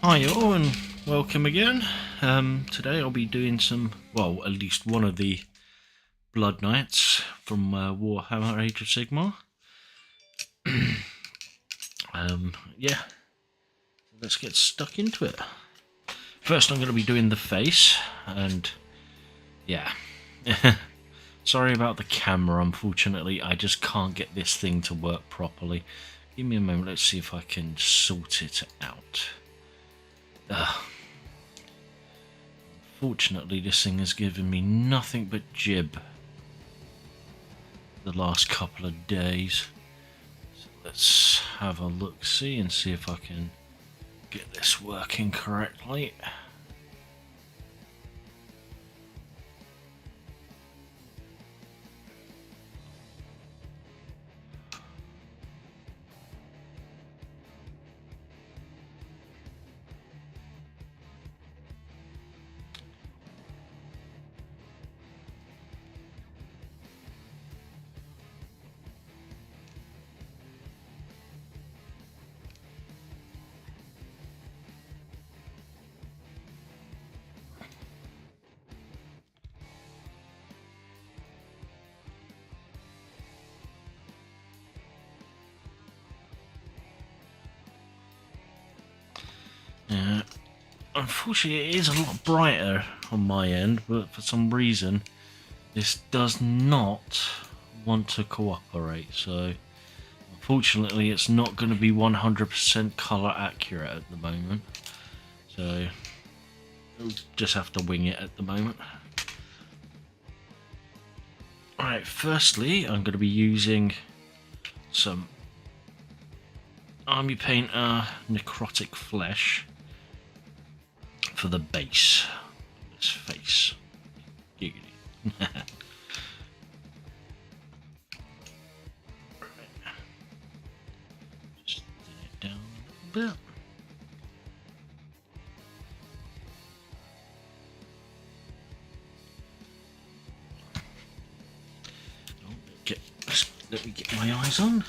Hi all and welcome again. Today I'll be doing some, well, at least one of the Blood Knights from Warhammer Age of Sigmar. Yeah, let's get stuck into it. First I'm going to be doing the face, and yeah. Sorry about the camera, unfortunately I just can't get this thing to work properly. Give me a moment, let's see if I can sort it out. Fortunately, this thing has given me nothing but jib the last couple of days. So let's have a look-see and see if I can get this working correctly. Unfortunately, it is a lot brighter on my end, but for some reason, this does not want to cooperate. So, unfortunately, it's not going to be 100% color accurate at the moment. So, we'll just have to wing it at the moment. Alright, firstly, I'm going to be using some Army Painter Necrotic Flesh for the base of this face. Giggity. Just thin it down a little bit. Let me get my eyes on.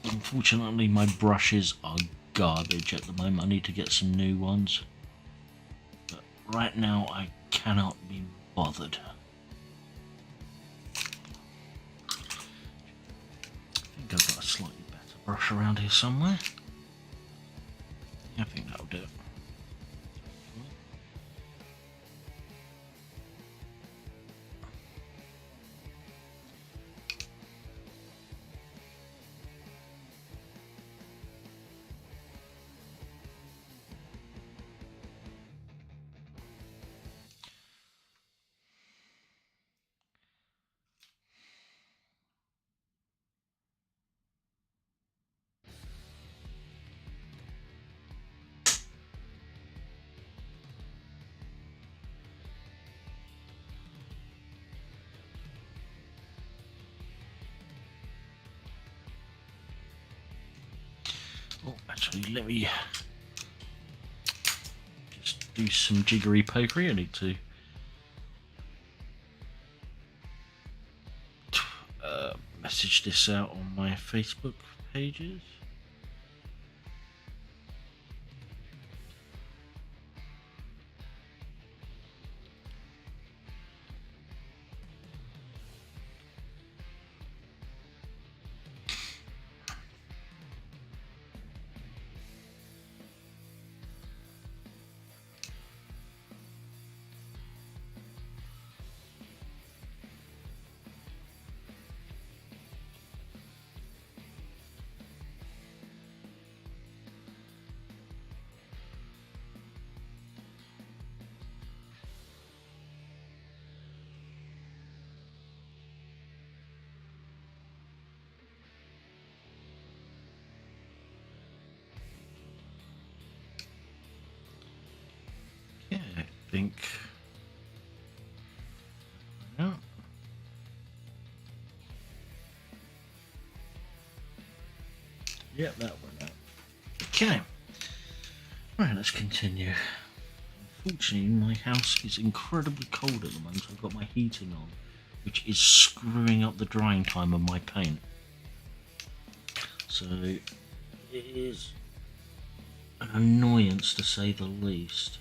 Unfortunately, my brushes are garbage at the moment. I need to get some new ones. But right now, I cannot be bothered. I think I've got a slightly better brush around here somewhere. I think that'll do it. Oh, actually, let me just do some jiggery pokery. I need to message this out on my Facebook pages. Think. No. Yep, that went out. Okay. Right, let's continue. Unfortunately, my house is incredibly cold at the moment. I've got my heating on, which is screwing up the drying time of my paint. So it is an annoyance to say the least.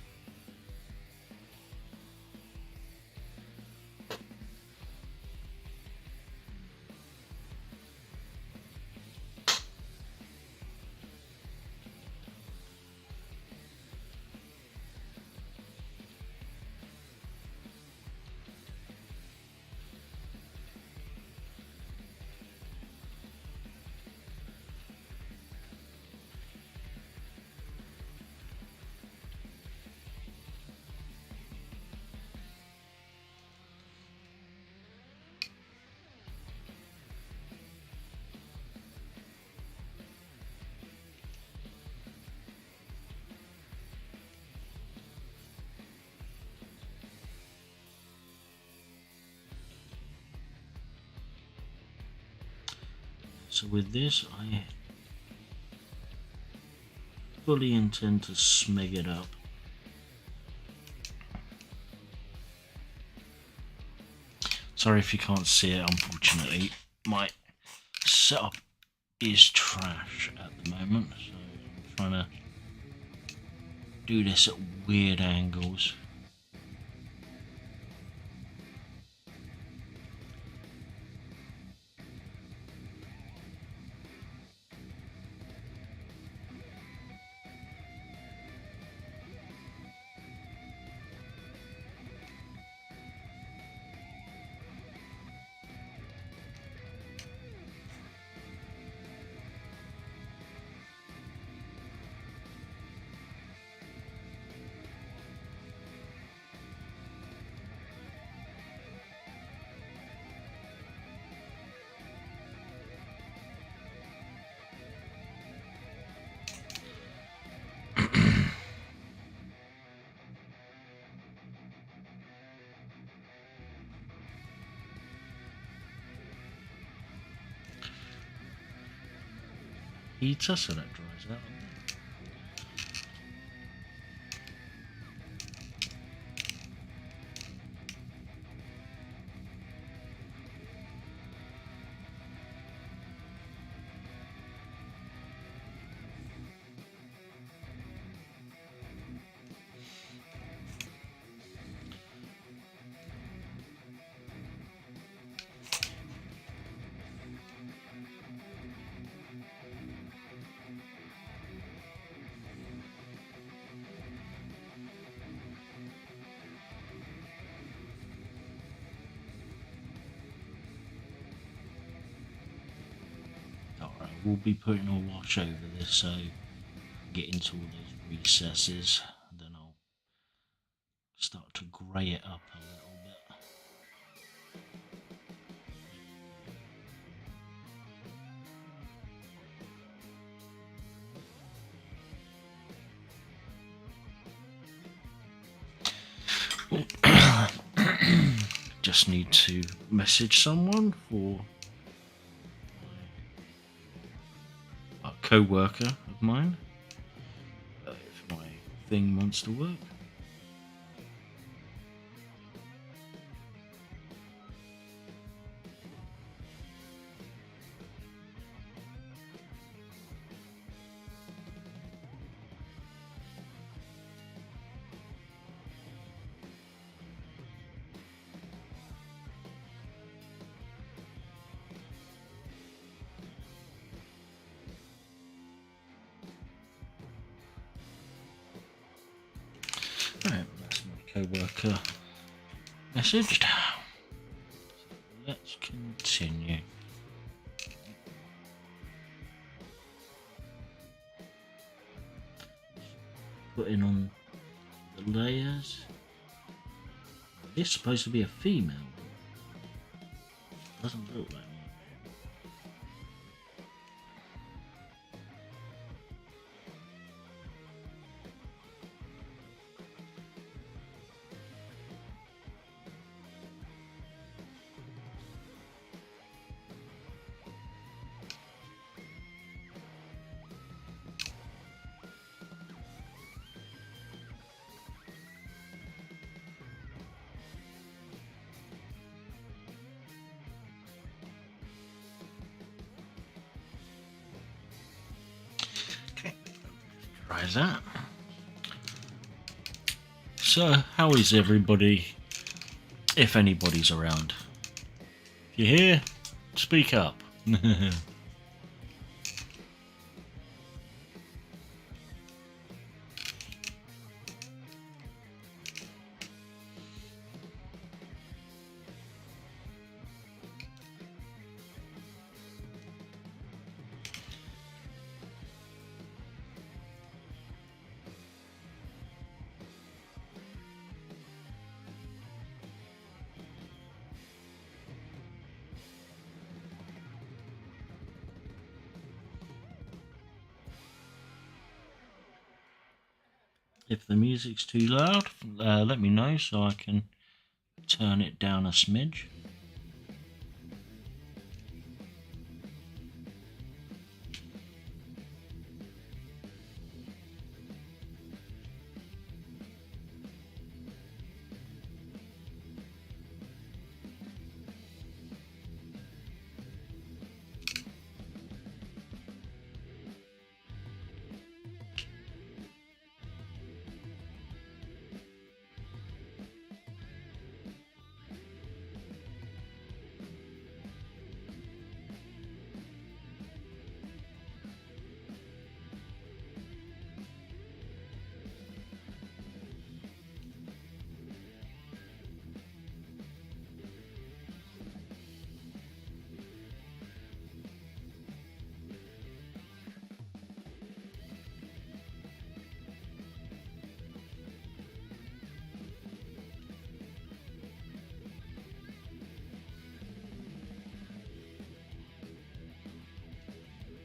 So with this, I fully intend to smeg it up. Sorry if you can't see it, unfortunately. My setup is trash at the moment, so I'm trying to do this at weird angles. Heater, so that dries out. Alright, we'll be putting a wash over this, so get into all those recesses, then I'll start to grey it up a little bit. Just need to message someone for a co-worker of mine if my thing wants to work. Right, that's my co-worker messaged. Let's continue. Putting on the layers. This is supposed to be a female. Doesn't look like one. Try that. So, how is everybody? If anybody's around. If you're here, speak up. If the music's too loud, let me know so I can turn it down a smidge.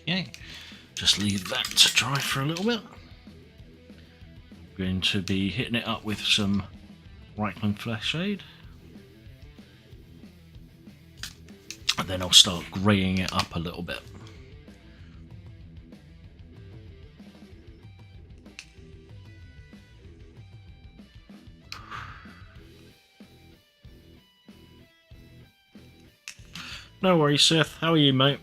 Okay, just leave that to dry for a little bit. I'm going to be hitting it up with some Reichland Fleshade. And then I'll start greying it up a little bit. No worries, Seth. How are you, mate?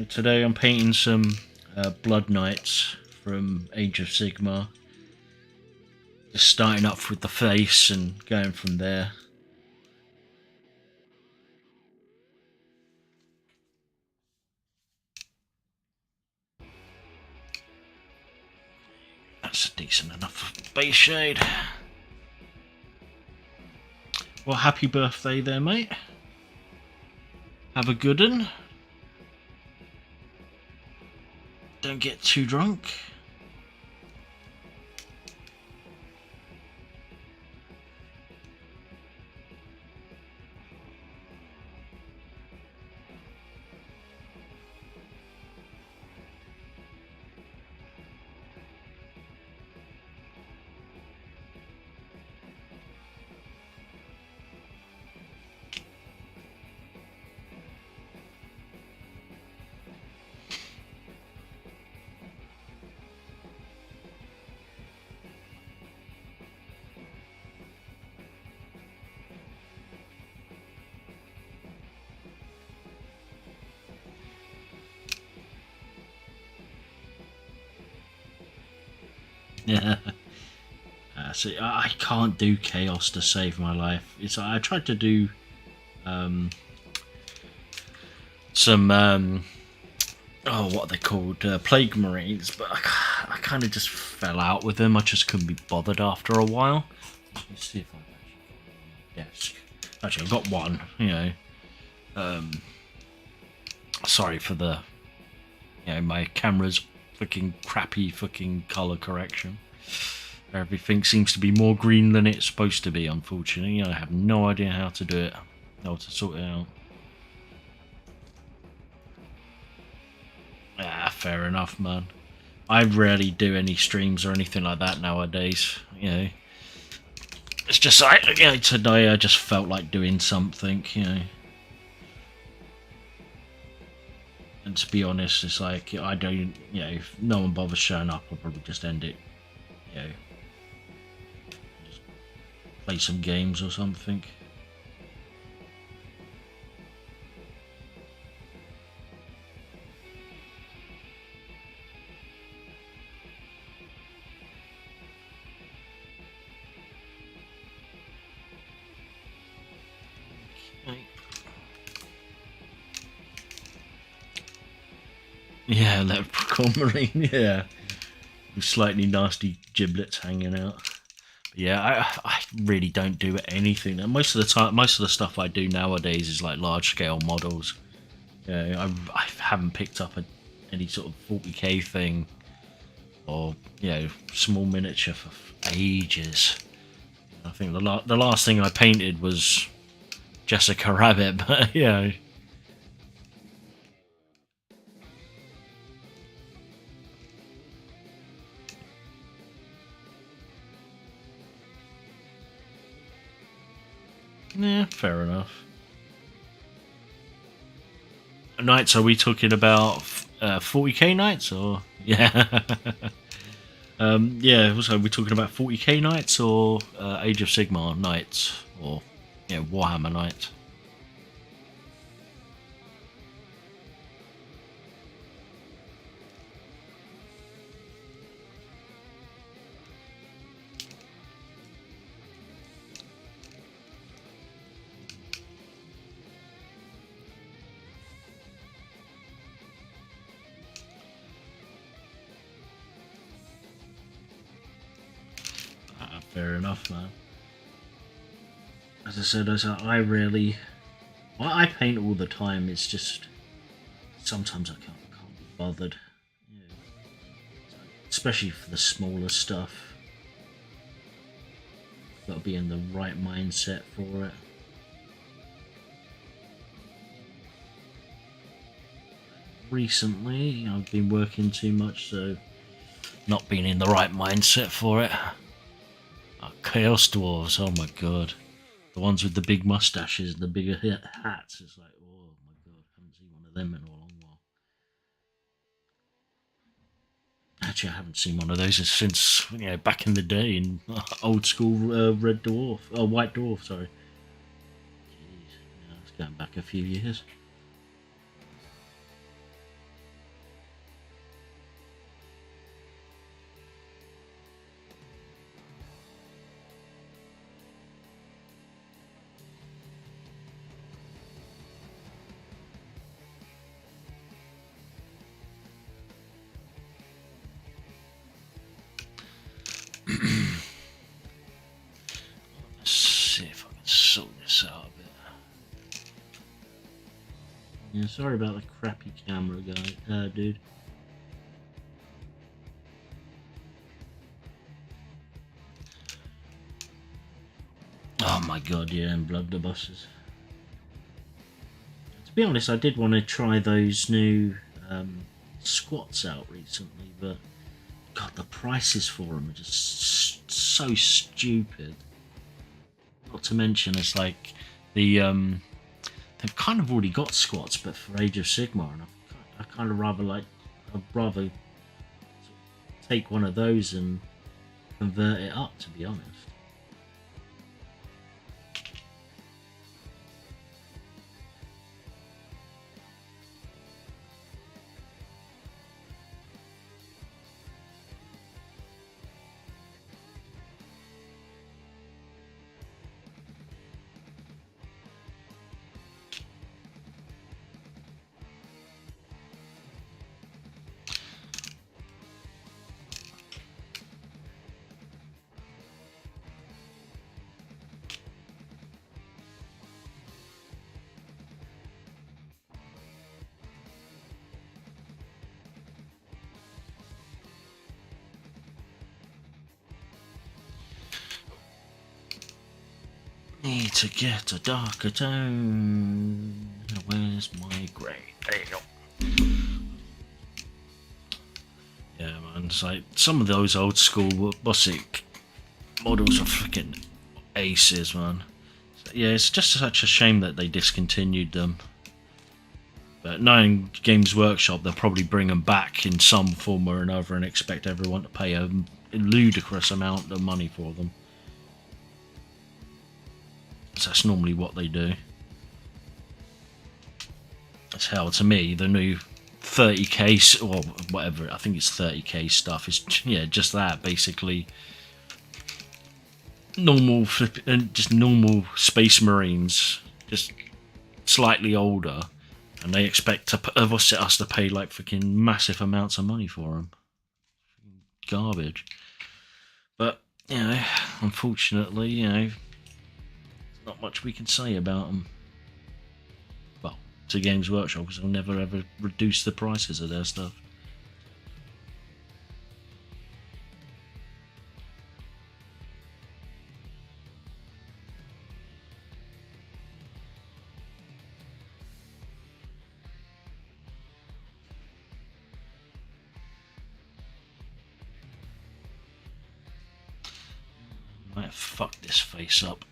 Today I'm painting some Blood Knights from Age of Sigmar. Just starting up with the face and going from there. That's decent enough base shade. Well, happy birthday there, mate. Have a good one. Don't get too drunk. Yeah. See, I can't do chaos to save my life. It's I tried to do some oh, what are they called? Plague Marines, but I kind of just fell out with them. I just couldn't be bothered after a while. Let's see if I've actually got a desk. Actually, I've got one. You know, sorry for the, you know, my camera's fucking crappy fucking color correction. Everything seems to be more green than it's supposed to be, unfortunately. I have no idea how to do it, how to sort it out. Ah, fair enough, man. I rarely do any streams or anything like that nowadays, you know. It's just like, you know, today I just felt like doing something, you know. And to be honest, it's like, I don't, you know, if no one bothers showing up, I'll probably just end it, you know. play some games or something. Yeah, leprechaun marine, yeah. With slightly nasty giblets hanging out. But yeah, I really don't do anything. And most of the time, most of the stuff I do nowadays is like large scale models. Yeah, I haven't picked up any sort of 40k thing or small miniature for ages. I think the last thing I painted was Jessica Rabbit, but yeah. Yeah, fair enough. Nights, are we talking about 40k nights or yeah? Yeah. So we're talking about 40k nights or Age of Sigmar nights or Warhammer nights. Fair enough, man. As I said, I rarely, well, I paint all the time. It's just sometimes I can't be bothered, yeah. Especially for the smaller stuff. Got to be in the right mindset for it. Recently, I've been working too much, so not been in the right mindset for it. Oh, Chaos Dwarves, oh my god. The ones with the big mustaches and the bigger hats. It's like, oh my god, I haven't seen one of them in a long while. Actually, I haven't seen one of those since back in the day in old school Red Dwarf, White Dwarf. Sorry. Jeez, yeah, it's going back a few years. Let's see if I can sort this out a bit. Yeah, sorry about the crappy camera, guy, dude. Oh my god, yeah, and blunderbusses. To be honest, I did want to try those new squats out recently, but god, the prices for them are just so stupid. Not to mention, it's like they've kind of already got squats, but for Age of Sigmar, and I kind of I'd rather take one of those and convert it up, to be honest. Need to get a darker tone. Where's my grey? There you go. Yeah, man. It's like some of those old school Bossic models are freaking aces, man. So, yeah, it's just such a shame that they discontinued them. But knowing Games Workshop, they'll probably bring them back in some form or another and expect everyone to pay a ludicrous amount of money for them. that's normally what they do. That's how, to me, the new 30k or whatever, I think it's 30k stuff is, yeah, just that basically. Normal and just normal Space Marines, just slightly older, and they expect us to pay like freaking massive amounts of money for them. Garbage. But unfortunately, there's not much we can say about them. Well, to Games Workshop, because they'll never ever reduce the prices of their stuff. Might fuck this face up.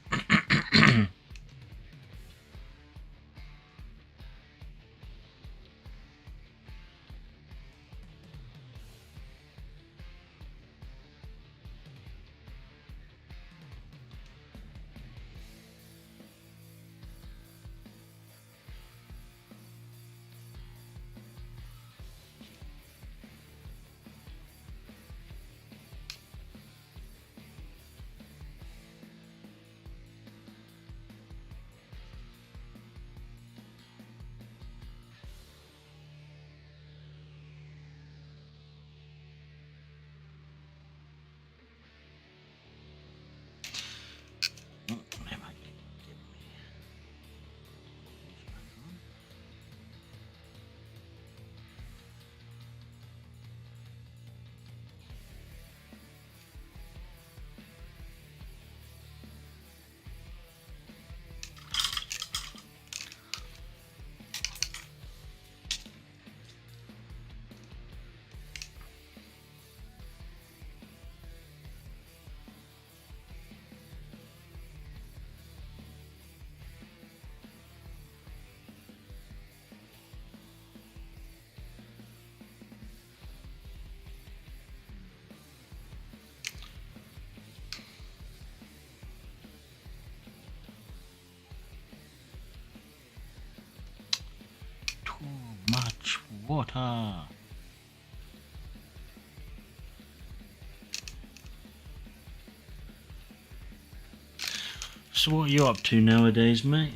Much water. So what are you up to nowadays, mate?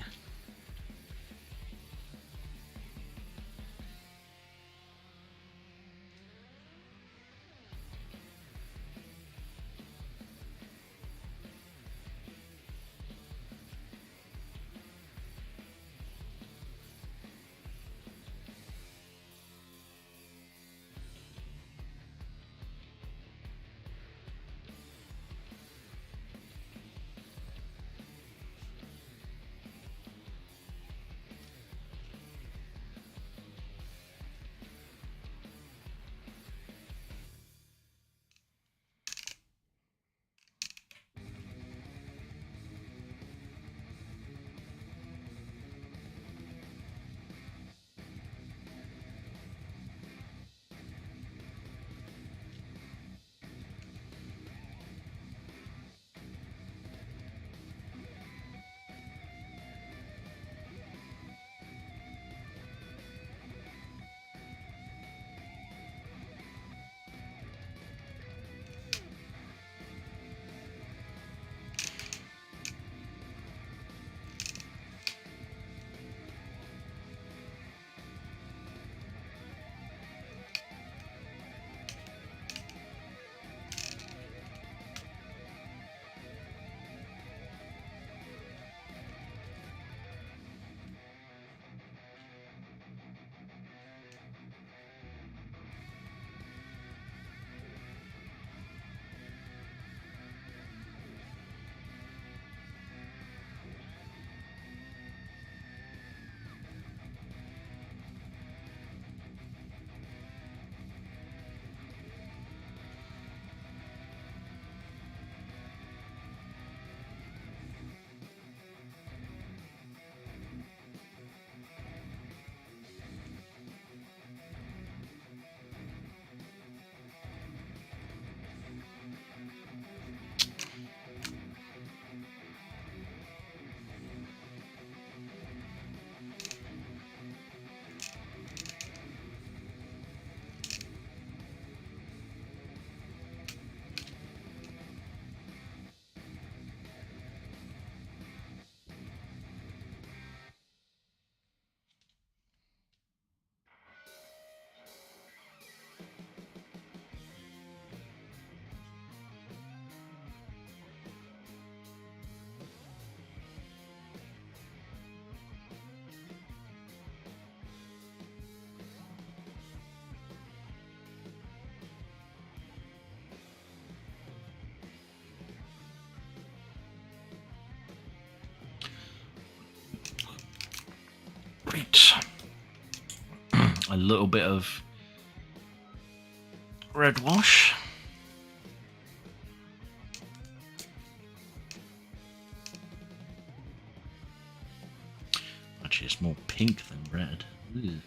Right. A little bit of red wash. Actually, it's more pink than red. Ooh.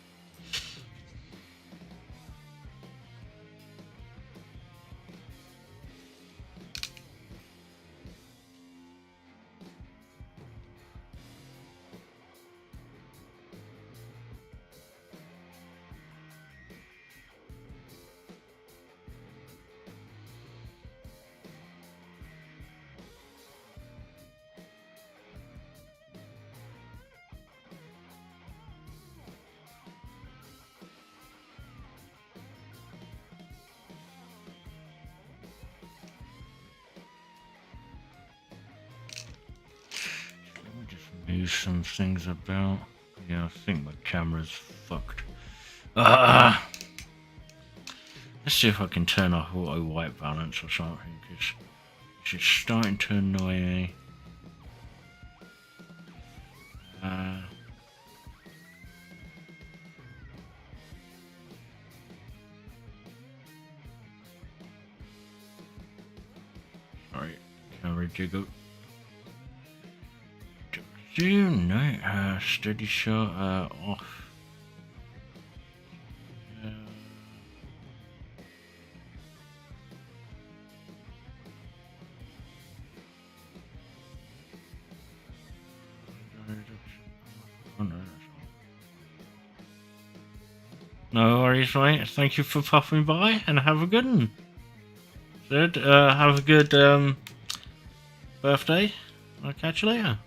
Move some things about. Yeah, I think my camera's fucked. Let's see if I can turn off auto white balance or something, because it's starting to annoy me. Sorry, camera jiggle. No, steady shot off. No worries, mate. Thank you for popping by, and have a good one. Sid, have a good birthday. I'll catch you later.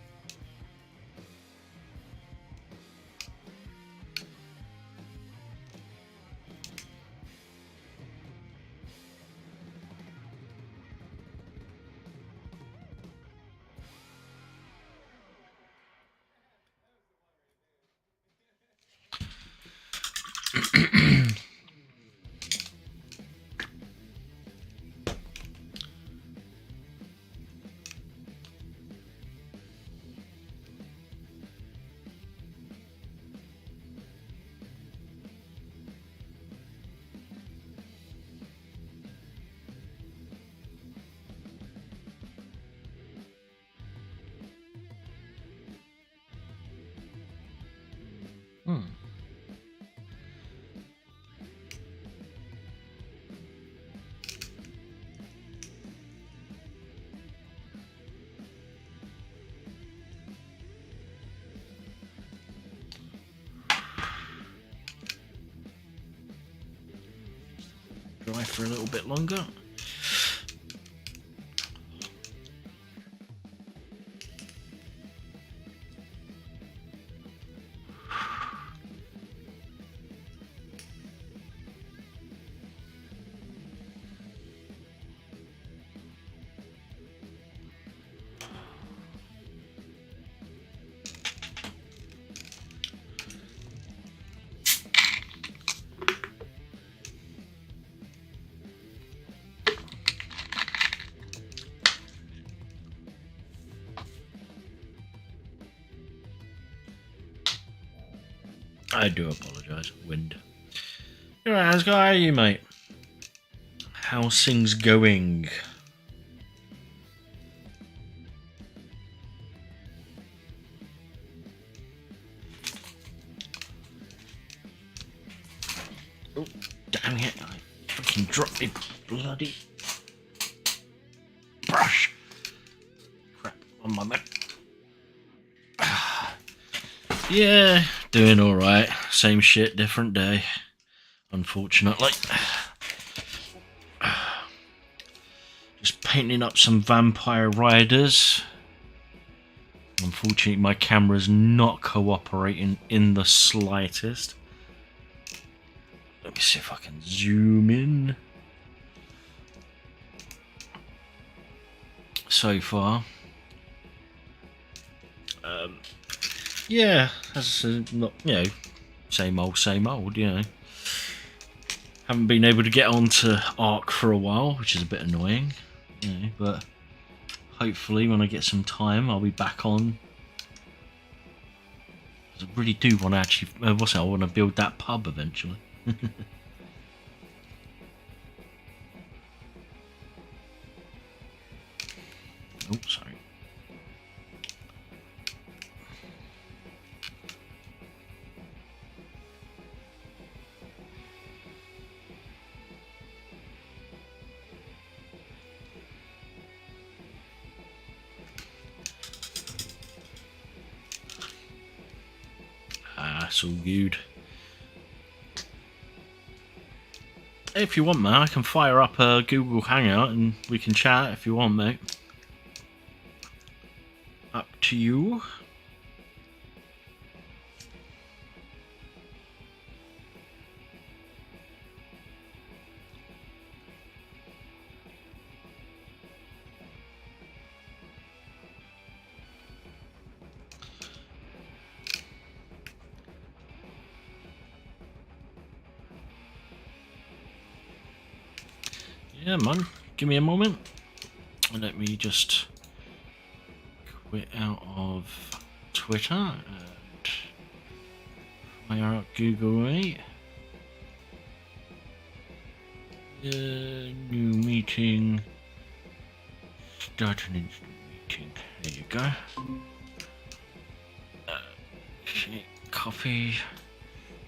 Dry for a little bit longer. I do apologise, wind. Alright, how's how are you, mate? How's things going? Oh, damn it, I fucking dropped my bloody brush. Crap, on my mouth. Yeah, doing alright. Same shit, different day. Unfortunately. Just painting up some Vampire Riders. Unfortunately, my camera's not cooperating in the slightest. Let me see if I can zoom in. So far. Yeah, that's not, you know, same old, you know. Haven't been able to get onto Arc for a while, which is a bit annoying, you know, but hopefully when I get some time, I'll be back on. I really do want to actually, I want to build that pub eventually. Oh, sorry. That's all good. If you want, man, I can fire up a Google Hangout and we can chat if you want, mate. Up to you. Yeah, man. Give me a moment. Let me just quit out of Twitter and fire up Google, right? New meeting. Start an instant meeting. There you go. Okay, copy.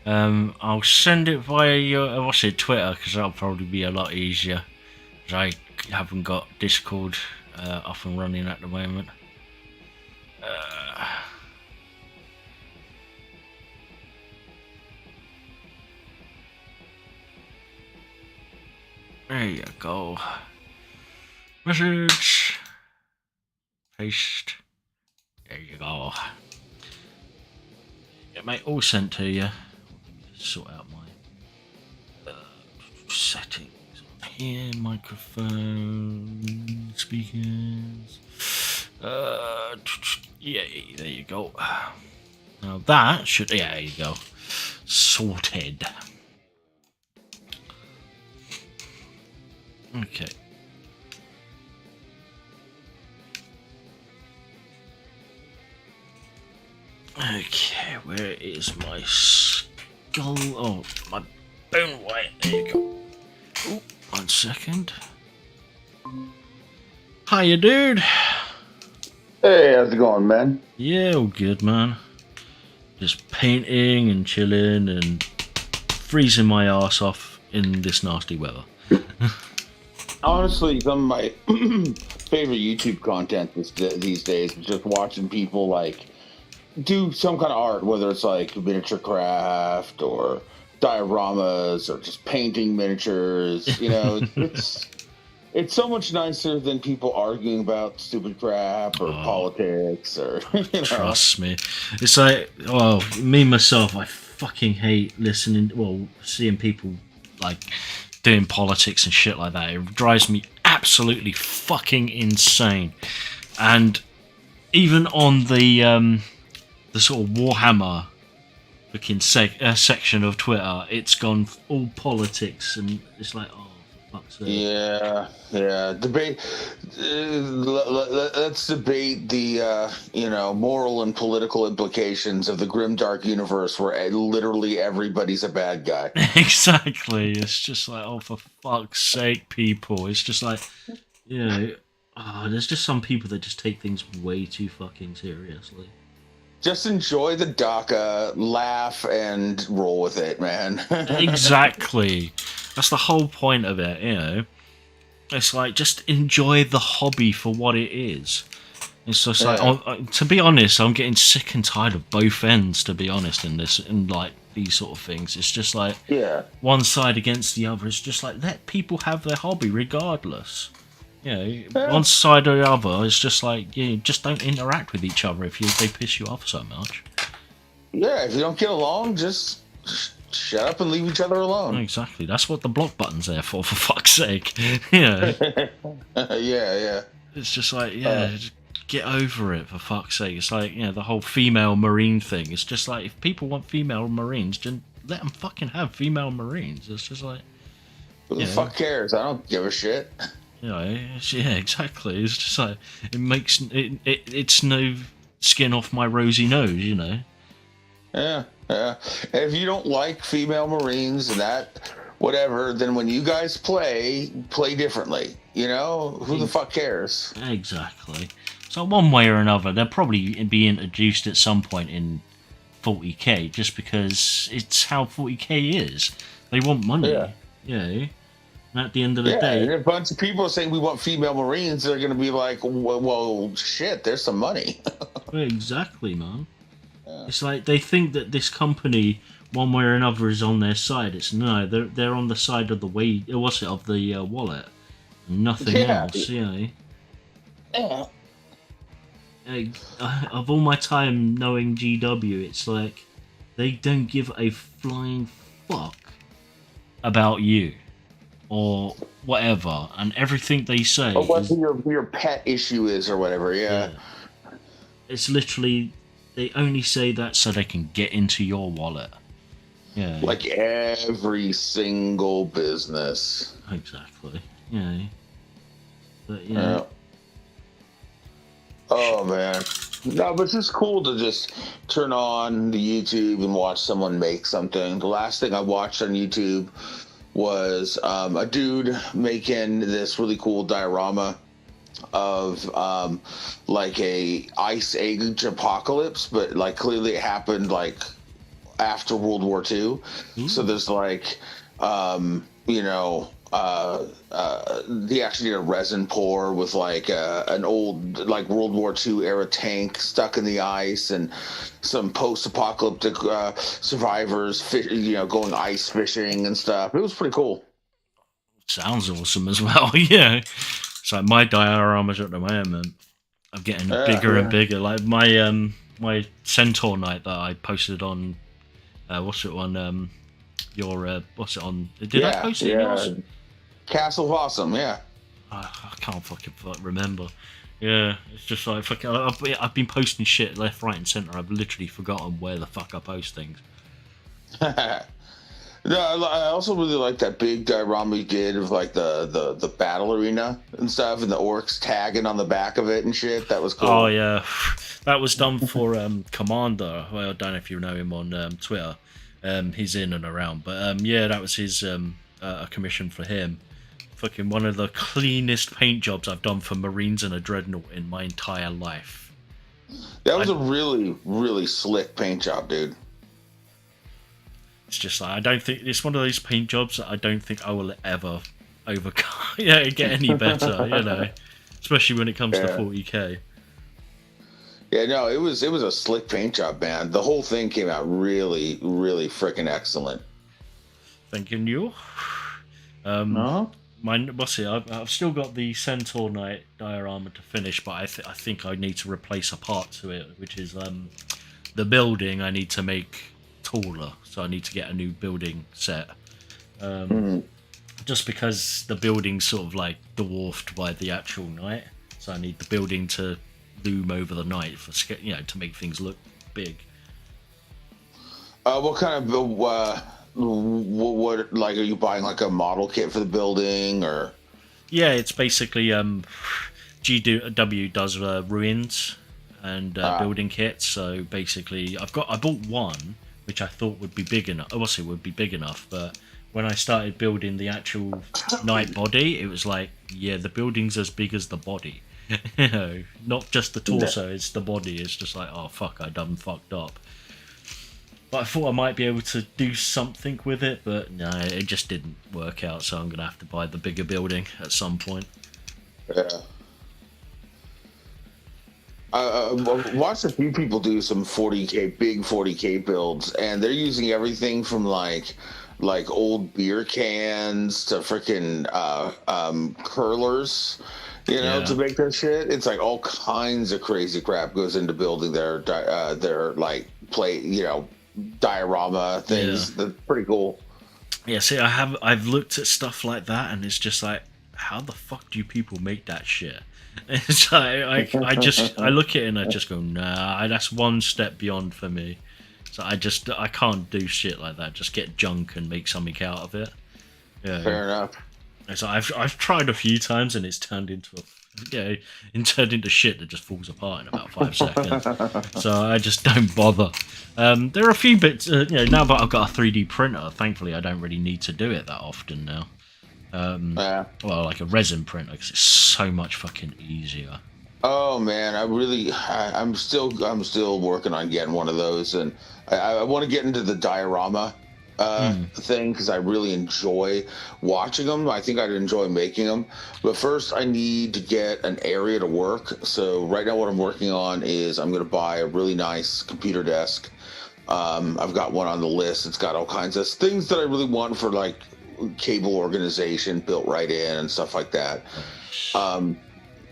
I'll send it via your Twitter, because that'll probably be a lot easier. I haven't got Discord up and running at the moment. There you go. Message. Paste. There you go. Yeah, mate, all sent to you. Let me just sort out my settings. Here, microphone, speakers. Yeah, there you go. Now that should, yeah, there you go. Sorted. Okay. Okay, where is my skull? Oh, my bone white. There you go. Oh, 1 second. Hiya, dude. Hey, how's it going, man? Yeah, all good, man. Just painting and chilling and freezing my ass off in this nasty weather. Honestly, some of my favorite YouTube content these days is just watching people like do some kind of art, whether it's like miniature craft or dioramas or just painting miniatures. You know, it's so much nicer than people arguing about stupid crap or politics or you know. Trust me. It's like, well, me myself, I fucking hate seeing people like doing politics and shit like that. It drives me absolutely fucking insane. And even on the sort of Warhammer looking section of Twitter, it's gone all politics, and it's like, oh, for fuck's sake. Yeah. Debate. Let's debate the moral and political implications of the grimdark universe, where literally everybody's a bad guy. Exactly. It's just like, oh, for fuck's sake, people. It's just like, there's just some people that just take things way too fucking seriously. Just enjoy the DACA, laugh, and roll with it, man. Exactly. That's the whole point of it, you know. It's like, just enjoy the hobby for what it is. It's just like, to be honest, I'm getting sick and tired of both ends, to be honest, in like these sort of things. It's just like, one side against the other. It's just like, let people have their hobby regardless. You know, one side or the other. It's just like, just don't interact with each other if they piss you off so much. Yeah, if you don't get along, just shut up and leave each other alone. Exactly. That's what the block button's there for fuck's sake. Yeah. Yeah. It's just like, just get over it, for fuck's sake. It's like, the whole female marine thing. It's just like, if people want female marines, just let them fucking have female marines. It's just like, who the fuck cares? I don't give a shit. Exactly. It's just like, it makes it's no skin off my rosy nose, you know. Yeah, yeah. And if you don't like female Marines and that, whatever, then when you guys play differently. You know, who the fuck cares? Exactly. So one way or another, they'll probably be introduced at some point in 40k, just because it's how 40k is. They want Yeah. money, and at the end of the Yeah, and day, if a bunch of people are saying we want female Marines, they're going to be like, well, shit, there's some money. well, exactly, man. Yeah. It's like they think that this company, one way or another, is on their side. It's no, they're on the side of the way. What's it of the wallet, nothing Yeah. else. Yeah. Of all my time knowing GW, it's like they don't give a flying fuck about you or whatever, and everything they say Or what is your pet issue is or whatever. Yeah. yeah. It's literally they only say that so they can get into your wallet. Yeah, Like every single business. exactly. Yeah, but Yeah. Oh man. No, but it's just cool to just turn on the YouTube and watch someone make something. The last thing I watched on YouTube was a dude making this really cool diorama of like a ice age apocalypse, but like clearly it happened like after World War II. So Ooh. there's like, you know, he actually did a resin pour with like an old like World War II era tank stuck in the ice, and some post-apocalyptic survivors, going ice fishing and stuff. It was pretty cool. Sounds awesome as well. Yeah, it's like my dioramas at the moment are getting Yeah, bigger and yeah, bigger. Like my centaur night that I posted on what's it on your what's it on? Did I yeah, post it in yeah. yours? Castle of Awesome, yeah. I can't fucking remember. Yeah, it's just like fucking. I've been posting shit left, right, and center. I've literally forgotten where the fuck I post things. No, I also really like that big diorama you did of like the battle arena and stuff, and the orcs tagging on the back of it and shit. That was Oh cool. yeah, that was done for Commander. Well, I don't know if you know him on Twitter. He's in and around, but yeah, that was his a commission for him. Fucking one of the cleanest paint jobs I've done for Marines and a Dreadnought in my entire life. That was I, a really, really slick paint job, dude. it's just like I don't think it's one of those paint jobs that I don't think I will ever overcome. Yeah, get any better. Especially when it comes to Yeah. 40k. Yeah, no, it was a slick paint job, man. The whole thing came out really, really freaking excellent. Thanking you. Um, No. what's it? I've still got the Centaur Knight diorama to finish, but I think I need to replace a part to it, which is the building. I need to make taller, so I need to get a new building set. Mhm. Just because the building's sort of like dwarfed by the actual knight, so I need the building to loom over the knight for to make things look big. What kind of what like are you buying like a model kit for the building or? Yeah, it's basically GW does ruins and Ah, building kits. So basically, I bought one which I thought would be big enough. Also, would be big enough, but when I started building the actual knight body, it was like, yeah, the building's as big as the body. Not just the no. torso; it's the body. It's just like, oh fuck, I done fucked up. But I thought I might be able to do something with it, but no, it just didn't work out. So I'm gonna have to buy the bigger building at some point. Yeah. I've watched a few people do some 40k big 40k builds, and they're using everything from like old beer cans to freaking curlers, to Yeah, make that shit. It's like all kinds of crazy crap goes into building their like play, diorama yeah, things. That's pretty cool. yeah. See, I've looked at stuff like that, and it's just like, how the fuck do you people make that shit? It's like I look at it and I just go, nah, that's one step beyond for me. So I can't do shit like that. Just get junk and make something out of it. Yeah. Fair enough. So I've tried a few times and it's turned into turned into shit that just falls apart in about 5 seconds. So I just don't bother. There are a few bits, now that I've got a 3D printer, thankfully I don't really need to do it that often now. Yeah. Well, like a resin printer, because it's so much fucking easier. Oh man, I'm still working on getting one of those, and I want to get into the diorama thing because I really enjoy watching them. I think I'd enjoy making them, but first I need to get an area to work. So right now, what I'm working on is I'm going to buy a really nice computer desk. I've got one on the list. It's got all kinds of things that I really want for like cable organization built right in and stuff like that.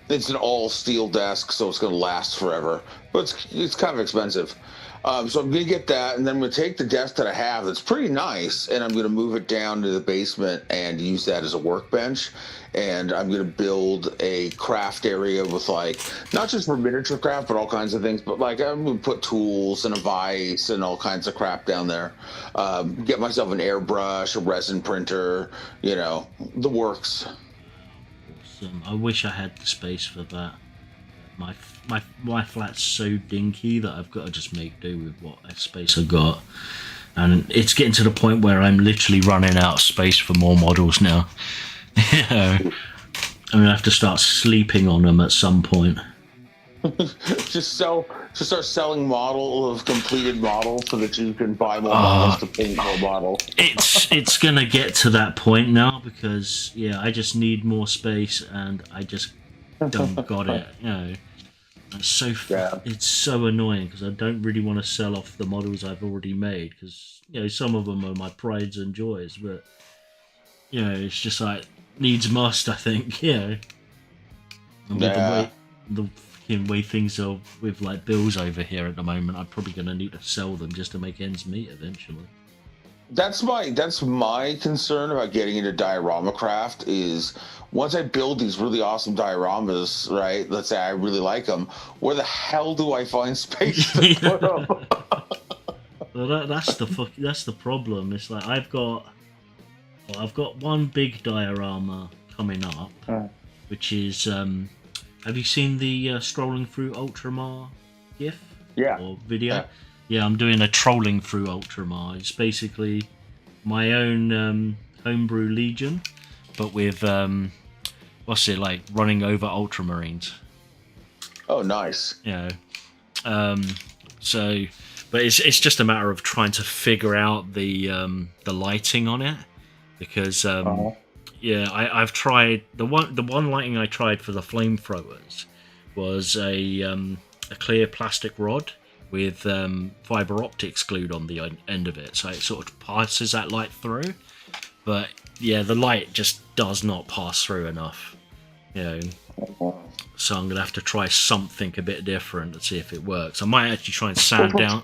It's an all steel desk, so it's going to last forever, but it's kind of expensive. So I'm going to get that, and then I'm going to take the desk that I have that's pretty nice, and I'm going to move it down to the basement and use that as a workbench. And I'm going to build a craft area with like, not just for miniature craft, but all kinds of things. But like, I'm going to put tools and a vise and all kinds of crap down there. Get myself an airbrush, a resin printer, the works. Awesome. I wish I had the space for that. My flat's so dinky that I've got to just make do with what space I got, and it's getting to the point where I'm literally running out of space for more models now. I'm gonna have to start sleeping on them at some point. Just start selling completed models so that you can buy more models to paint more models. It's gonna get to that point now because I just need more space and I just don't got it. It's so annoying because I don't really want to sell off the models I've already made because some of them are my prides and joys, but it's just like needs must. I think And with the way things are with like bills over here at the moment, I'm probably going to need to sell them just to make ends meet eventually. That's my concern about getting into diorama craft is once I build these really awesome dioramas, right? Let's say I really like them. Where the hell do I find space to put them? Well, that's the problem. It's like I've got one big diorama coming up, which is have you seen the Strolling Through Ultramar GIF? Or video? Yeah, I'm doing a trolling through Ultramar. It's basically my own homebrew Legion, but with running over Ultramarines. Oh, nice. But it's just a matter of trying to figure out the lighting on it because I've tried the one lighting I tried for the flamethrowers was a clear plastic rod with fiber optics glued on the end of it, so it sort of passes that light through. But the light just does not pass through enough, So I'm gonna have to try something a bit different and see if it works. I might actually try and sand down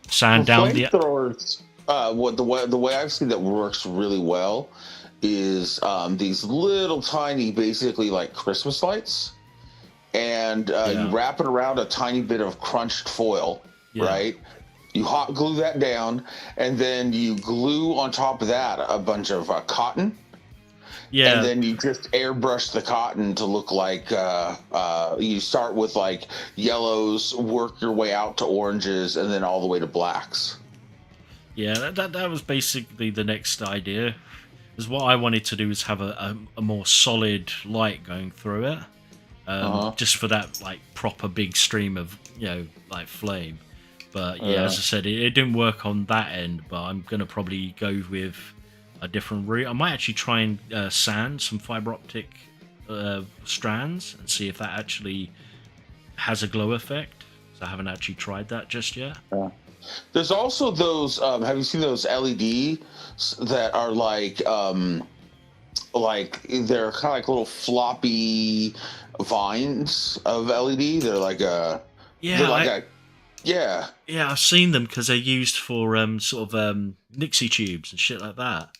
the flamethrowers. The way I've seen that works really well is these little tiny, basically like Christmas lights. And you wrap it around a tiny bit of crunched foil, right? You hot glue that down, and then you glue on top of that a bunch of cotton. Yeah. And then you just airbrush the cotton to look like you start with like yellows, work your way out to oranges, and then all the way to blacks. Yeah, that was basically the next idea. Because what I wanted to do is have a more solid light going through it. Just for that like proper big stream of like flame, but as I said, it didn't work on that end. But I'm gonna probably go with a different route. I might actually try and sand some fiber optic strands and see if that actually has a glow effect. So I haven't actually tried that just yet. There's also those. Have you seen those LED that are like they're kind of like little floppy vines of LED. They're like I've seen them because they're used for sort of Nixie tubes and shit like that.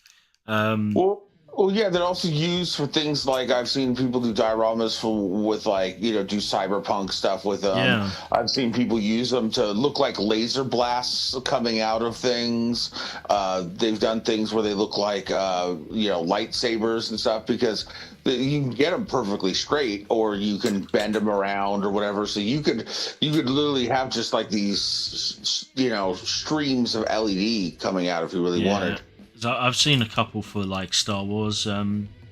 Well, yeah, they're also used for things like I've seen people do dioramas with like do cyberpunk stuff with them. Yeah, I've seen people use them to look like laser blasts coming out of things. They've done things where they look like lightsabers and stuff because you can get them perfectly straight, or you can bend them around or whatever. So you could literally have just like these streams of LED coming out if you really yeah. wanted. So I've seen a couple for like Star Wars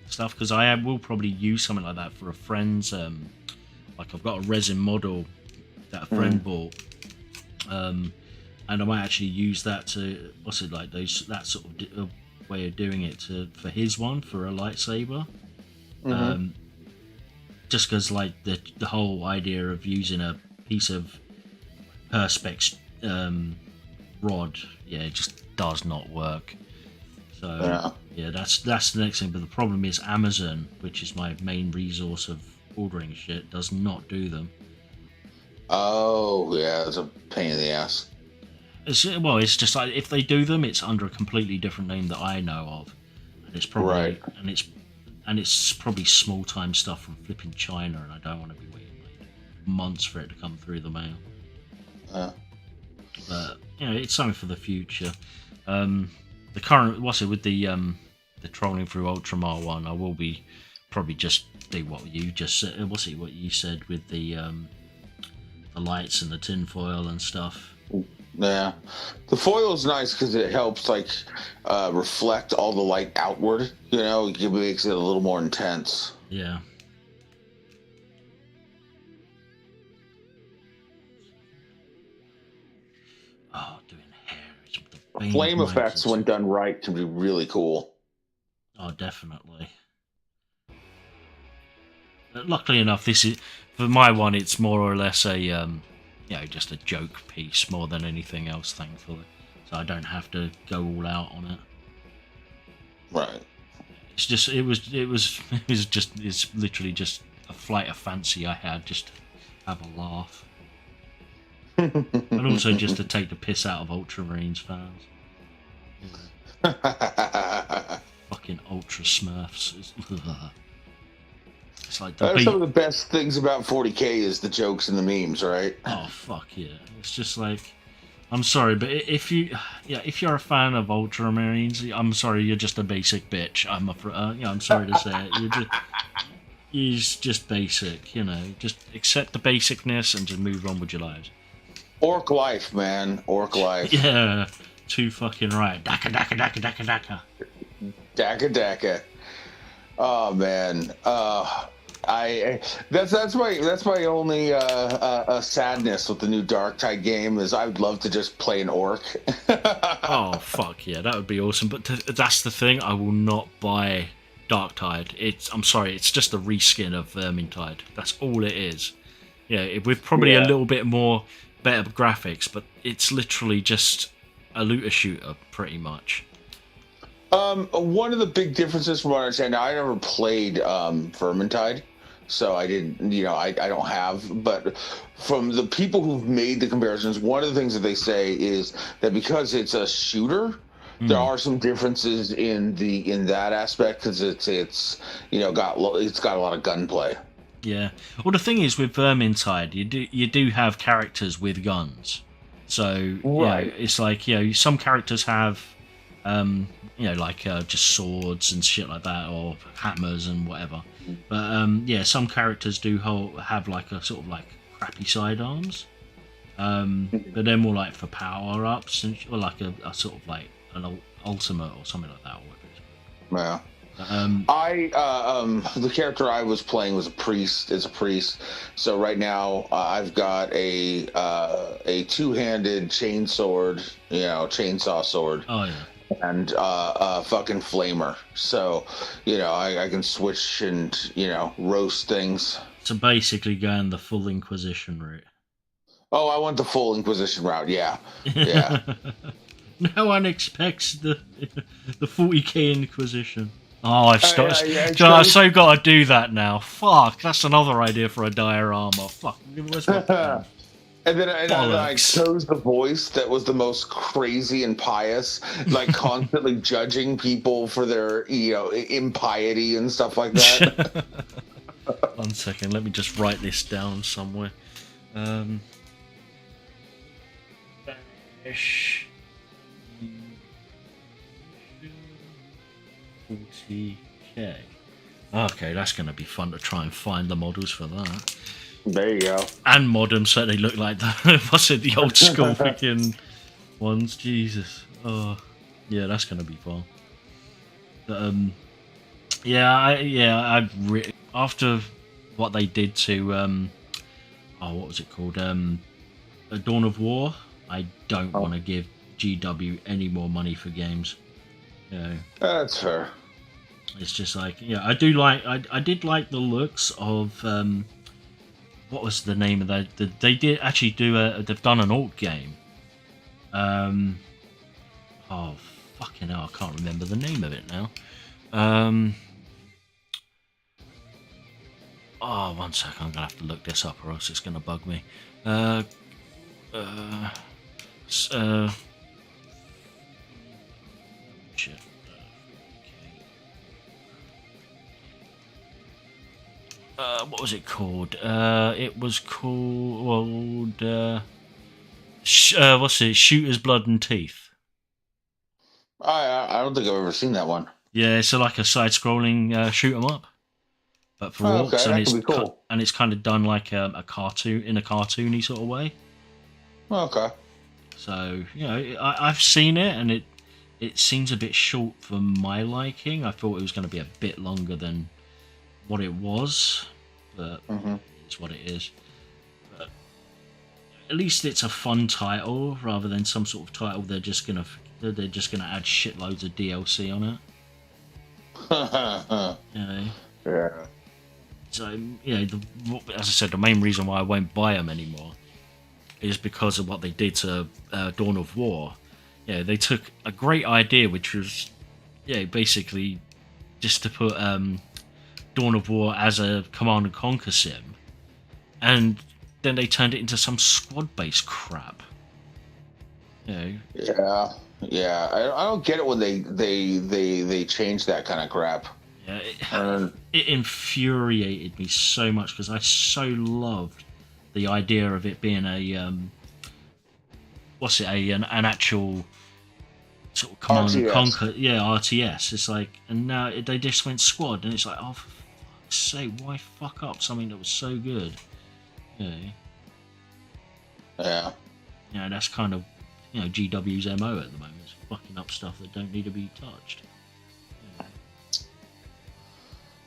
stuff because will probably use something like that for a friend's. Like I've got a resin model that a friend bought, and I might actually use that to that sort of way of doing it for his one for a lightsaber. Just because like the whole idea of using a piece of perspex rod, yeah, it just does not work. So yeah, that's the next thing. But the problem is Amazon, which is my main resource of ordering shit, does not do them. Oh yeah, it's a pain in the ass. It's just like if they do them, it's under a completely different name that I know of, and it's probably Right. and it's probably small time stuff from flipping China, and I don't want to be waiting like months for it to come through the mail. But it's something for the future. The current with the trolling through Ultramar one, I will be probably just do what you just said. What you said with the lights and the tinfoil and stuff. Yeah, the foil is nice because it helps like reflect all the light outward. It makes it a little more intense. Yeah. Oh, doing hair is the bane of Flame my effects, existence. when done right, can be really cool. Oh, definitely. Luckily enough, this is for my one. It's more or less a just a joke piece more than anything else. Thankfully, so I don't have to go all out on it. Right. It's just it's literally just a flight of fancy I had just to have a laugh, and also just to take the piss out of Ultramarines fans. Fucking Ultra Smurfs. It's like Some of the best things about 40K is the jokes and the memes, right? Oh fuck yeah! It's just like, I'm sorry, but if you're a fan of Ultramarines, I'm sorry, you're just a basic bitch. I'm sorry to say it. You're just basic. Just accept the basicness and just move on with your lives. Orc life, man. Orc life. Yeah, too fucking right. Daka daka daka daka daka. Daka daka. Oh man. That's my only sadness with the new Darktide game is I would love to just play an orc. Oh fuck yeah, that would be awesome. But that's the thing, I will not buy Darktide. I'm sorry, it's just a reskin of Vermintide. That's all it is. Yeah, with probably a little bit more better graphics, but it's literally just a looter shooter, pretty much. One of the big differences from what I understand, I never played Vermintide, so I didn't, I don't have, but from the people who've made the comparisons, one of the things that they say is that because it's a shooter, there are some differences in that aspect because it's got a lot of gunplay. Yeah. Well, the thing is with Vermintide, you do have characters with guns, so Right. it's like some characters have just swords and shit like that, or hammers and whatever. But some characters do have like a sort of like crappy sidearms. But they're more like for power ups or like a sort of like an ultimate or something like that. Or Yeah. whatever. The character I was playing was a priest. So right now I've got a two-handed chainsaw sword. Oh yeah. And a fucking flamer. So, I can switch and, roast things. So basically going the full Inquisition route. Oh, I want the full Inquisition route. Yeah. Yeah. No one expects the 40k Inquisition. Oh, I've so got to do that now. Fuck, that's another idea for a diorama. Fuck, where's my pen? and I like chose the voice that was the most crazy and pious, like constantly judging people for their impiety and stuff like that. 1 second, let me just write this down somewhere. 40k. Okay, that's going to be fun to try and find the models for that. There you go. And mod them so they look like the old school freaking ones. Jesus. Oh, yeah, that's going to be fun. But, after what they did to what was it called? A Dawn of War. I don't want to give GW any more money for games. That's fair. It's just like, I do like. I did like the looks of. What was the name of that? They did actually do they've done an alt game. Oh fucking hell! I can't remember the name of it now. 1 second. I'm gonna have to look this up, or else it's gonna bug me. Shit. What was it called? It was called. What's it? Shooter's Blood and Teeth. I don't think I've ever seen that one. Yeah, it's like a side-scrolling shoot 'em up, but for orcs, and it's cool. And it's kind of done like a cartoon in a cartoony sort of way. Okay. So I've seen it, and it seems a bit short for my liking. I thought it was going to be a bit longer than what it was, but it's what it is. But at least it's a fun title rather than some sort of title they're just gonna add shitloads of DLC on it. Yeah. So as I said, the main reason why I won't buy them anymore is because of what they did to Dawn of War. Yeah, they took a great idea, which was basically just to put Dawn of War as a Command and Conquer sim, and then they turned it into some squad-based crap. Yeah. I don't get it when they change that kind of crap. Yeah, it infuriated me so much because I so loved the idea of it being an actual sort of Command and Conquer, RTS. It's like, and now they just went squad, and it's like, oh, for fuck's sake, why fuck up something that was so good? Yeah. That's kind of GW's MO at the moment. It's fucking up stuff that don't need to be touched.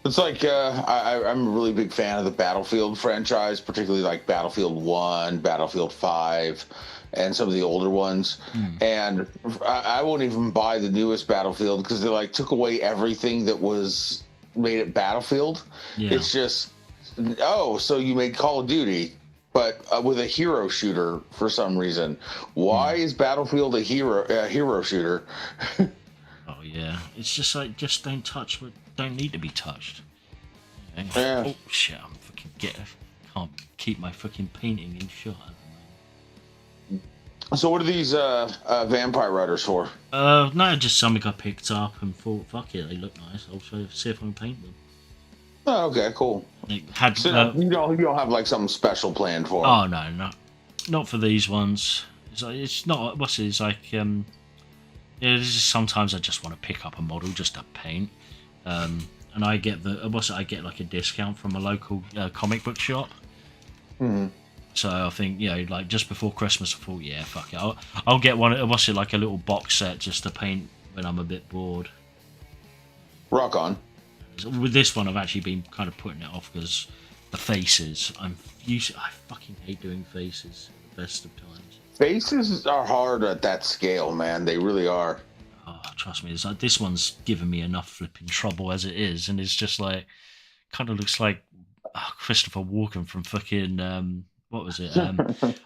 It's like I'm a really big fan of the Battlefield franchise, particularly like Battlefield 1, Battlefield 5, and some of the older ones. And I won't even buy the newest Battlefield because they like took away everything that was made it Battlefield. Yeah. It's just, so you made Call of Duty, but with a hero shooter for some reason. Why is Battlefield a hero shooter? Oh yeah, it's just like, just don't touch what don't need to be touched. Yeah. Oh shit! Can't keep my fucking painting in shot at the moment. So what are these Vampire Riders for? No, just something I picked up and thought, fuck it, they look nice. I'll see if I can paint them. Oh, okay, cool. You don't have like something special planned for them? Oh no, not for these ones. It's not. What's it? It's like sometimes I just want to pick up a model just to paint. And I get I get like a discount from a local comic book shop. So I think like just before Christmas, I thought, fuck it, I'll get one. Like a little box set just to paint when I'm a bit bored. Rock on. With this one, I've actually been kind of putting it off because the faces. I fucking hate doing faces at the best of times. Faces are hard at that scale, man. They really are. Oh, trust me, it's like, this one's given me enough flipping trouble as it is, and it's just like, kind of looks like Christopher Walken from fucking what was it?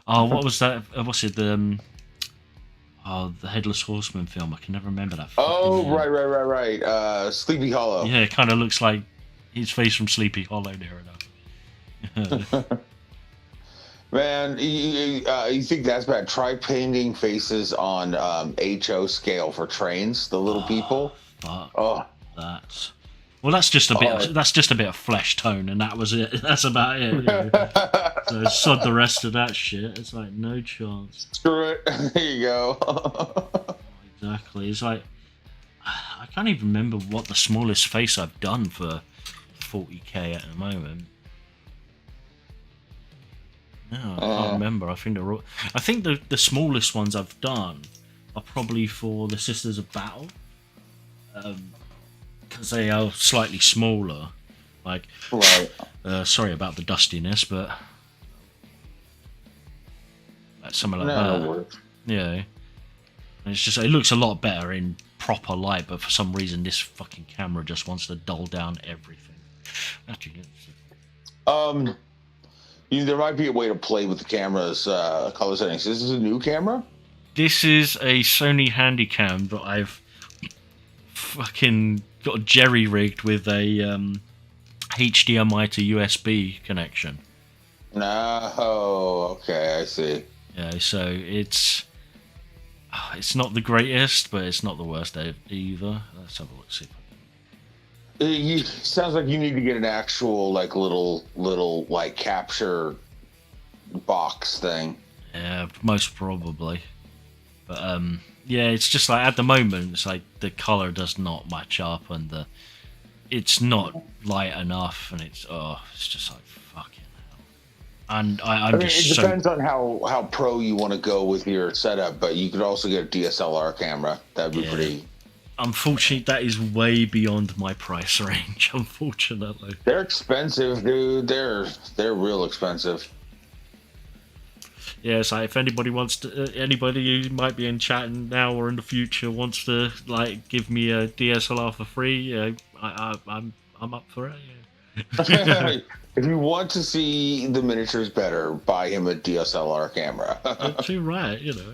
What was that? What's it? The Headless Horseman film. I can never remember that. Right. Sleepy Hollow. Yeah, it kind of looks like his face from Sleepy Hollow there enough. Man, you think that's bad? Try painting faces on HO scale for trains, the little Oh, people. fuck Oh, that. Well, that's just a bit. oh. That's just a bit of flesh tone, and that was it. That's about it. You know? So sod the rest of that shit. It's like no chance. Screw it. There you go. Exactly. It's like I can't even remember what the smallest face I've done for 40k at the moment. No, I can't remember. I think they're all, I think the smallest ones I've done are probably for the Sisters of Battle, because they are slightly smaller. Like, Right. sorry about the dustiness, but something like No, that. no worries. Yeah, and it's just it looks a lot better in proper light, but for some reason this fucking camera just wants to dull down everything. Actually, There might be a way to play with the camera's color settings. This is a new camera? this is a Sony Handycam that I've fucking got jerry rigged with a HDMI to USB connection. No. Oh, okay, I see. Yeah, so it's not the greatest, but it's not the worst either. Let's have a look. See if I can. Sounds like you need to get an actual like little like capture box thing. Yeah, most probably. But yeah, it's just like at the moment, it's like the color does not match up, and it's not light enough, and it's just like fucking hell. And I'm I mean, just it so depends on how pro you want to go with your setup, but you could also get a DSLR camera. That'd be Yeah. pretty. unfortunately that is way beyond my price range. Unfortunately, They're expensive, dude. They're real expensive. yeah. So if anybody wants to, anybody who might be in chat now or in the future wants to like give me a DSLR for free, yeah, I'm up for it. Yeah. If you want to see the miniatures better, buy him a DSLR camera. Too right, you know.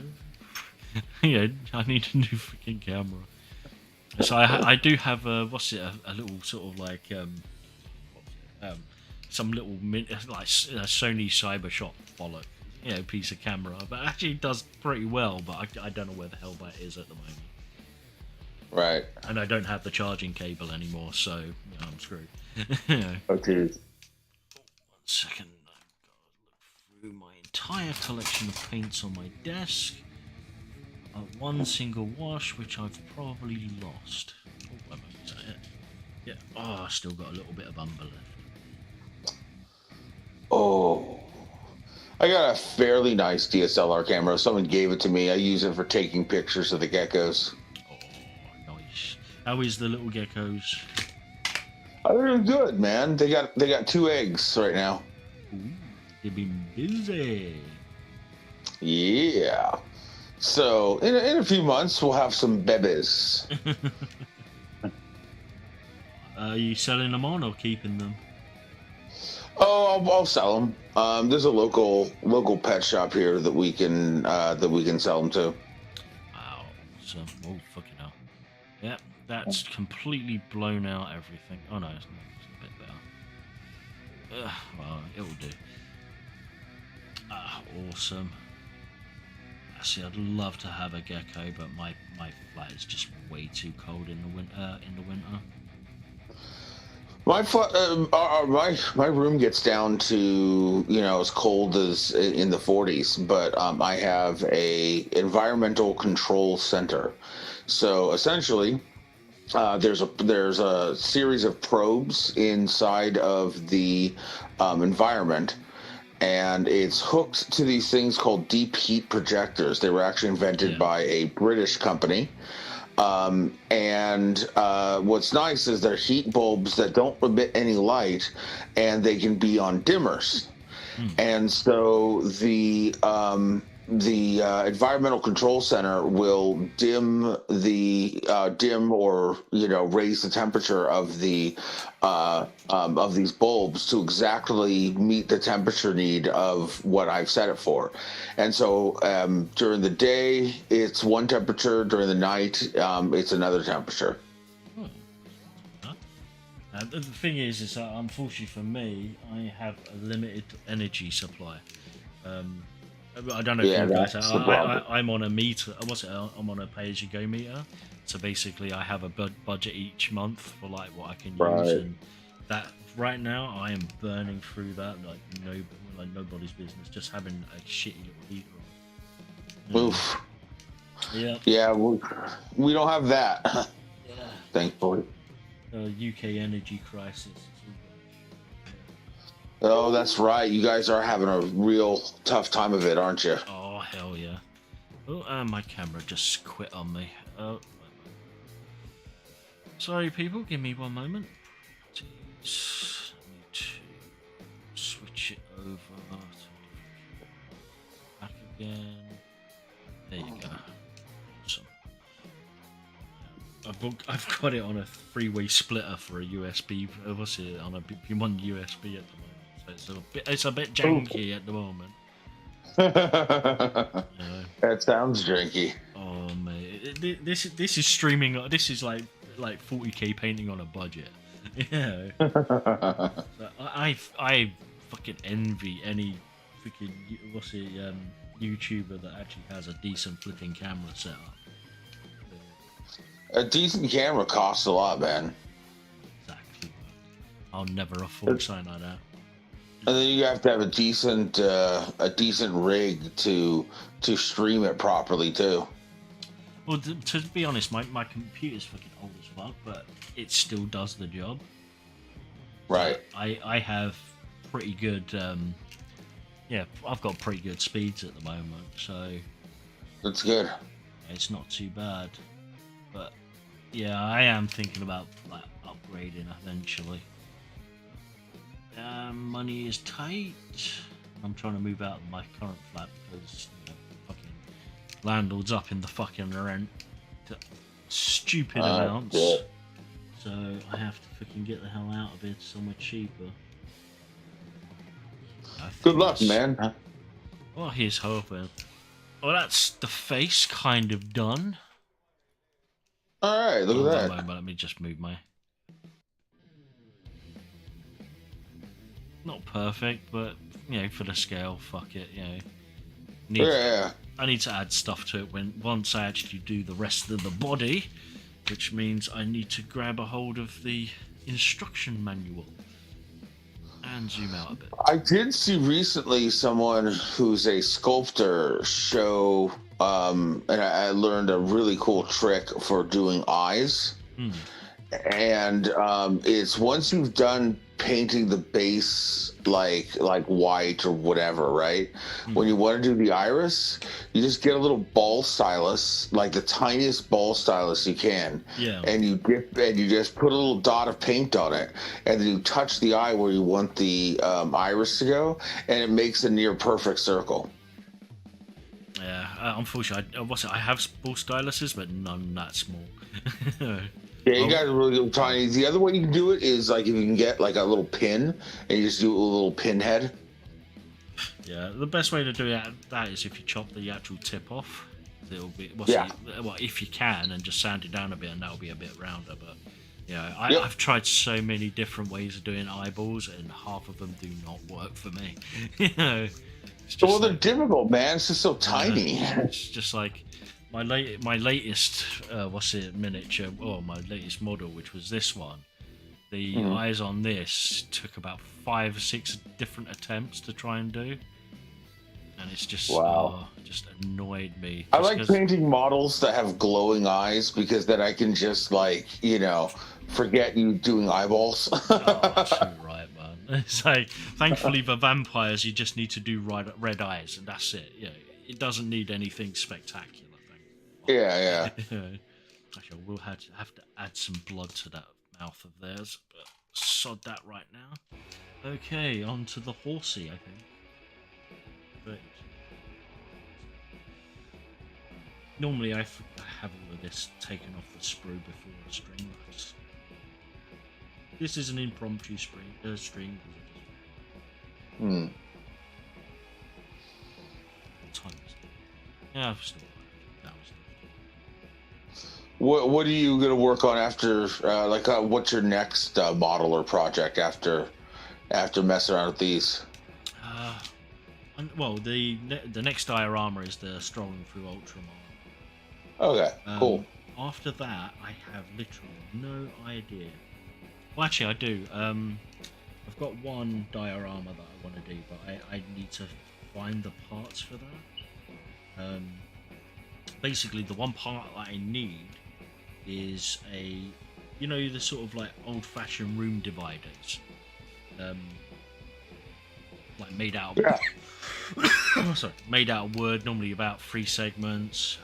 Yeah, I need a new freaking camera. So I do have a little sort of like some little like a Sony Cybershot bollock, piece of camera, but actually it does pretty well. But I don't know where the hell that is at the moment. Right. And I don't have the charging cable anymore, so I'm screwed. Okay. 1 second, I've got to look through my entire collection of paints on my desk. One single wash, which I've probably lost. Oh, is that it? Yeah. Oh, I still got a little bit of umber left. Oh. I got a fairly nice DSLR camera. Someone gave it to me. I use it for taking pictures of the geckos. Oh, nice. How is the little geckos? They're good, man. They got 2 eggs right now. Ooh, they've been busy. Yeah. So in a few months we'll have some bebes. Are you selling them on or keeping them? Oh, I'll sell them. There's a local pet shop here that we can sell them to. Wow. So, oh, fucking hell. Yep, that's completely blown out everything. Oh no, it's a bit better. Well, it'll do. Awesome. See, I'd love to have a gecko, but my flat is just way too cold in the winter. My room gets down to as cold as in the 40s, but I have a environmental control center. So essentially, there's a series of probes inside of the environment. And it's hooked to these things called deep heat projectors. They were actually invented by a British company. And what's nice is they're heat bulbs that don't emit any light, and they can be on dimmers. And so the environmental control center will dim or raise the temperature of these bulbs to exactly meet the temperature need of what I've set it for. And so during the day it's one temperature, during the night it's another temperature. The thing is that unfortunately for me, I have a limited energy supply. I don't know if Yeah, you guys that's are. the problem. I'm on a meter. What's it? I'm on a pay-as-you-go meter. So basically, I have a budget each month for like what I can use, Right. and that right now I am burning through that like nobody's business. Just having a shitty little heater on. Oof. Yeah. Yeah, we don't have that, Yeah. thankfully. UK energy crisis. Oh, that's right. You guys are having a real tough time of it, aren't you? Oh hell yeah! Oh, my camera just quit on me. Oh, sorry, people. Give me one moment. Please. I need to switch it over. Back again. There you go. Awesome. I've got it on a three-way splitter for a USB. What's it on a one USB at the moment? So it's a bit janky at the moment. That sounds drinky. Oh mate, this is streaming. This is like 40k painting on a budget. Yeah. So I fucking envy any freaking YouTuber that actually has a decent flipping camera setup. A decent camera costs a lot, man. Exactly. I'll never afford something like that. And then you have to have a decent rig to stream it properly too. Well, to be honest, my computer's fucking old as fuck, but it still does the job. Right. I have pretty good. Yeah, I've got pretty good speeds at the moment, so That's good. it's not too bad. But yeah, I am thinking about like upgrading eventually. Money is tight. I'm trying to move out of my current flat because fucking landlord's up in the fucking rent to stupid amounts. Yeah. So I have to fucking get the hell out of it somewhere cheaper. Good luck, man. Well, here's hoping. Well, that's the face kind of done. All right, look at that. Moment, let me just move my. Not perfect, but for the scale, fuck it. Yeah. I need to add stuff to it once I actually do the rest of the body, which means I need to grab a hold of the instruction manual and zoom out a bit. I did see recently someone who's a sculptor show, and I learned a really cool trick for doing eyes. And it's once you've done painting the base like white or whatever, right? When you want to do the iris, you just get a little ball stylus, like the tiniest ball stylus you can, and you just put a little dot of paint on it, and then you touch the eye where you want the iris to go, and it makes a near perfect circle. Yeah, unfortunately, I have ball styluses, but none that small. Yeah, you guys are really good tiny. The other way you can do it is like if you can get like a little pin and you just do a little pin head. Yeah, the best way to do that is if you chop the actual tip off. It'll be well, if you can, and just sand it down a bit, and that'll be a bit rounder. But yeah, I've tried so many different ways of doing eyeballs, and half of them do not work for me. It's just they're difficult, man. It's just so tiny. It's just like. My latest miniature, or my latest model, which was this one. The eyes on this took about 5 or 6 different attempts to try and do, and it's just just annoyed me. I like painting models that have glowing eyes because then I can just forget you doing eyeballs. Too right, man. It's like thankfully for vampires, you just need to do red eyes, and that's it. It doesn't need anything spectacular. Yeah. Actually, we'll have to add some blood to that mouth of theirs, but sod that right now. Okay, on to the horsey, I think. But normally I have all of this taken off the sprue before the stream. This is an impromptu stream. What time is it? Yeah, I've still. What are you gonna work on after? What's your next model or project after messing around with these? well, the next diorama is the Strolling Through Ultramar. Okay, cool. After that, I have literally no idea. Well, actually, I do. I've got one diorama that I want to do, but I need to find the parts for that. Basically, the one part that I need is the sort of like old-fashioned room dividers, like made out of sorry, made out of wood, normally about 3 segments.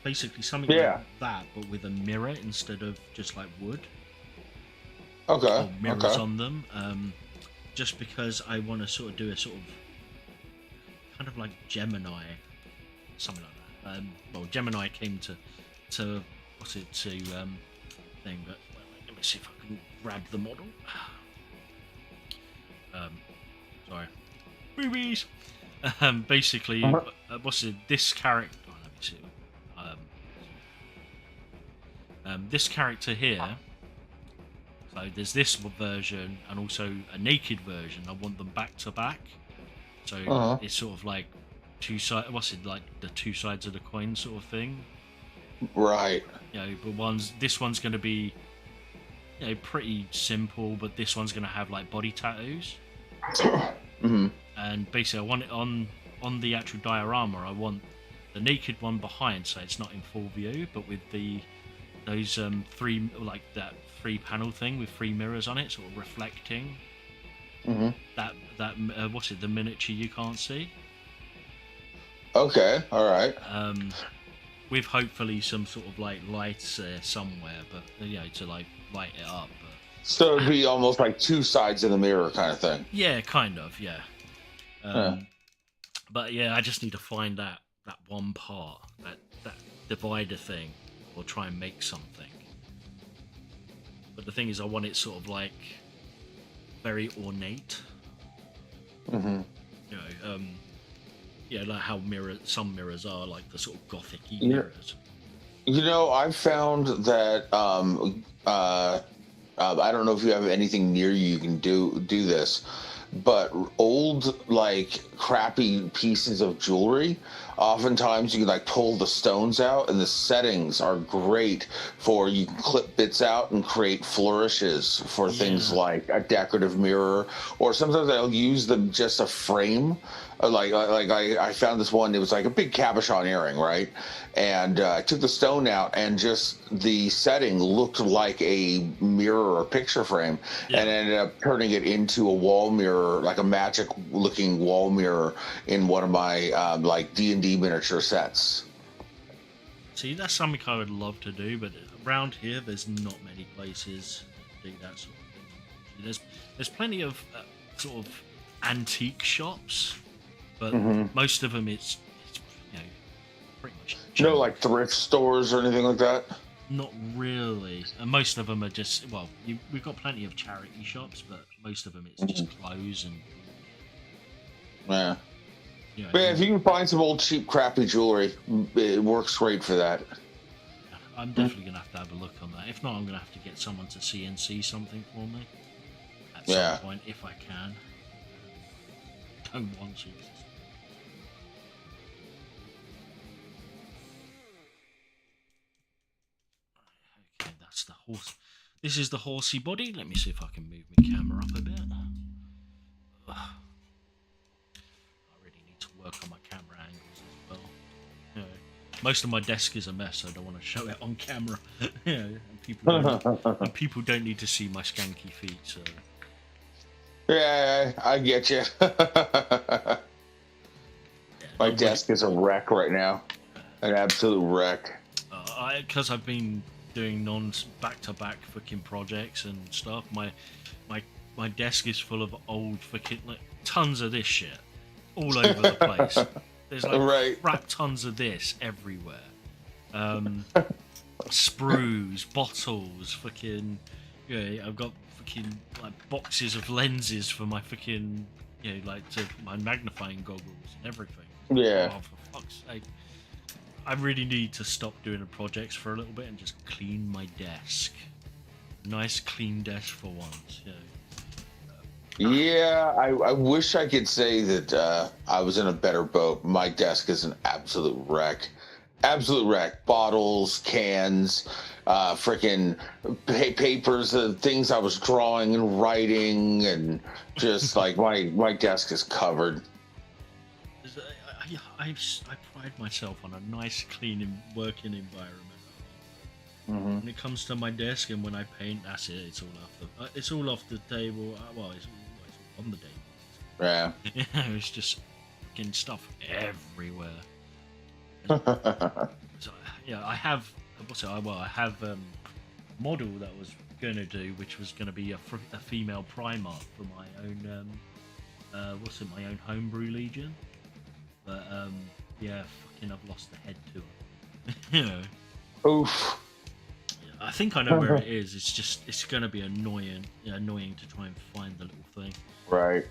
Basically something like that, but with a mirror instead of just like wood. Okay. Or mirrors on them. Just because I want to sort of do a sort of kind of like Gemini, something like that. Well, Gemini came to thing, but let me see if I can grab the model. Sorry, movies. Basically, this character? Oh, let me see. This character here. So there's this version and also a naked version. I want them back to back. So it's sort of like two sides. What's it like? The two sides of the coin sort of thing. Right. But this one's going to be, pretty simple. But this one's going to have like body tattoos. And basically, I want it on the actual diorama. I want the naked one behind, so it's not in full view, but with those 3 like that 3-panel thing with 3 mirrors on it, sort of reflecting. That the miniature you can't see. Okay, all right. With hopefully some sort of like lights somewhere, but to like light it up. But, so it'd be almost like 2 sides of the mirror kind of thing. Yeah, kind of, yeah. But yeah, I just need to find that one part, that divider thing, or try and make something. But the thing is, I want it sort of like very ornate. Like how some mirrors are, like the sort of gothic-y mirrors. I've found that I don't know if you have anything near you can do this, but old like crappy pieces of jewelry, oftentimes you can like pull the stones out, and the settings are great for, you can clip bits out and create flourishes for things like a decorative mirror, or sometimes I'll use them just a frame. Like I found this one, it was like a big cabochon earring, right? And I took the stone out, and just the setting looked like a mirror or picture frame, and ended up turning it into a wall mirror, like a magic looking wall mirror in one of my like D&D miniature sets. See, that's something I would love to do, but around here there's not many places to do that sort of thing. There's plenty of sort of antique shops, but most of them it's pretty much no like thrift stores or anything like that. Not really, and most of them are just we've got plenty of charity shops, but most of them it's just clothes and but yeah, if you can find some old cheap crappy jewelry, it works great for that. I'm definitely gonna have a look on that. If not, I'm gonna have to get someone to CNC something for me at some point if I can. Don't want to. Okay, that's the horse. This is the horsey body. Let me see if I can move my camera up a bit. I really need to work on my camera angles as well. Most of my desk is a mess, so I don't want to show it on camera. And people don't need to see my skanky feet. So yeah, I get you. My desk is a wreck right now, an absolute wreck. Because I've been doing back-to-back fucking projects and stuff. My desk is full of old fucking tons of this shit all over the place. There's like crap tons of this everywhere. Sprues, bottles, fucking I've got fucking like boxes of lenses for my fucking my magnifying goggles and everything. Yeah. Oh, for fuck's sake. I really need to stop doing the projects for a little bit and just clean my desk. Nice clean desk for once. Yeah, I wish I could say that I was in a better boat. My desk is an absolute wreck. Absolute wreck. Bottles, cans, freaking papers, things I was drawing and writing, and just like my desk is covered. I pride myself on a nice, clean working environment. Hmm. When it comes to my desk and when I paint, that's it. It's all off the table. Well, it's all on the table. Yeah. It's just fucking stuff everywhere. So, yeah, I have. I have model that I was gonna do, which was gonna be a female Primarch for my own my own homebrew legion. But yeah, fucking, I've lost the head to it. You know. Oof. I think I know where it is. It's gonna be annoying to try and find the little thing. Right.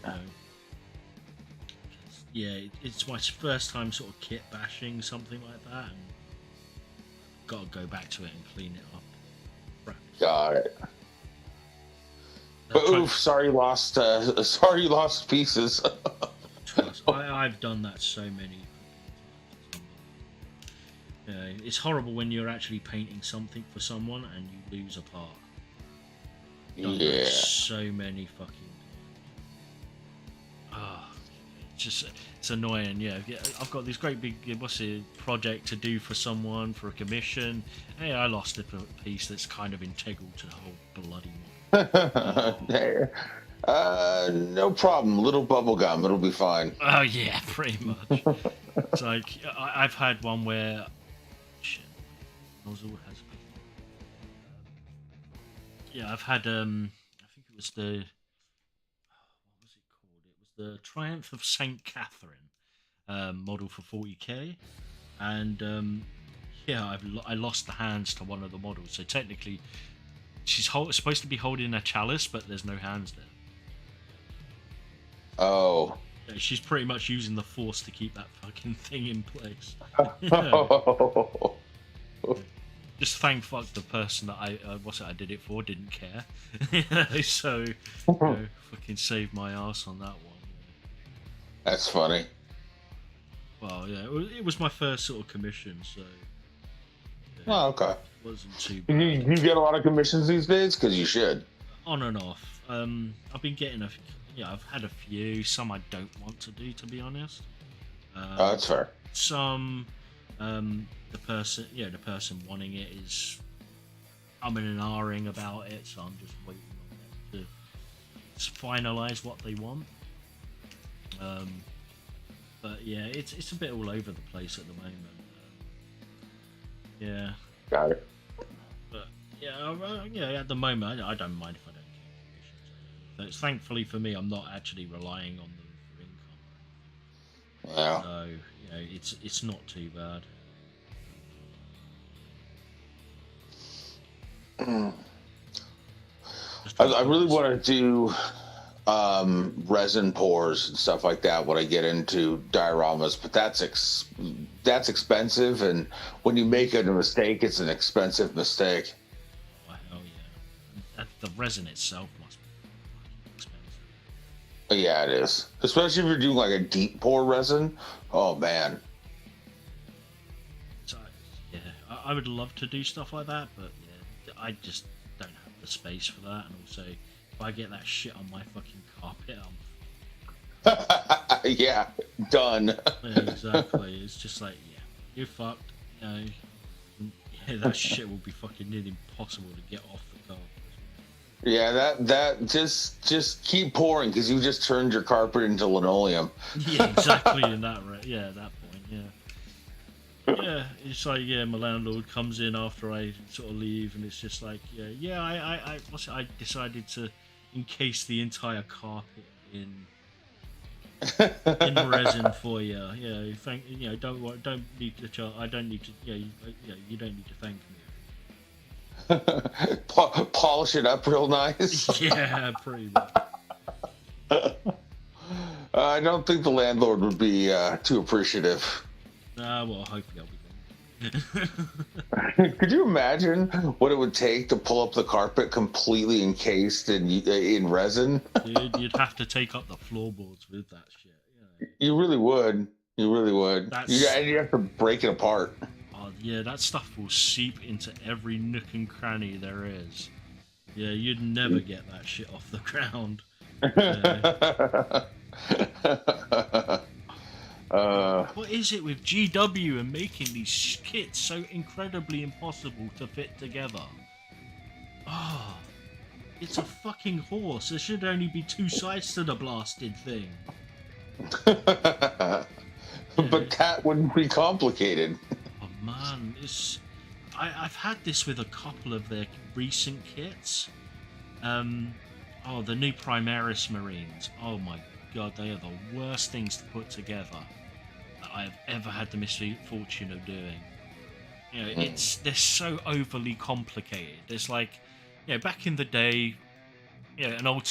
Yeah, it's my first time sort of kit bashing something like that, and got to go back to it and clean it up. Right. Got it. But oof! Sorry, you lost. Sorry, you lost pieces. I've done that so many times. It's horrible when you're actually painting something for someone and you lose a part. Done that so many fucking times. It's annoying. Yeah, I've got this great big project to do for someone for a commission. Hey, I lost a piece that's kind of integral to the whole bloody There. No problem. Little bubble gum. It'll be fine. Oh yeah, pretty much. It's like I've had one where shit, nozzle has been. Yeah, I've had I think it was what was it called? It was the Triumph of Saint Catherine model for 40k, and yeah, I lost the hands to one of the models. So technically, she's supposed to be holding a chalice, but there's no hands there. Oh. Yeah, she's pretty much using the force to keep that fucking thing in place. Just thank fuck the person that I did it for didn't care. So fucking saved my ass on that one. That's funny. Well, yeah, it was my first sort of commission, so. Yeah, Oh, okay. It wasn't too bad. You get a lot of commissions these days? Because you should. On and off. I've been getting I've had a few. Some I don't want to do, to be honest. Oh, that's fair. Some, the person wanting it is umming and ahhing about it, so I'm just waiting on them to finalise what they want. But yeah, it's a bit all over the place at the moment. Yeah. Got it. But yeah, at the moment I don't mind if I don't get commissions. Thankfully for me, I'm not actually relying on them for income. Yeah. So it's not too bad. I really want to do resin pours and stuff like that when I get into dioramas, but that's expensive, and when you make a mistake, it's an expensive mistake. Oh hell yeah! The resin itself must be expensive. Yeah, it is, especially if you're doing like a deep pour resin. Oh man. So yeah, I would love to do stuff like that, but yeah, I just don't have the space for that, and also if I get that shit on my fucking carpet, Yeah, done. Yeah, exactly. It's just like, yeah, you're fucked. Yeah, that shit will be fucking nearly impossible to get off the carpet. Yeah, that just keep pouring because you just turned your carpet into linoleum. Yeah, exactly. In that that point, yeah. Yeah, it's like, yeah, my landlord comes in after I sort of leave, and it's just like, I decided to encase the entire carpet in resin for you. Yeah, don't need to I don't need to. You don't need to thank me. Polish it up real nice. Yeah, pretty much. I don't think the landlord would be too appreciative. Well, hopefully I'll be Could you imagine what it would take to pull up the carpet completely encased in resin? Dude, you'd have to take up the floorboards with that shit. You know. You really would. You really would. That's And you have to break it apart. oh yeah, that stuff will seep into every nook and cranny there is. Yeah, you'd never get that shit off the ground. Yeah. What is it with GW and making these kits so incredibly impossible to fit together? Oh, it's a fucking horse. There should only be two sides to the blasted thing. But that wouldn't be complicated. Oh man, I've had this with a couple of their recent kits. The new Primaris Marines. Oh my god, they are the worst things to put together that I've ever had the misfortune of doing. You know, they're so overly complicated. It's like, back in the day, an old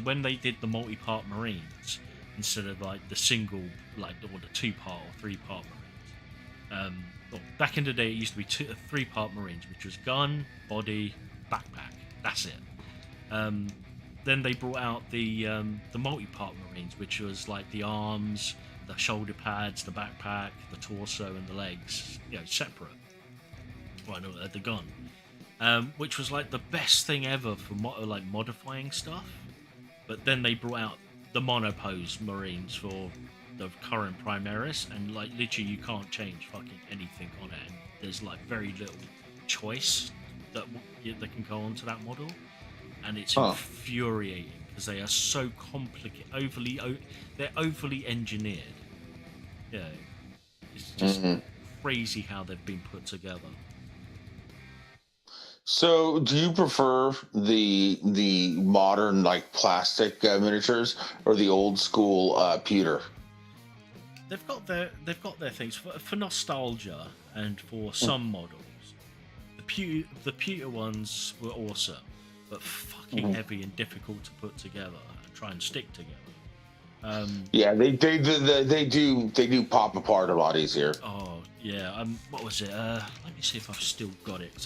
when they did the multi-part Marines instead of like the single, like the 2-part or 3-part Marines. Back in the day, it used to be 3-part Marines, which was gun, body, backpack. That's it. Then they brought out the multi-part Marines, which was like the arms, the shoulder pads, the backpack, the torso, and the legs, separate. Right, the gun, which was like the best thing ever for modifying stuff. But then they brought out the monopose Marines for the current Primaris, and like literally you can't change fucking anything on it. And there's like very little choice that can go onto that model, and it's infuriating because they are so complicated, they're overly engineered. Yeah, it's just crazy how they've been put together. So, do you prefer the modern like plastic miniatures or the old school pewter? They've got their things for nostalgia and for some models. The pewter ones were awesome, but fucking heavy and difficult to put together and try and stick together. Yeah, they do pop apart a lot easier. Oh yeah. What was it? Let me see if I've still got it.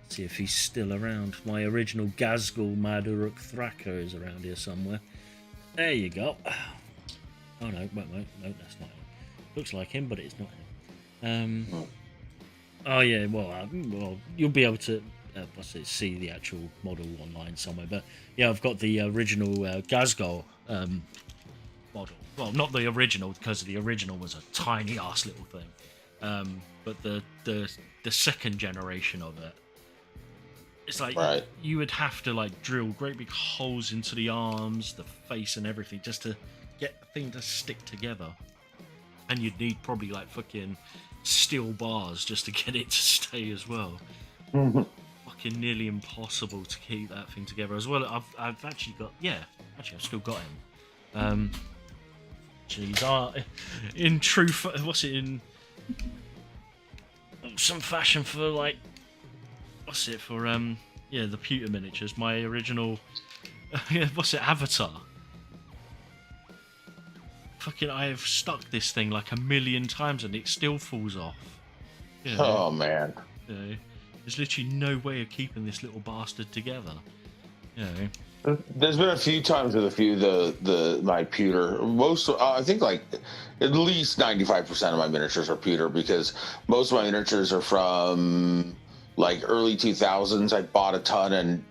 See if he's still around. My original Gazgul Maduruk Thrako is around here somewhere. There you go. Oh no, wait, no, that's not him. Looks like him, but it's not him. Oh yeah, well, you'll be able to see the actual model online somewhere. But yeah, I've got the original Gazgul model. Well, not the original, because the original was a tiny ass little thing. But the second generation of it, it's like you would have to like drill great big holes into the arms, the face, and everything just to get the thing to stick together. And you'd need probably like fucking steel bars just to get it to stay as well. Fucking nearly impossible to keep that thing together as well. I've actually got I've still got him. These are in true in some fashion for like the pewter miniatures, my original Avatar. Fucking I have stuck this thing like a million times and it still falls off. Oh man. There's literally no way of keeping this little bastard together. There's been a few times with a few my pewter. Most I think like at least 95% of my miniatures are pewter, because most of my miniatures are from like early 2000s. I bought a ton, and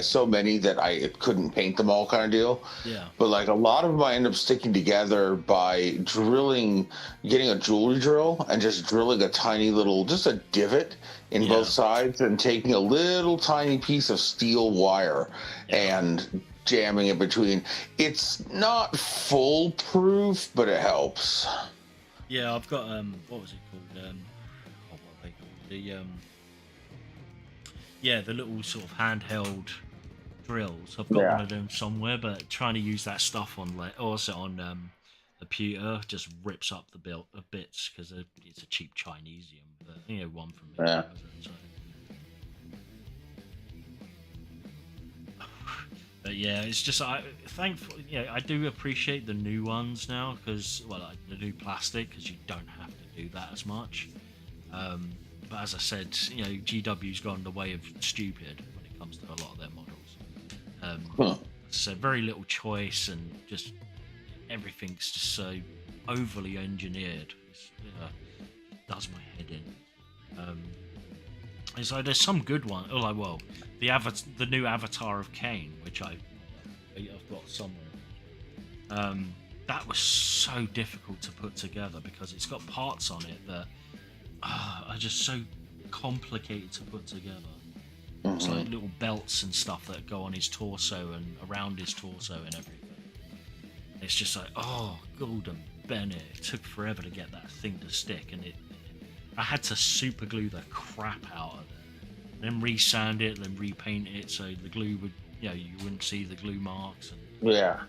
so many that I couldn't paint them all, kind of deal. Yeah. But like a lot of them I end up sticking together by getting a jewelry drill and just drilling a tiny little, just a divot in both sides, and taking a little tiny piece of steel wire and jamming it between. It's not foolproof, but it helps. Yeah, I've got what was it called? What are they called? The little sort of handheld drills. I've got one of them somewhere, but trying to use that stuff on the pewter just rips up the bits, because it's a cheap Chinesium, but one from me. But yeah, it's just thankful. Yeah, I do appreciate the new ones now because like the new plastic because you don't have to do that as much. Um, but as I said, GW's gone the way of stupid when it comes to a lot of their models. Huh. So very little choice and just everything's just so overly engineered. It does my head in. And so there's some good one. Oh, like the new Avatar of Kane, which I've got somewhere. That was so difficult to put together because it's got parts on it that are just so complicated to put together. It's like little belts and stuff that go on his torso and around his torso and everything. It's just like, oh, Golden Bennett. It took forever to get that thing to stick, and I had to super glue the crap out of it, then resand it, then repaint it so the glue would, you wouldn't see the glue marks. And, Yeah.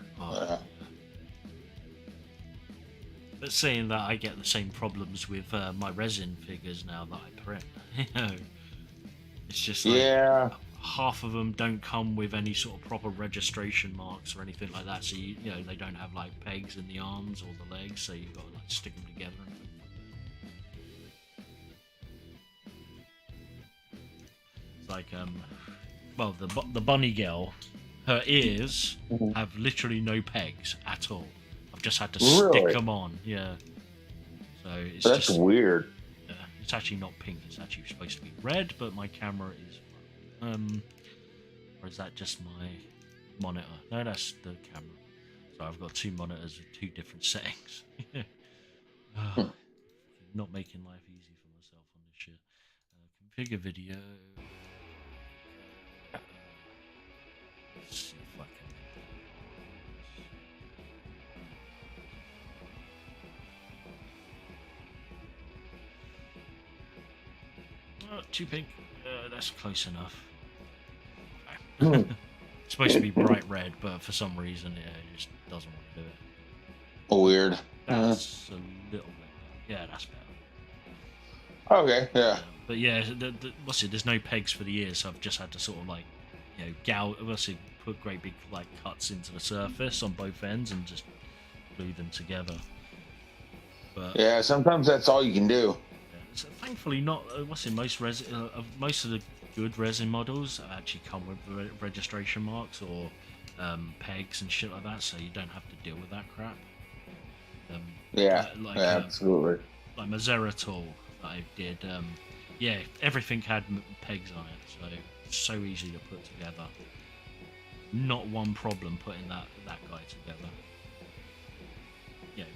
But saying that, I get the same problems with my resin figures now that I print. It's just like half of them don't come with any sort of proper registration marks or anything like that. So they don't have like pegs in the arms or the legs, so you've got to like stick them together and things like that. It's like the bunny girl, her ears have literally no pegs at all. I've just had to stick them on. Yeah. So that's just weird. It's actually not pink. It's actually supposed to be red, but my camera is. Or is that just my monitor? No, that's the camera. So I've got two monitors with two different settings. Not making life easy for myself on this shit. Configure video. Let's see if I can. Oh, too pink. That's close enough. Okay. It's supposed to be bright red, but for some reason it just doesn't want to do it. Weird. That's a little bit better. Yeah, that's better. Okay, yeah. But yeah, what's it? There's no pegs for the ears, so I've just had to sort of like, put great big like cuts into the surface on both ends and just glue them together. But yeah, sometimes that's all you can do. So thankfully, not most of the good resin models actually come with registration marks or pegs and shit like that, so you don't have to deal with that crap. Absolutely. Like my Zeratul that I did, everything had pegs on it, so it's so easy to put together. Not one problem putting that guy together. Yeah,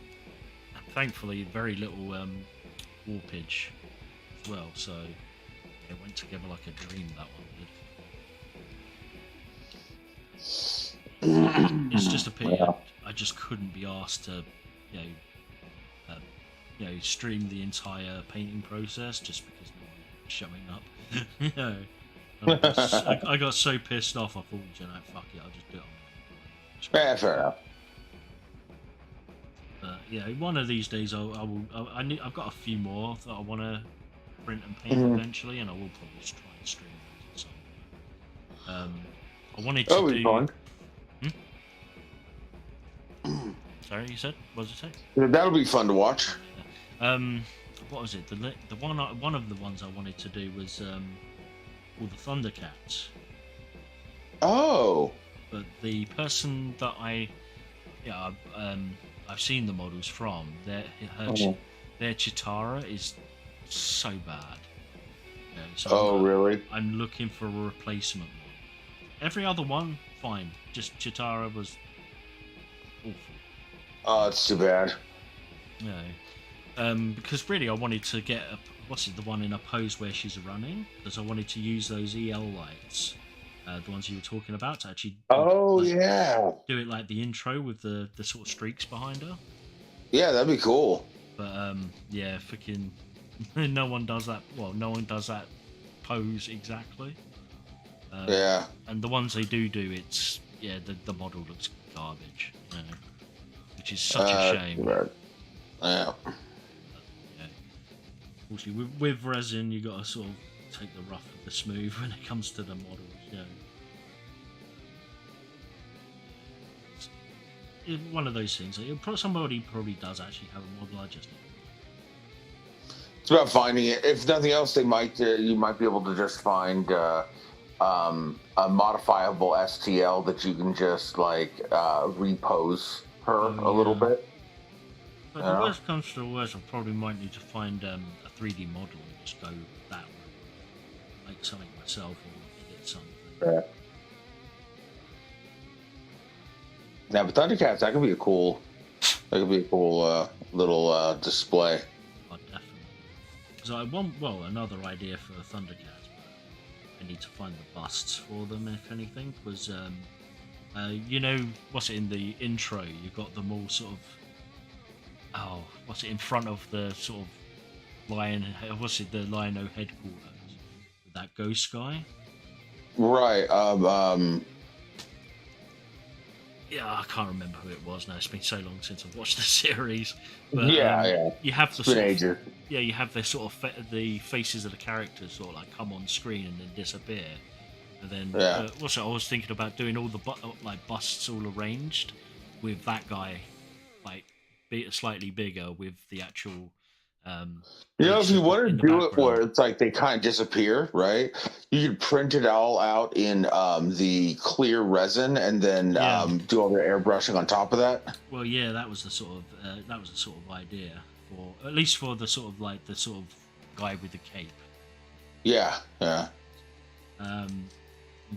thankfully, very little warpage as well, so it went together like a dream. That one did. It's just a pity. Yeah. I just couldn't be asked to, stream the entire painting process just because no one was showing up. I got so pissed off. I thought, fuck it, I'll just do it. Yeah, fair enough. One of these days I've got a few more that I want to print and paint eventually, and I will probably try and stream those at some point. I wanted to do. Fun. Sorry, you said? What did you say? That'll be fun to watch. What was it? The one of the ones I wanted to do was all the Thundercats. Oh. But the person that I've seen the models from, their Chitara is so bad. So really? I'm looking for a replacement one. Every other one, fine. Just Chitara was awful. Oh, it's too bad. Because really I wanted to get the one in a pose where she's running, because I wanted to use those EL lights, the ones you were talking about, to actually do it like the intro with the sort of streaks behind her. Yeah, that'd be cool. But freaking no one does that. Well, no one does that pose exactly. And the ones they do, it's the model looks garbage, which is such a shame. Right. Yeah. Unfortunately, with resin, you got to sort of take the rough with the smooth when it comes to the models. one of those things. Somebody probably does actually have a model. I just It's about finding it. If nothing else, you might be able to just find a modifiable STL that you can just like repose her a little bit. But the worst comes to the worst, I probably might need to find a 3D model and just go that way, make something myself or edit something. Yeah. Now, but Thundercats, that could be a cool little display. Oh, definitely. So another idea for Thundercats, but I need to find the busts for them, if anything, because what's it in the intro? You got them all sort of. Oh, what's it in front of the sort of lion? What's it, the Lion-O headquarters with that ghost guy? Right. Yeah, I can't remember who it was now. It's been so long since I've watched the series. But, yeah. You have the it's been ages. you have the sort of the faces of the characters sort of like come on screen and then disappear. And then also I was thinking about doing all the like busts all arranged with that guy, like slightly bigger with the actual. If you want to do it where it's like they kind of disappear, right? You could print it all out in the clear resin and then do all the airbrushing on top of that. Well, yeah, that was the sort of idea for at least for the sort of like the sort of guy with the cape. Yeah. And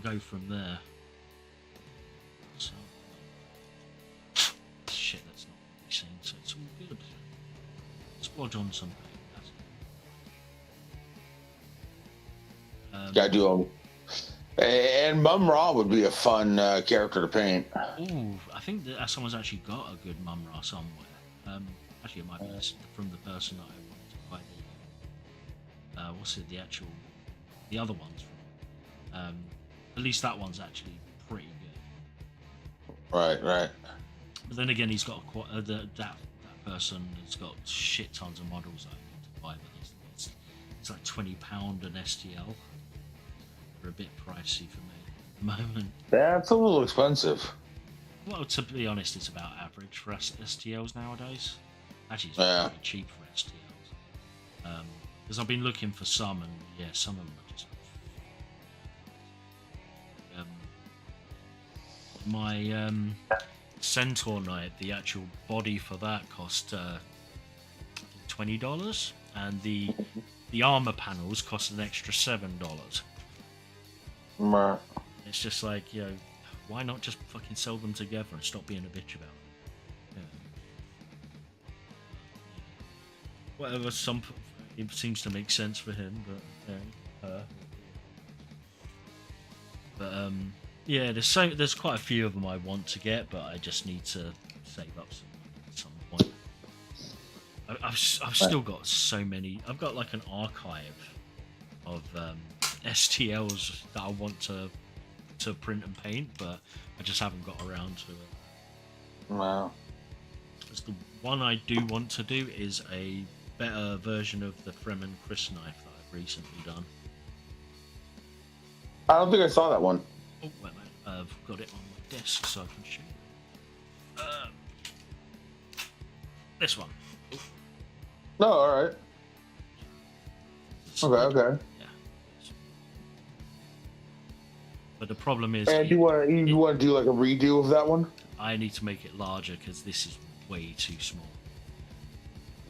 go from there. So, shit, that's not what we're saying, so it's all good. Splodge on some paint. Gotta do them. And Mum Ra would be a fun character to paint. Ooh, I think that someone's actually got a good Mum Ra somewhere. Actually, it might be from the person that I wanted to buy the other ones from. At least that one's actually pretty good. Right. But then again, he's got that person has got shit tons of models that I need to buy, but it's like £20 an STL. They're a bit pricey for me at the moment. That's a little expensive. Well, to be honest, it's about average for STLs nowadays. Actually, it's pretty cheap for STLs. Because I've been looking for some, and some of them are just. My Centaur Knight, the actual body for that cost $20, and the armor panels cost an extra $7. It's just like, why not just fucking sell them together and stop being a bitch about it? Whatever, it seems to make sense for him, but there's quite a few of them I want to get, but I just need to save up some at some point. I've still got so many. I've got like an archive of STLs that I want to print and paint, but I just haven't got around to it. Wow. Because the one I do want to do is a better version of the Fremen Chris knife that I've recently done. I don't think I saw that one. Oh, wait, mate. I've got it on my desk so I can show you. This one. Oh. No, all right. Okay. Yeah. But the problem is... And you want to do like a redo of that one? I need to make it larger because this is way too small.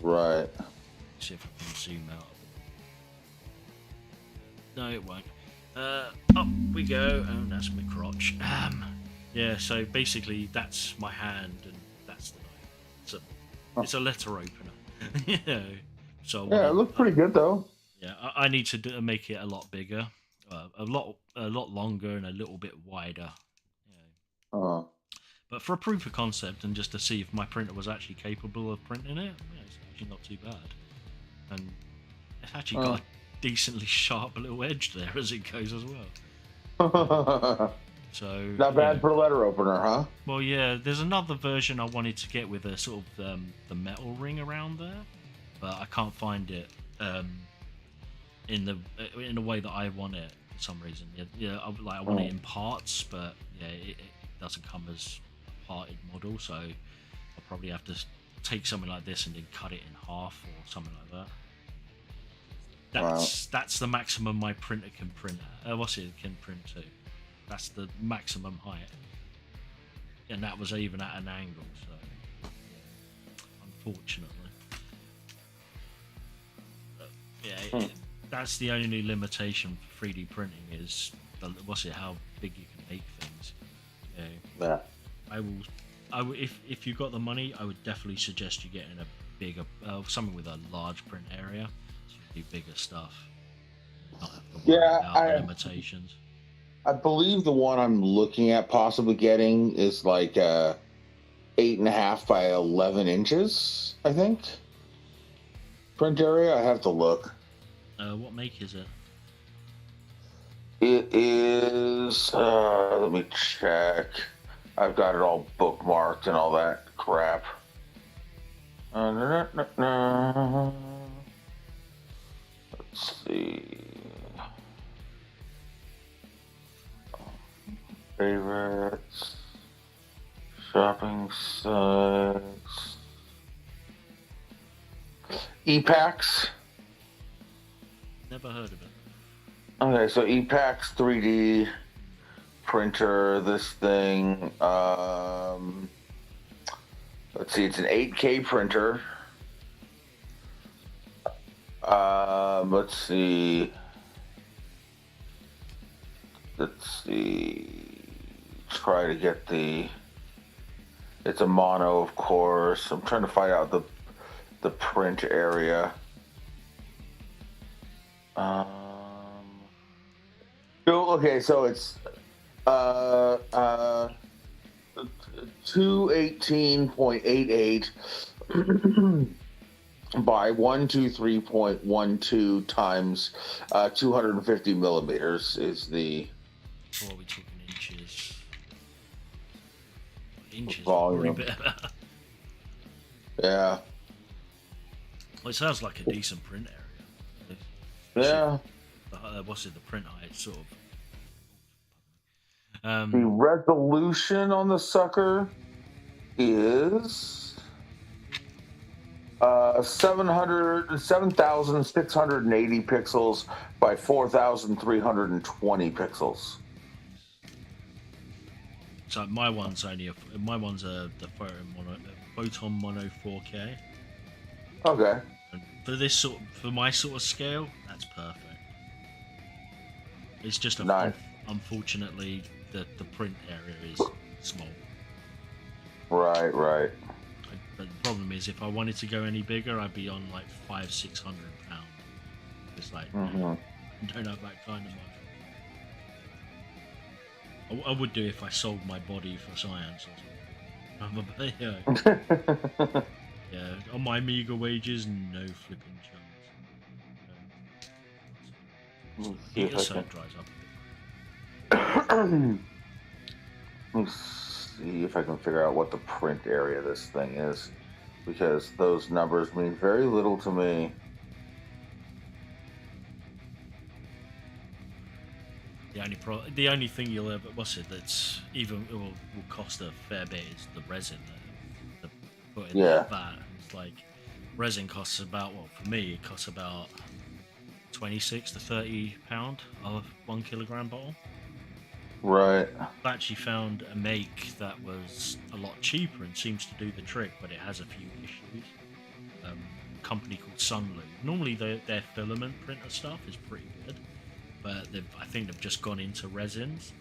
Right. See if I can zoom out. No, it won't. Up we go. Oh, that's my crotch. Yeah, so basically that's my hand and that's the knife. It's a letter opener. So yeah, it looks pretty good though. Yeah, I need to make it a lot bigger, a lot longer and a little bit wider. But for a proof of concept and just to see if my printer was actually capable of printing it, it's actually not too bad. And it's actually got a decently sharp little edge there as it goes as well. So not bad for a letter opener, huh? Well, yeah. There's another version I wanted to get with a sort of the metal ring around there, but I can't find it in the way that I want it for some reason. I want it in parts, but it doesn't come as parted model, so I'll probably have to take something like this and then cut it in half or something like that. That's the maximum my printer can print at. It can print to. That's the maximum height, and that was even at an angle. So, yeah, unfortunately, that's the only limitation for 3D printing is how big you can make things. Yeah. I will. If you got the money, I would definitely suggest you getting a bigger, something with a large print area, so you do bigger stuff. Not have to worry about the limitations. I believe the one I'm looking at possibly getting is like 8.5 by 11 inches. I think print area. I have to look. What make is it? It is. Let me check. I've got it all bookmarked and all that crap. Let's see. Favorites. Shopping sites. E-Packs. Never heard of it. Okay, so E-Packs 3D printer. This thing. Let's see. It's an 8K printer. Let's see. Try to get the. It's a mono, of course. I'm trying to find out the print area. Okay, so it's 218.88 by 123.12 times 250 millimeters is the. What are we talking inches? Inches. Volume. Yeah. Well, it sounds like a decent print area. Yeah. What's it? The print height, sort of. The resolution on the sucker is 7,680 pixels by 4,320 pixels. So my one's the photon mono 4K. Okay. And for my sort of scale, that's perfect. It's just unfortunately the print area is small. Right. But the problem is, if I wanted to go any bigger, I'd be on like £500-600. It's like I don't have that kind of money. I would do if I sold my body for science or something. Yeah, on my meager wages, no flipping chance. Heater soap dries up. Let me see if I can figure out what the print area of this thing is, because those numbers mean very little to me. The only thing you'll ever that's even will cost a fair bit is the resin that put in that vat. It's like resin costs about for me it costs about £26 to £30 of 1 kilogram bottle. Right. I actually found a make that was a lot cheaper and seems to do the trick, but it has a few issues. A company called Sunlu. Normally their filament printer stuff is pretty good, but I think they've just gone into resins,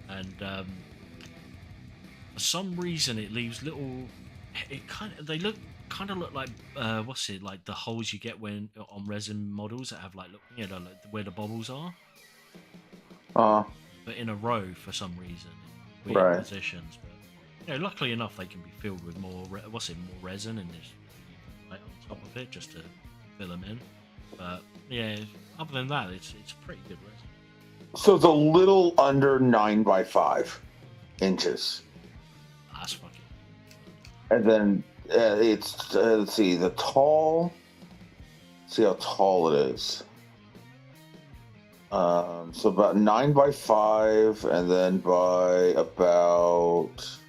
and for some reason it leaves little. They look like like the holes you get when on resin models that have like where the bubbles are. But in a row for some reason, in weird positions. But luckily enough, they can be filled with more resin, and there's like on top of it just to fill them in. But yeah, other than that, it's pretty good resin. So it's a little under 9 by 5 inches. That's fucking. And then it's let's see the tall. See how tall it is. So about 9 by 5, and then by about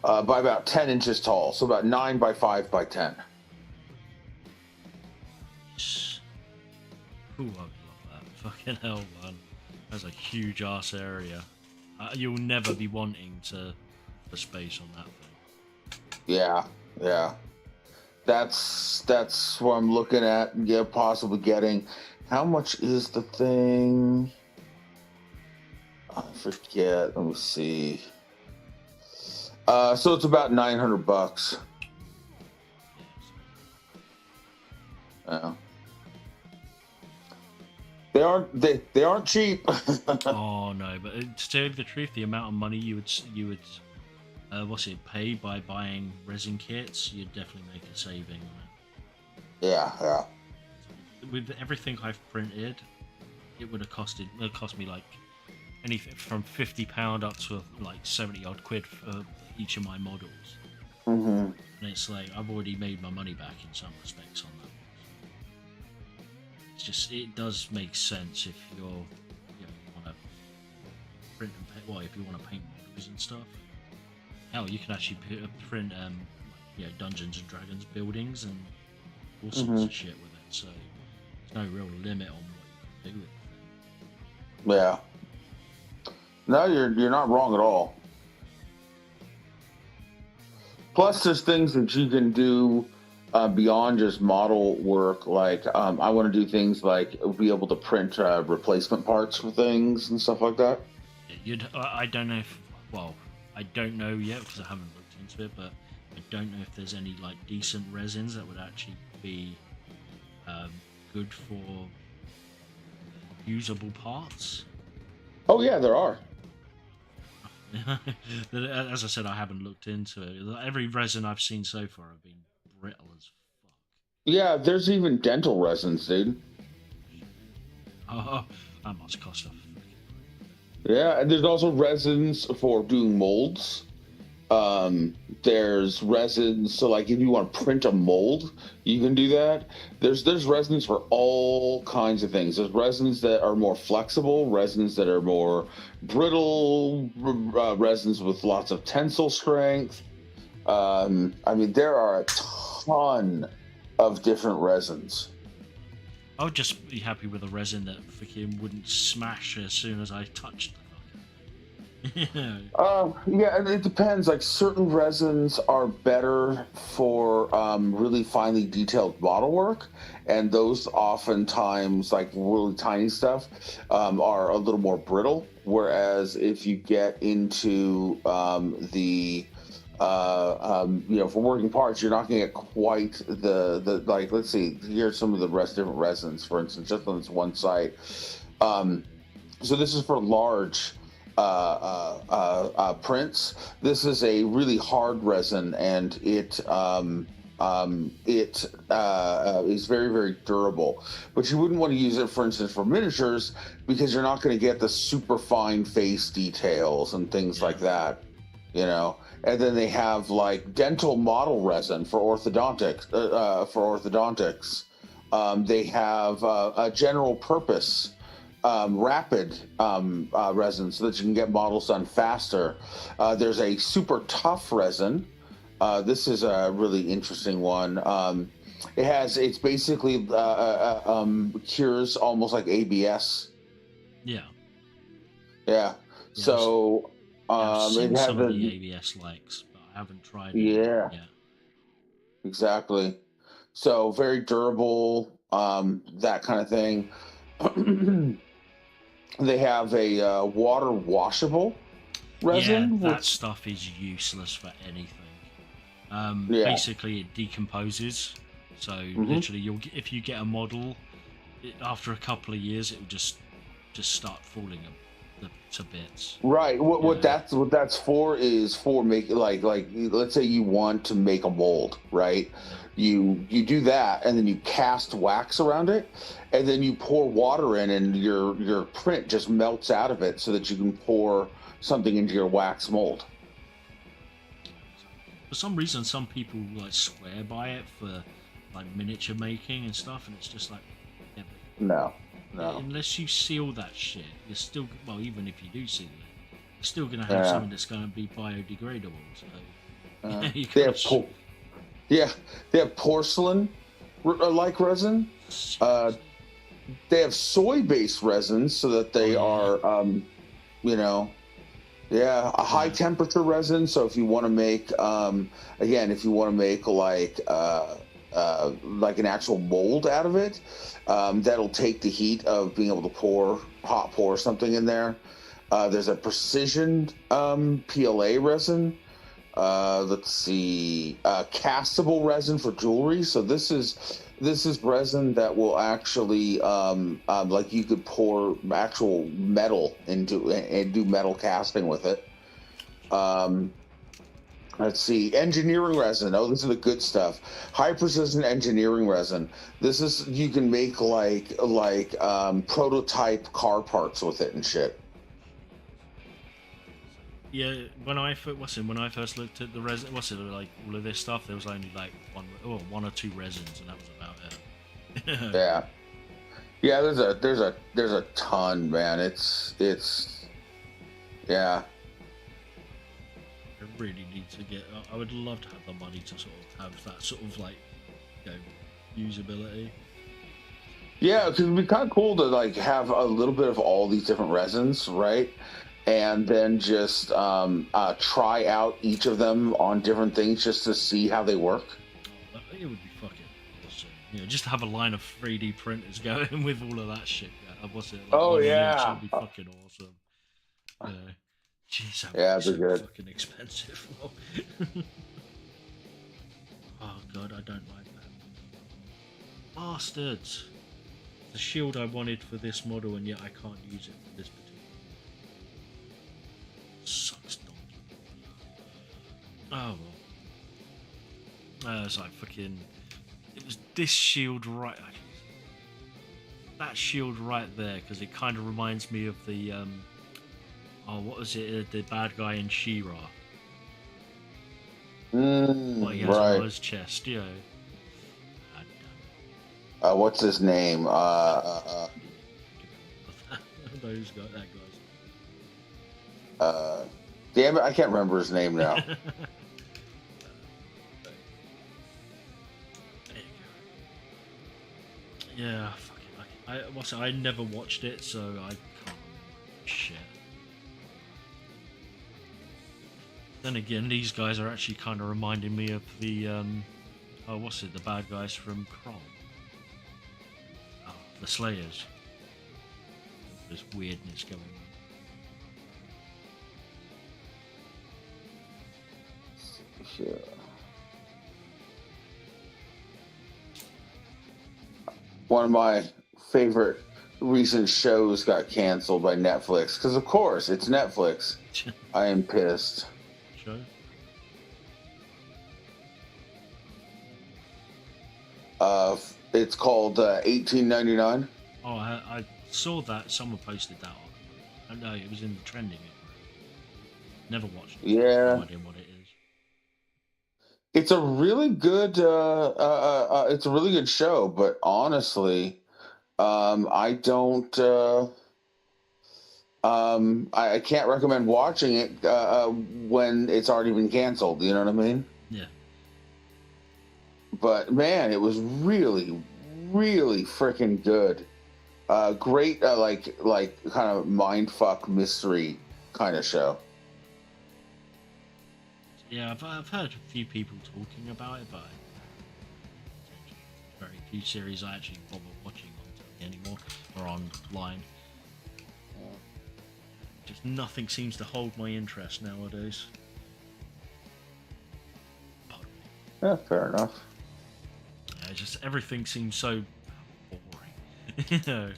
by about 10 inches tall, so about 9 by 5 by 10. Ooh, I would love that. Fucking hell, man. That's a huge ass area. You'll never be wanting to for space on that thing. Yeah, yeah. That's what I'm looking at. Yeah, possibly getting. How much is the thing? I forget. Let me see. So it's about $900. Yeah. They aren't cheap. Oh no, but to tell you the truth, the amount of money you would pay by buying resin kits, you'd definitely make a saving. Yeah, yeah. With everything I've printed, it would have cost me like anything from £50 up to like 70 odd quid for each of my models. Mm-hmm. And it's like I've already made my money back in some respects on that. It's just it does make sense if you want to print and paint. Well, if you want to paint models and stuff. Hell, you can actually print Dungeons and Dragons buildings and all sorts of shit with it. So there's no real limit on what you can do with it. Yeah. No, you're not wrong at all. Plus, there's things that you can do beyond just model work. Like, I want to do things like be able to print replacement parts for things and stuff like that. I don't know if, well, I don't know yet because I haven't looked into it, but I don't know if there's any like decent resins that would actually be good for usable parts. Oh yeah, there are. As I said, I haven't looked into it. Every resin I've seen so far have been brittle as fuck. Yeah, there's even dental resins, dude. Oh, that must cost a. Yeah, and there's also resins for doing molds. There's resins, so like if you want to print a mold, you can do that. There's resins for all kinds of things. There's resins that are more flexible, resins that are more brittle, resins with lots of tensile strength. I mean, there are a ton of different resins. I would just be happy with a resin that freaking wouldn't smash as soon as I touched the fucking thing. Yeah, and it depends. Like certain resins are better for really finely detailed model work, and those oftentimes, like really tiny stuff, are a little more brittle. Whereas if you get into for working parts, you're not going to get quite the like. Let's see. Here's some of the different resins, for instance, just on this one site. So this is for large prints. This is a really hard resin, and it is very, very durable. But you wouldn't want to use it, for instance, for miniatures because you're not going to get the super fine face details and things like that. And then they have like dental model resin for orthodontics. They have a general purpose rapid resin so that you can get models done faster. There's a super tough resin. This is a really interesting one. It's basically cures almost like ABS. Yeah. Yeah. So. I've seen some of the ABS likes, but I haven't tried it yet. Exactly. So very durable, that kind of thing. They have a water washable resin. Yeah, that stuff is useless for anything. Basically, it decomposes. So literally, if you get a model, after a couple of years, it will just start falling to bits. Right. What that's for is for making like let's say you want to make a mold, right? You do that, and then you cast wax around it, and then you pour water in, and your print just melts out of it, so that you can pour something into your wax mold. For some reason, some people like swear by it for like miniature making and stuff, and it's just like, No. Unless you seal that shit, you're still even if you do seal it, you're still gonna have something that's gonna be biodegradable. So You They could have yeah, they have porcelain like resin. Uh, they have soy based resins so that they are you know, yeah, a high temperature resin. So if you want to make again, if you want to make like an actual mold out of it, that'll take the heat of being able to hot pour something in there. There's a precision PLA resin. Let's see, castable resin for jewelry. So this is resin that will actually like you could pour actual metal into and do metal casting with it. Let's see, engineering resin. Oh, this is the good stuff. High precision engineering resin. This is, you can make like prototype car parts with it and shit. Yeah, when I first looked at the resin, like all of this stuff, there was only like one or two resins, and that was about it. Yeah, yeah. There's a ton, man. It's yeah. I really need to get. I would love to have the money to sort of have that sort of like, usability. Yeah, because it'd be kind of cool to like have a little bit of all these different resins, right? And then just try out each of them on different things just to see how they work. Oh, it would be fucking awesome. Just to have a line of 3D printers going with all of that shit. What's it? Like, oh yeah, it would be fucking awesome. Jeez, that yeah, would be so good. fucking expensive. Oh god, I don't like that. Bastards! The shield I wanted for this model, and yet I can't use it for this particular. Sucks donkey. Oh well. It's like fucking. It was this shield right. That shield right there, because it kind of reminds me of the. What was it? The bad guy in She-Ra. What he has on his chest, yeah. What's his name? Those guys, that guy's. Damn it, I can't remember his name now. There you go. Yeah, fucking. I never watched it, so I can't remember shit. Then again, these guys are actually kind of reminding me of the the bad guys from Kron. Oh, the Slayers. There's weirdness going on. Sure. One of my favorite recent shows got canceled by Netflix because, of course, it's Netflix. I am pissed. Show? It's called 1899. Oh, I saw that. Someone posted that on. I know it was in the trending. Never watched it. Yeah. No idea what it is. It's a really good. It's a really good show, but honestly, I don't. I can't recommend watching it when it's already been canceled. You know what I mean? Yeah. But man, it was really, really freaking good. Great, like kind of mindfuck mystery kind of show. Yeah, I've heard a few people talking about it, but very few series I actually bother watching on TV anymore or online. Just nothing seems to hold my interest nowadays. Yeah, fair enough. Yeah, just everything seems so boring. You know.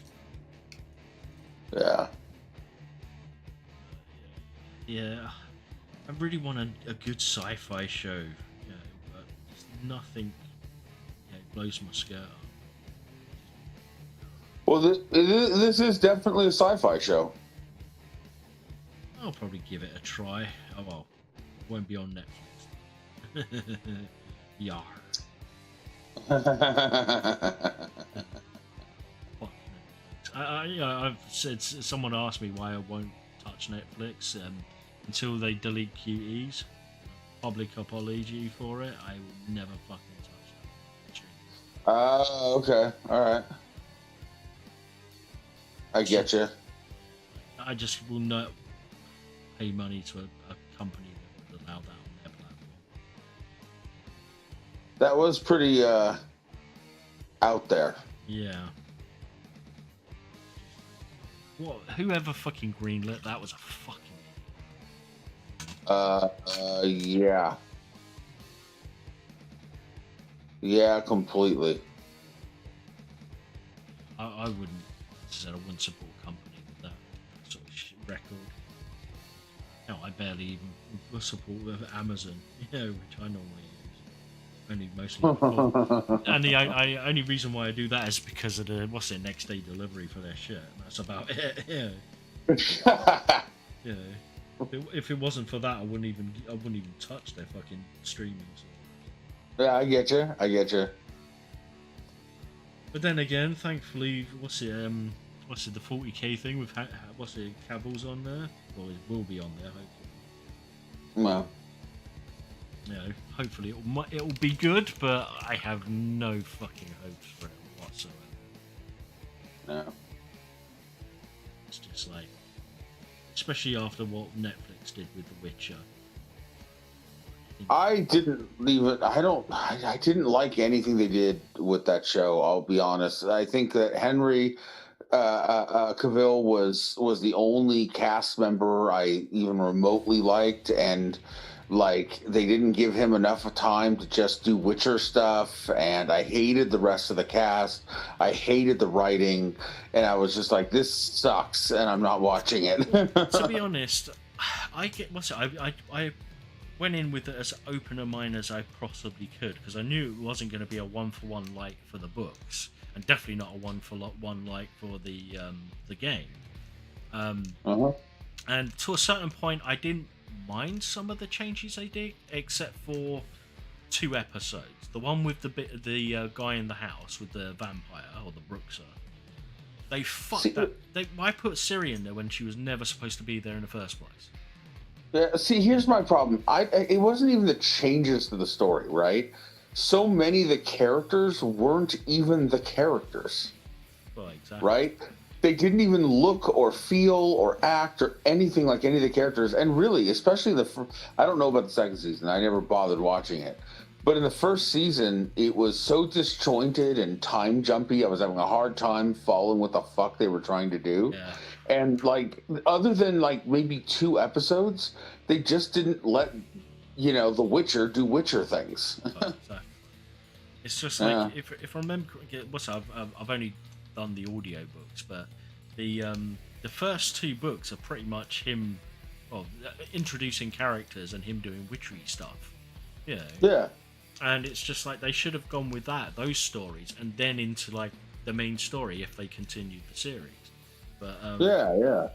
Yeah. Yeah. I really want a good sci-fi show, but nothing blows my skirt up. Well, this is definitely a sci-fi show. I'll probably give it a try. Oh well, it won't be on Netflix. Yar. I've said, someone asked me why I won't touch Netflix until they delete QEs. public apology for it, I will never fucking touch Okay. All right. I that. get you. I just will not pay money to a company that would allow that on their platform. That was pretty out there. Yeah. What? Whoever fucking greenlit that was a fucking. Yeah. Yeah, completely. I wouldn't. As I said, I wouldn't support a company with that sort of record. No, I barely even support Amazon, which I normally use. Only mostly and the only reason why I do that is because of the next day delivery for their shit. And that's about it. Yeah. If it wasn't for that, I wouldn't even touch their fucking streaming. Yeah, I get you. I get you. But then again, thankfully, the 40K thing with Cavil's on there, or it will be on there. Hopefully. Well. Hopefully it'll be good, but I have no fucking hopes for it whatsoever. No. It's just like, especially after what Netflix did with The Witcher. I didn't like anything they did with that show. I'll be honest. I think that Henry Cavill was the only cast member I even remotely liked, and like they didn't give him enough time to just do Witcher stuff. And I hated the rest of the cast. I hated the writing, and I was just like, this sucks, and I'm not watching it. To be honest, I went in with it as open a mind as I possibly could, because I knew it wasn't going to be a 1-for-1 like for the books, and definitely not a 1-for-1 like for the game. And to a certain point, I didn't mind some of the changes they did, except for 2 episodes. The one with the guy in the house with the vampire or the Brookser. They fucked that. Why put Ciri in there when she was never supposed to be there in the first place? Yeah, see, here's my problem. It wasn't even the changes to the story, right? So many of the characters weren't even the characters. Well, exactly. Right? They didn't even look or feel or act or anything like any of the characters. And really, especially I don't know about the second season. I never bothered watching it. But in the first season, it was so disjointed and time jumpy. I was having a hard time following what the fuck they were trying to do. Yeah. And like, other than like maybe 2 episodes, they just didn't let The Witcher do Witcher things. Exactly. It's just like if I remember, I've only done the audio books, but the first 2 books are pretty much him, introducing characters and him doing witchery stuff. Yeah. And it's just like they should have gone with those stories, and then into like the main story if they continued the series. But yeah.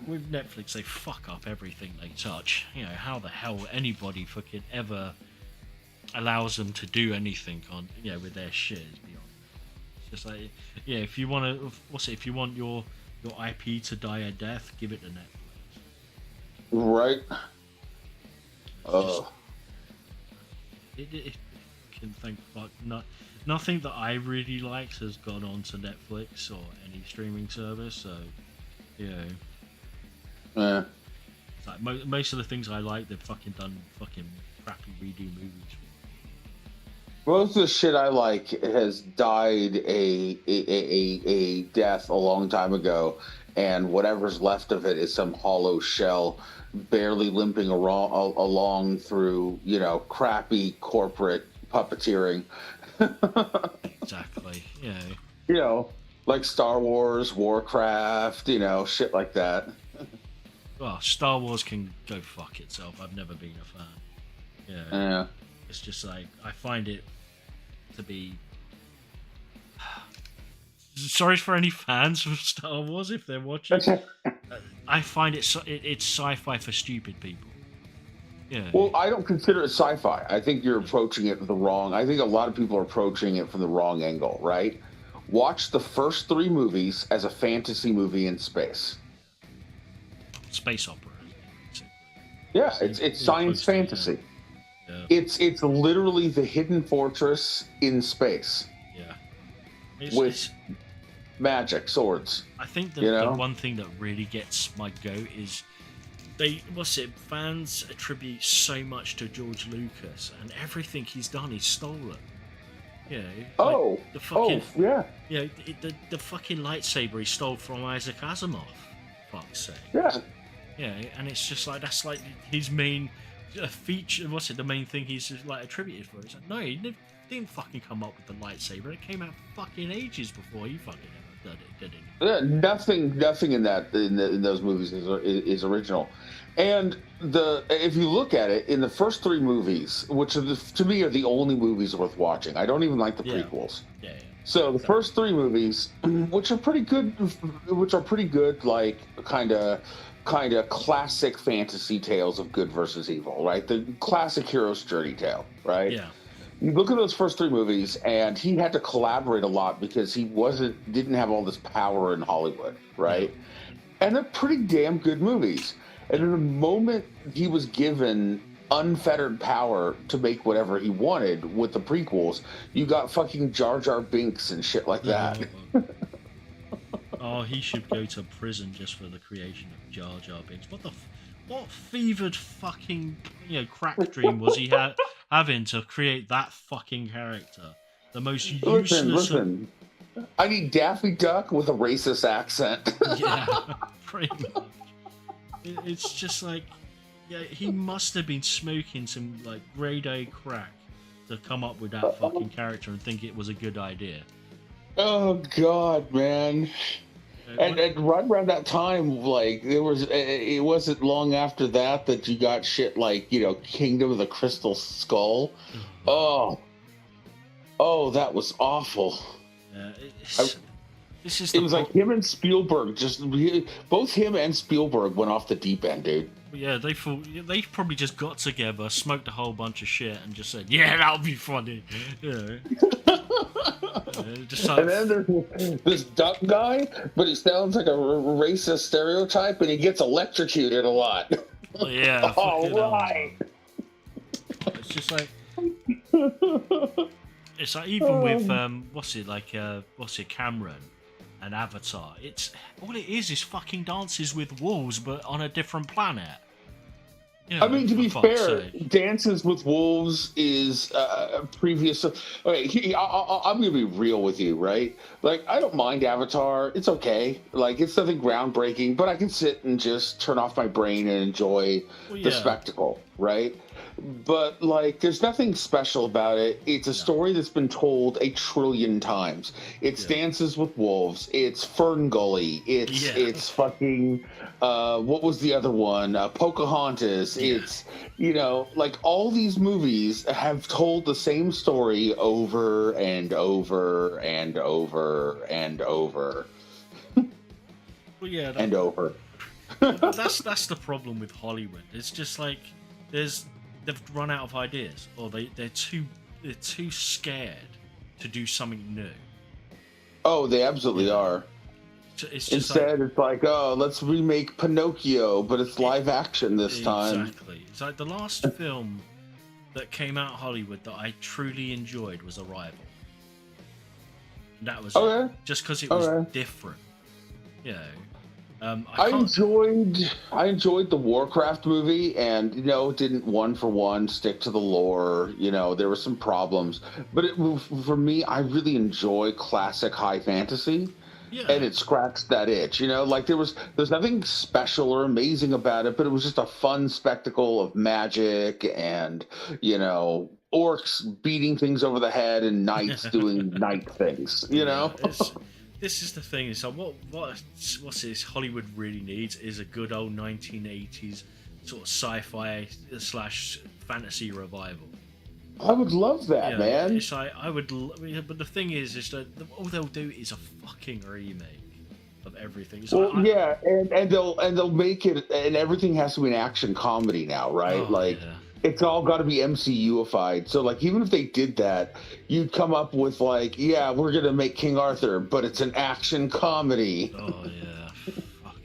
With Netflix, they fuck up everything they touch. How the hell anybody fucking ever allows them to do anything on with their shit is beyond. It's just like if you want to, if you want your IP to die a death, give it to Netflix. Right. It can thank fuck nothing that I really liked has gone on to Netflix or any streaming service. So Yeah. It's like most of the things I like, they've fucking done fucking crappy redo movies. Most of the shit I like has died a death a long time ago, and whatever's left of it is some hollow shell, barely limping along through crappy corporate puppeteering. Exactly. Like Star Wars, Warcraft, shit like that. Well, Star Wars can go fuck itself. I've never been a fan. Yeah. It's just like I find it to be. Sorry for any fans of Star Wars if they're watching. I find it's sci-fi for stupid people. Yeah. Well, I don't consider it sci-fi. I think you're approaching it the wrong. I think a lot of people are approaching it from the wrong angle. Right? Watch the first 3 movies as a fantasy movie in space. Space opera. Yeah, it's science fantasy. Yeah. It's literally the hidden fortress in space. Yeah. With magic swords. I think you know? the one thing that really gets my goat is fans attribute so much to George Lucas, and everything he's done he's stolen. Yeah. The fucking lightsaber he stole from Isaac Asimov. Fuck's sake. Yeah. Yeah, and it's just like that's like his main feature. The main thing he's like attributed for? It's like, no, he didn't fucking come up with the lightsaber. It came out fucking ages before he fucking ever did it. Yeah, nothing in those movies is original. And if you look at it, in the first three movies, which to me are the only movies worth watching. I don't even like the prequels. Yeah. So the first three movies, which are pretty good, like kind of classic fantasy tales of good versus evil, right? The classic hero's journey tale, right? Yeah. You look at those first three movies, and he had to collaborate a lot because he didn't have all this power in Hollywood, right? And they're pretty damn good movies. And in the moment he was given unfettered power to make whatever he wanted with the prequels, you got fucking Jar Jar Binks and shit like that. Oh, he should go to prison just for the creation of Jar Jar Binks. What fevered fucking crack dream was he having to create that fucking character? The most useless. Listen. I need Daffy Duck with a racist accent. Yeah, pretty much. It's just like, he must have been smoking some like grade A crack to come up with that fucking character and think it was a good idea. Oh God, man. And right around that time, like it wasn't long after that you got shit like Kingdom of the Crystal Skull. Oh, that was awful. It was like him and Spielberg. Both him and Spielberg went off the deep end, dude. Yeah, they probably just got together, smoked a whole bunch of shit, and just said, "Yeah, that'll be funny." And then there's this duck guy, but he sounds like a racist stereotype, and he gets electrocuted a lot. Well, yeah. All right. It's just like even with Cameron and Avatar. It's all it is fucking Dances with Wolves, but on a different planet. I mean, to be fair, Dances with Wolves is previous. Okay, I'm going to be real with you, right? Like, I don't mind Avatar. It's okay. Like, it's nothing groundbreaking, but I can sit and just turn off my brain and enjoy the spectacle, right? But, like, there's nothing special about it. It's a story that's been told 1 trillion times. It's Dances with Wolves. It's Fern Gully. It's fucking, what was the other one? Pocahontas. Yeah. It's, like, all these movies have told the same story over and over and over and over. Well, yeah. And over. That's the problem with Hollywood. It's just like, they've run out of ideas, or they're too scared to do something new. Oh, they absolutely are. Instead, it's like, let's remake Pinocchio, but it's live action this time. Exactly. It's like the last film that came out of Hollywood that I truly enjoyed was Arrival. And that was it. Just because it was different. I enjoyed the Warcraft movie, and it didn't one for one stick to the lore. There were some problems, but for me, I really enjoy classic high fantasy, and it scratched that itch. Like there's nothing special or amazing about it, but it was just a fun spectacle of magic and orcs beating things over the head and knights doing knight things. This is the thing. It's like what's this Hollywood really needs is a good old 1980s sort of sci-fi / fantasy revival. I would love that, man. It's like but the thing is that all they'll do is a fucking remake of everything. It's and they'll make it, and everything has to be an action comedy now, right? It's all got to be MCU-ified. So, like, even if they did that, you'd come up with, like, we're going to make King Arthur, but it's an action comedy. Oh, yeah. Fuck.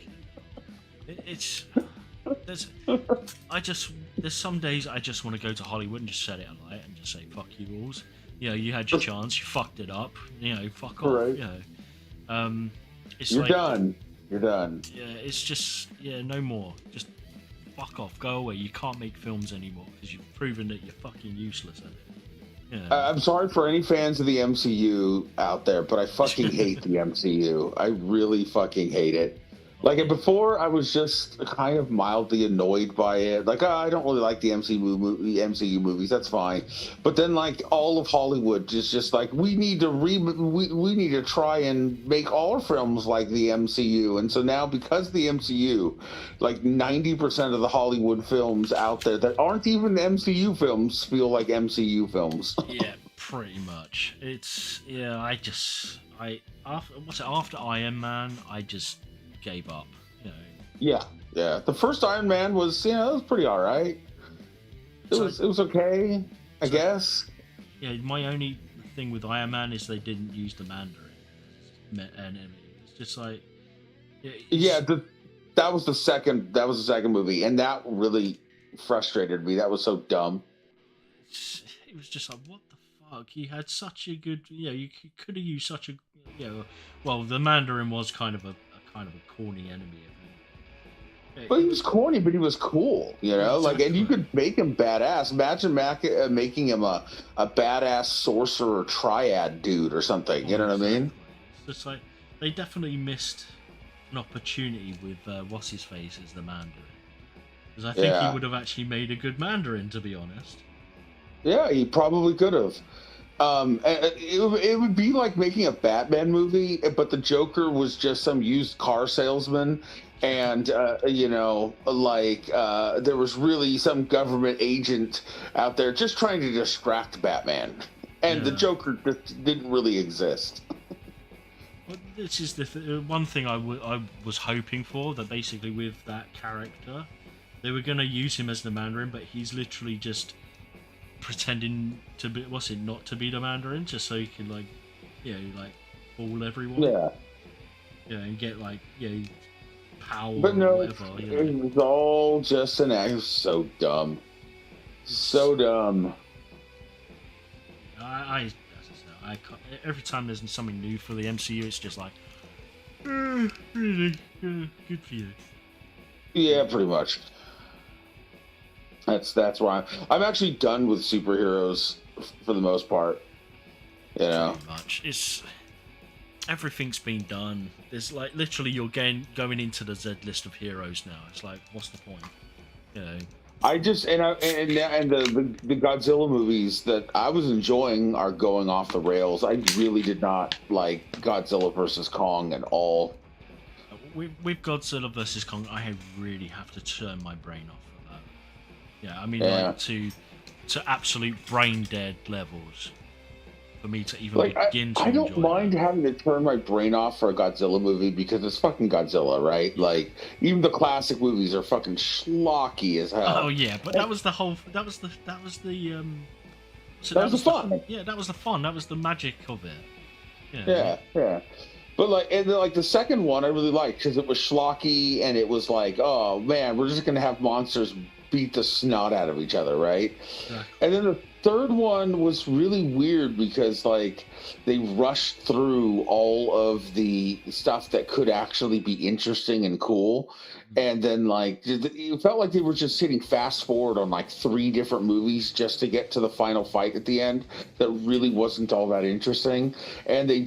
It's... there's there's some days I just want to go to Hollywood and just set it alight and just say fuck you rules. You know, you had your chance, you fucked it up. You know, fuck off. Right. You know, it's You're like done. You're done. yeah, it's just no more. Just fuck off, go away. You can't make films anymore because you've proven that you're fucking useless at it. Yeah. I'm sorry for any fans of the MCU out there, but I fucking hate the MCU. I really fucking hate it. Like before, I was just kind of mildly annoyed by it. Like, I don't really like the MCU movies. That's fine. But then, like, all of Hollywood is just like, we need to we need to try and make all our films like the MCU. And so now, because the MCU, like 90% of the Hollywood films out there that aren't even MCU films feel like MCU films. Yeah, pretty much. It's after Iron Man, I just gave up. You know. Yeah. The first Iron Man was, it was pretty all right. It was okay, I guess. Yeah, my only thing with Iron Man is they didn't use the Mandarin enemy. It's just like that was the second movie, and that really frustrated me. That was so dumb. It was just like, what the fuck? He had such a good, you could have used such a, well, the Mandarin was kind of a corny enemy. But he was corny, but he was cool, Exactly. Like, and you could make him badass. Imagine making him a badass sorcerer triad dude or something. You know what I mean? It's just like they definitely missed an opportunity with what's his face as the Mandarin, because I think he would have actually made a good Mandarin, to be honest. Yeah, he probably could have. It would be like making a Batman movie, but the Joker was just some used car salesman, and there was really some government agent out there just trying to distract Batman, and the Joker just didn't really exist. Well, this is the one thing I was hoping for, that basically with that character, they were going to use him as the Mandarin, but he's literally just pretending to be not to be the Mandarin, just so he can fool everyone. And get power, but no, or whatever. It was all just an act. It was so dumb, so dumb. I every time there's something new for the MCU, it's just like, really good for you. Yeah, pretty much. That's why I'm actually done with superheroes for the most part. Pretty much. It's everything's been done. There's literally you're going into the Z list of heroes now. It's like, what's the point? I just and the Godzilla movies that I was enjoying are going off the rails. I really did not like Godzilla versus Kong at all. With Godzilla versus Kong, I really have to turn my brain off. Yeah, I mean, to absolute brain dead levels for me to even begin to I don't enjoy mind having to turn my brain off for a Godzilla movie because it's fucking Godzilla, right? Like, even the classic movies are fucking schlocky as hell. Oh yeah, but that was the fun. Yeah, that was the fun. That was the magic of it. Yeah. But the second one I really liked because it was schlocky and it was like, oh man, we're just gonna have monsters beat the snot out of each other, right? Yeah. And then the third one was really weird because they rushed through all of the stuff that could actually be interesting and cool, and then it felt like they were just hitting fast forward on 3 different movies just to get to the final fight at the end that really wasn't all that interesting. And they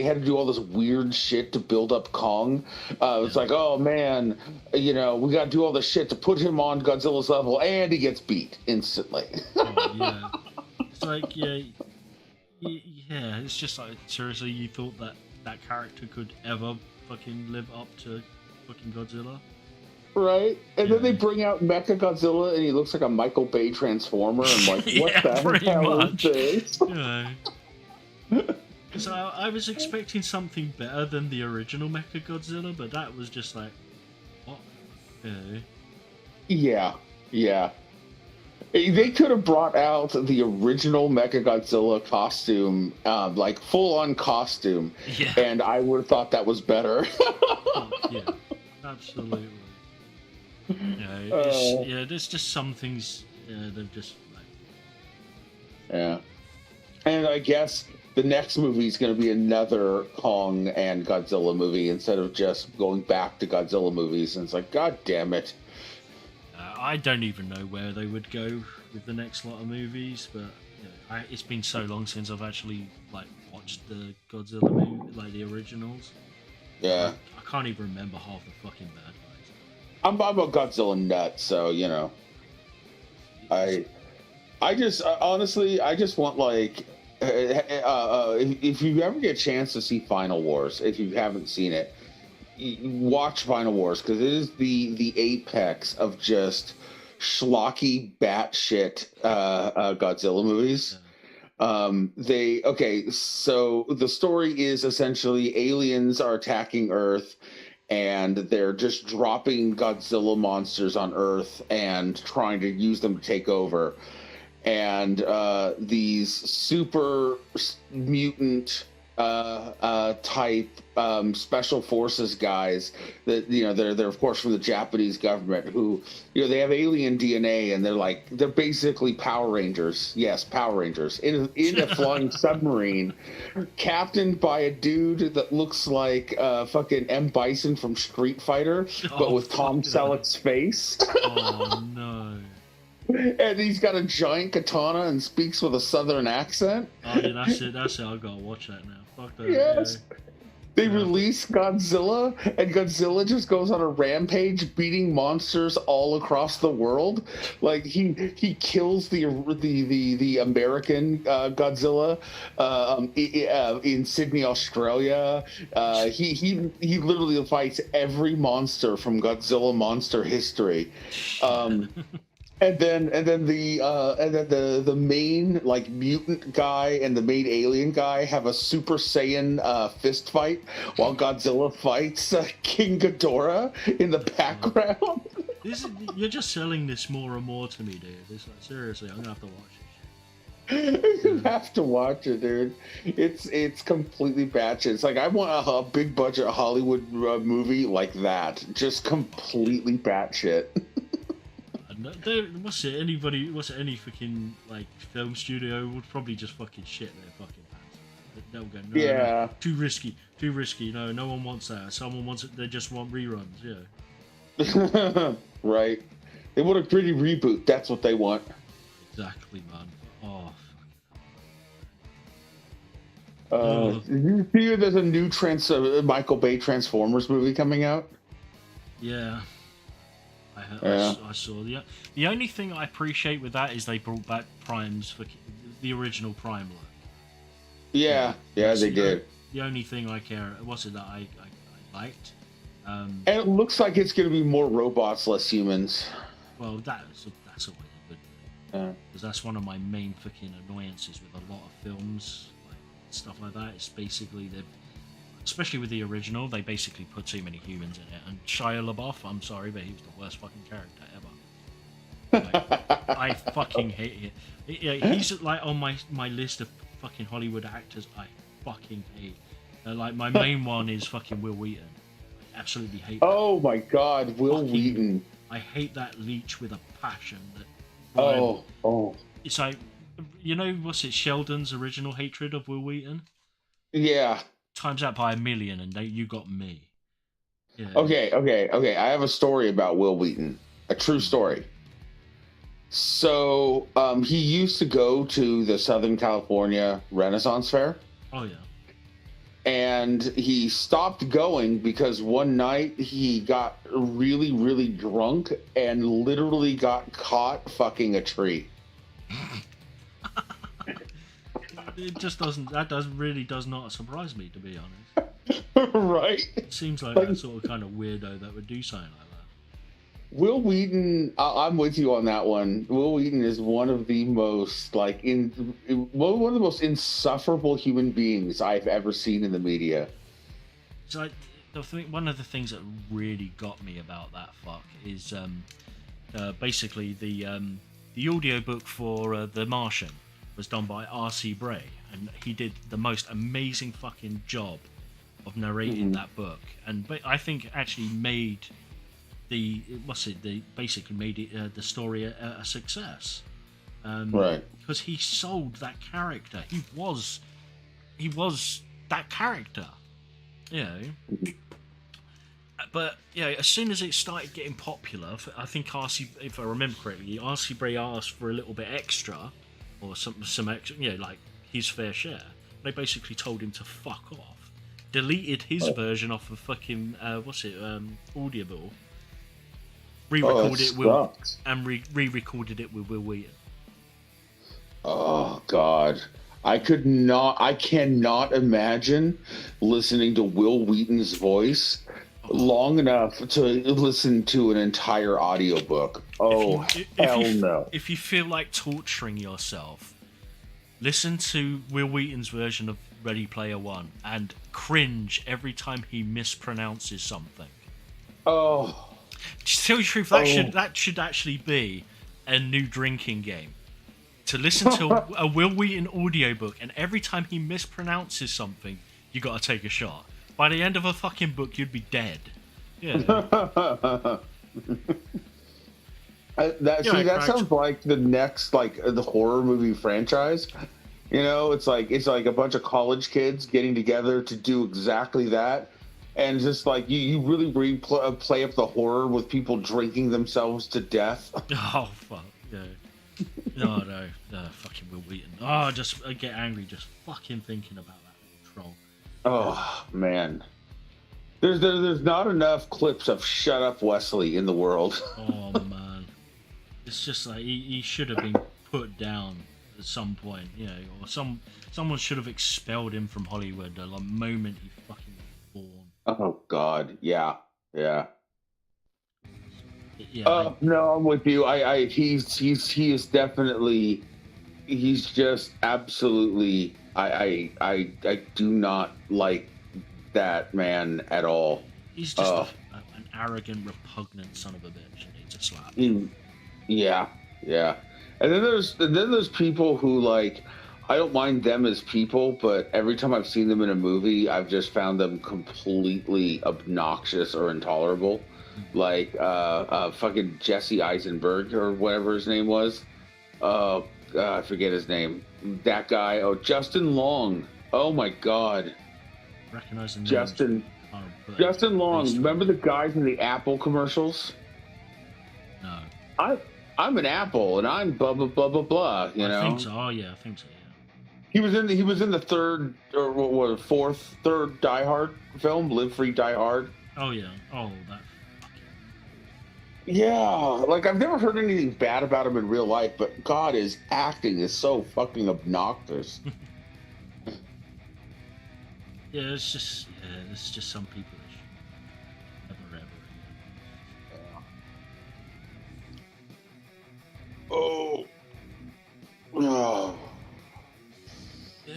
had to do all this weird shit to build up Kong. It's like, oh man, we got to do all this shit to put him on Godzilla's level, and he gets beat instantly. Oh, yeah. It's like, yeah, it's just like, seriously, you thought that character could ever fucking live up to fucking Godzilla? Right? And then they bring out Mecha Godzilla and he looks like a Michael Bay Transformer. I'm like, what the hell is this? So I was expecting something better than the original Mecha Godzilla, but that was just like, what? Yeah. They could have brought out the original Mechagodzilla costume, full-on costume, and I would have thought that was better. Yeah, absolutely. There's just some things they've just like, Yeah. And I guess the next movie is going to be another Kong and Godzilla movie instead of just going back to Godzilla movies. And it's like, God damn it. I don't even know where they would go with the next lot of movies, but it's been so long since I've actually like watched the Godzilla movie, like the originals. Yeah. I can't even remember half the fucking bad guys. I'm a Godzilla nut, so, you know. I just honestly, I just want like, if you ever get a chance to see Final Wars, if you haven't seen it, watch Final Wars because it is the apex of just schlocky batshit Godzilla movies. So the story is essentially aliens are attacking Earth and they're just dropping Godzilla monsters on Earth and trying to use them to take over. And these super mutant type special forces guys that they're of course from the Japanese government who they have alien DNA and they're basically Power Rangers. Yes, Power Rangers in a flying submarine, captained by a dude that looks like fucking M. Bison from Street Fighter, but with Tom Selleck's face. Oh no. And he's got a giant katana and speaks with a southern accent. Oh yeah, that's it. I've got to watch that now. Fuck that. Yes. They release Godzilla, and Godzilla just goes on a rampage, beating monsters all across the world. Like he kills the American Godzilla in Sydney, Australia. He literally fights every monster from Godzilla monster history. And then the main like mutant guy and the main alien guy have a Super Saiyan fist fight while Godzilla fights King Ghidorah in the background. You're just selling this more and more to me, dude. Seriously, I'm gonna have to watch this. You have to watch it, dude. It's completely batshit. It's like I want a big budget Hollywood movie like that, just completely batshit. What's it? Any fucking like film studio would probably just fucking shit their fucking pants. They'll go, no, too risky. No one wants that. Someone wants it. They just want reruns. Yeah. Right. They want a gritty reboot. That's what they want. Exactly, man. Did you hear there's a new Michael Bay Transformers movie coming out? Yeah. I saw the only thing I appreciate with that is they brought back Prime's for the original Prime look. Yeah, they did. The only thing I care was it that I liked. And it looks like it's going to be more robots, less humans. Well, that's always a good thing. Because that's one of my main fucking annoyances with a lot of films, like stuff like that. It's basically especially with the original, they basically put too many humans in it. And Shia LaBeouf, I'm sorry, but he was the worst fucking character ever. Like, I fucking hate it. He's like on my list of fucking Hollywood actors I fucking hate. Like my main one is fucking Will Wheaton. I absolutely hate that. Oh my god, Will Wheaton. I hate that leech with a passion. It's like, what's it, Sheldon's original hatred of Will Wheaton? Yeah. Times that by 1,000,000 and you got me. Yeah. Okay. I have a story about Will Wheaton. A true story. So, he used to go to the Southern California Renaissance Fair. Oh, yeah. And he stopped going because one night he got really, really drunk and literally got caught fucking a tree. It just doesn't. Really does not surprise me, to be honest. Right. It seems like that sort of kind of weirdo that would do something like that. Will Wheaton, I'm with you on that one. Will Wheaton is one of the most one of the most insufferable human beings I've ever seen in the media. So one of the things that really got me about that fuck is basically the audiobook for The Martian was done by R.C. Bray, and he did the most amazing fucking job of narrating that book, but I think actually made they basically made it the story a success. Right. Because he sold that character. He was that character. You know. But yeah, as soon as it started getting popular, I think RC, if I remember correctly, RC Bray asked for a little bit extra, or some extra, like his fair share. They basically told him to fuck off, deleted his version off of fucking Audible, re-recorded it re-recorded it with Will Wheaton. Oh God. I cannot imagine listening to Will Wheaton's voice long enough to listen to an entire audiobook. Oh, no. If you feel like torturing yourself, listen to Will Wheaton's version of Ready Player One and cringe every time he mispronounces something. Oh. To tell you the truth, that should actually be a new drinking game. To listen to a Will Wheaton audiobook, and every time he mispronounces something, you got to take a shot. By the end of a fucking book, you'd be dead. Yeah. That sounds like the next the horror movie franchise. It's like a bunch of college kids getting together to do exactly that, and just like you really play up the horror with people drinking themselves to death. Oh fuck yeah. No, fucking Will Wheaton. Oh, I get angry just fucking thinking about that troll. Oh man, there's not enough clips of "Shut Up, Wesley" in the world. Oh man, it's just like he should have been put down at some point, or someone should have expelled him from Hollywood the moment he fucking was born. Oh God, yeah. Yeah, no, I'm with you. He is definitely, he's just absolutely. I do not like that man at all. He's just an arrogant, repugnant son of a bitch. And he's a slap. Yeah. And then there's people who I don't mind them as people, but every time I've seen them in a movie, I've just found them completely obnoxious or intolerable. Like fucking Jesse Eisenberg or whatever his name was. I forget his name. That guy. Oh, Justin Long. Oh my God. Recognizing Justin Long. Remember the guys in the Apple commercials? No. I'm an Apple and I'm blah blah blah blah blah. I think so. Oh yeah, I think so. Yeah. He was in the third or third Die Hard film, Live Free Die Hard. Oh yeah. Oh that. Yeah, I've never heard anything bad about him in real life, but God, his acting is so fucking obnoxious. Yeah, it's just some people that should never ever. Oh. Oh.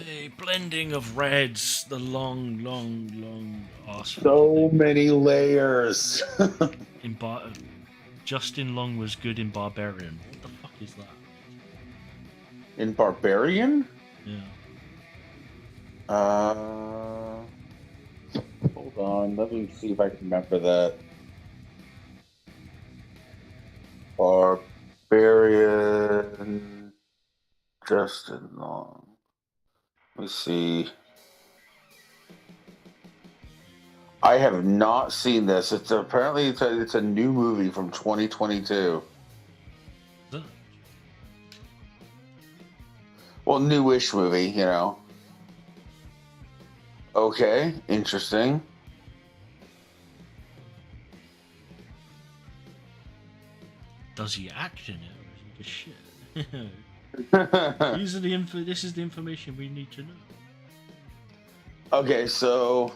A blending of reds, the long arse. So many layers. Justin Long was good in Barbarian. What the fuck is that? In Barbarian? Yeah. Hold on. Let me see if I can remember that. Barbarian. Justin Long. Let me see. I have not seen this. It's apparently it's a new movie from 2022. Well, newish movie, Okay, interesting. Does he act in it, or is he just shit? This is the information we need to know. Okay, so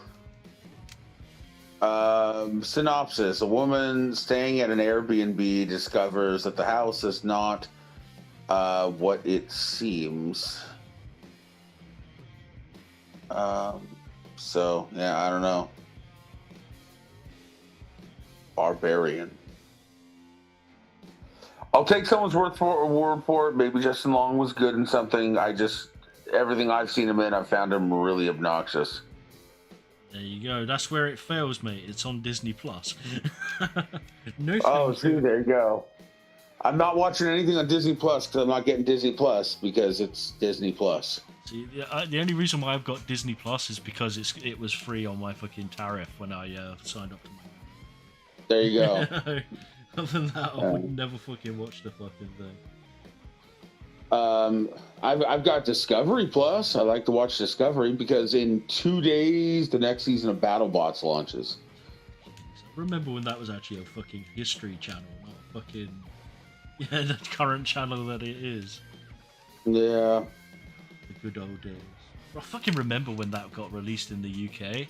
synopsis: a woman staying at an Airbnb discovers that the house is not what it seems. So yeah, I don't know. Barbarian. I'll take someone's word for it. Maybe Justin Long was good in something. Everything I've seen him in, I've found him really obnoxious. There you go. That's where it fails, mate. It's on Disney Plus. No, Oh, thank see, you. there you go. I'm not watching anything on Disney Plus because I'm not getting Disney Plus because it's Disney Plus. See, the only reason why I've got Disney Plus is because it was free on my fucking tariff when I signed up to There you go. my. Other than that, I would never fucking watch the fucking thing. I've got Discovery Plus. I like to watch Discovery because in 2 days the next season of BattleBots launches. I remember when that was actually a fucking history channel, not a fucking the current channel that it is. Yeah. The good old days. I fucking remember when that got released in the UK.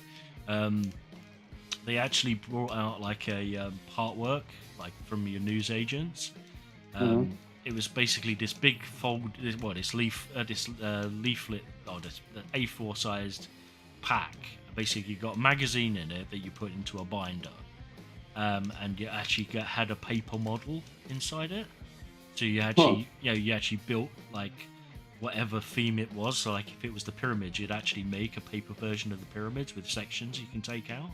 They actually brought out like a partwork, like from your news agents. It was basically this big this leaflet, or this A4 sized pack. Basically, you got a magazine in it that you put into a binder, and you actually had a paper model inside it. So you actually, you actually built like whatever theme it was. So like if it was the pyramids, you'd actually make a paper version of the pyramids with sections you can take out.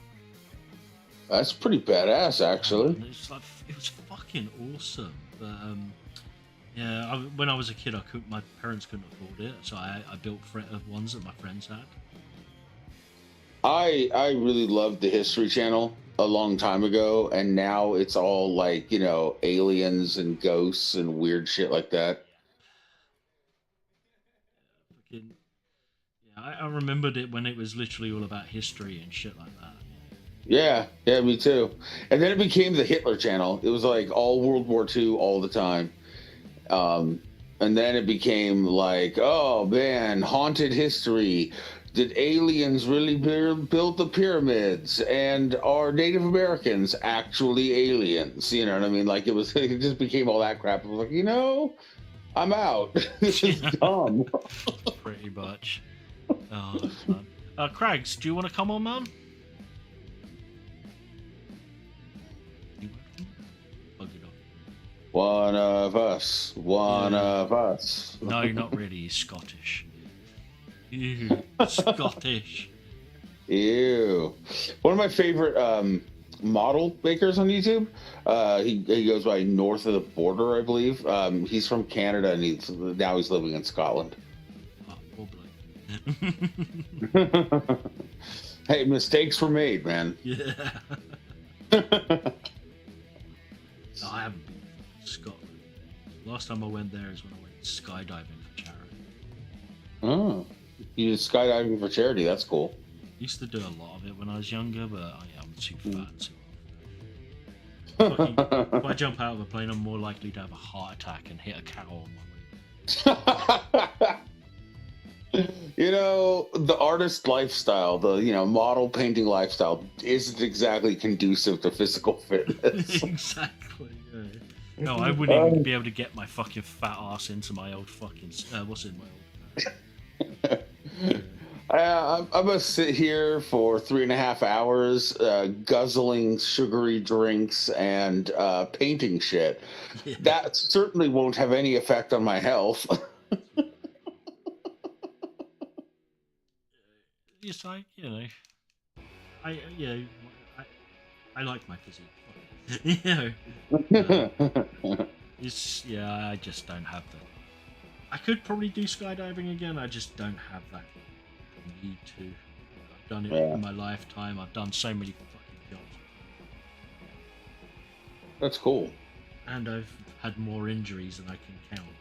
That's pretty badass, actually. It was fucking awesome. But yeah, when I was a kid, my parents couldn't afford it, so I built ones that my friends had. I really loved the History Channel a long time ago, and now it's all like, aliens and ghosts and weird shit like that. Fucking yeah, I remembered it when it was literally all about history and shit like that. Yeah, me too. And then it became the Hitler Channel. It was like all World War II all the time. And then it became like, oh man, haunted history. Did aliens really build the pyramids? And are Native Americans actually aliens? You know what I mean? Like it just became all that crap. I was like, I'm out. This is dumb. Pretty much. Oh, that's fun. Craigs, do you want to come on, man? One of us. One of us. No, you're not really. He's Scottish. Ew, Scottish. Ew. One of my favorite model makers on YouTube. He goes by North of the Border, I believe. He's from Canada and now he's living in Scotland. Oh, poor bloke. Hey, mistakes were made, man. Yeah. No, I haven't been to Scotland. Last time I went there is when I went skydiving for charity. Oh, you did skydiving for charity. That's cool. Used to do a lot of it when I was younger, but I'm too fat. If I jump out of a plane, I'm more likely to have a heart attack and hit a cow on my way. The artist lifestyle, the model painting lifestyle isn't exactly conducive to physical fitness. Exactly. Yeah. No, I wouldn't even be able to get my fucking fat ass into my old fucking what's in my old. I'm gonna sit here for 3.5 hours, guzzling sugary drinks and painting shit. Yeah. That certainly won't have any effect on my health. It's like, I like my physique. I just don't have the. I could probably do skydiving again. I just don't have that need to. I've done it in my lifetime. I've done so many fucking jobs. That's cool. And I've had more injuries than I can count.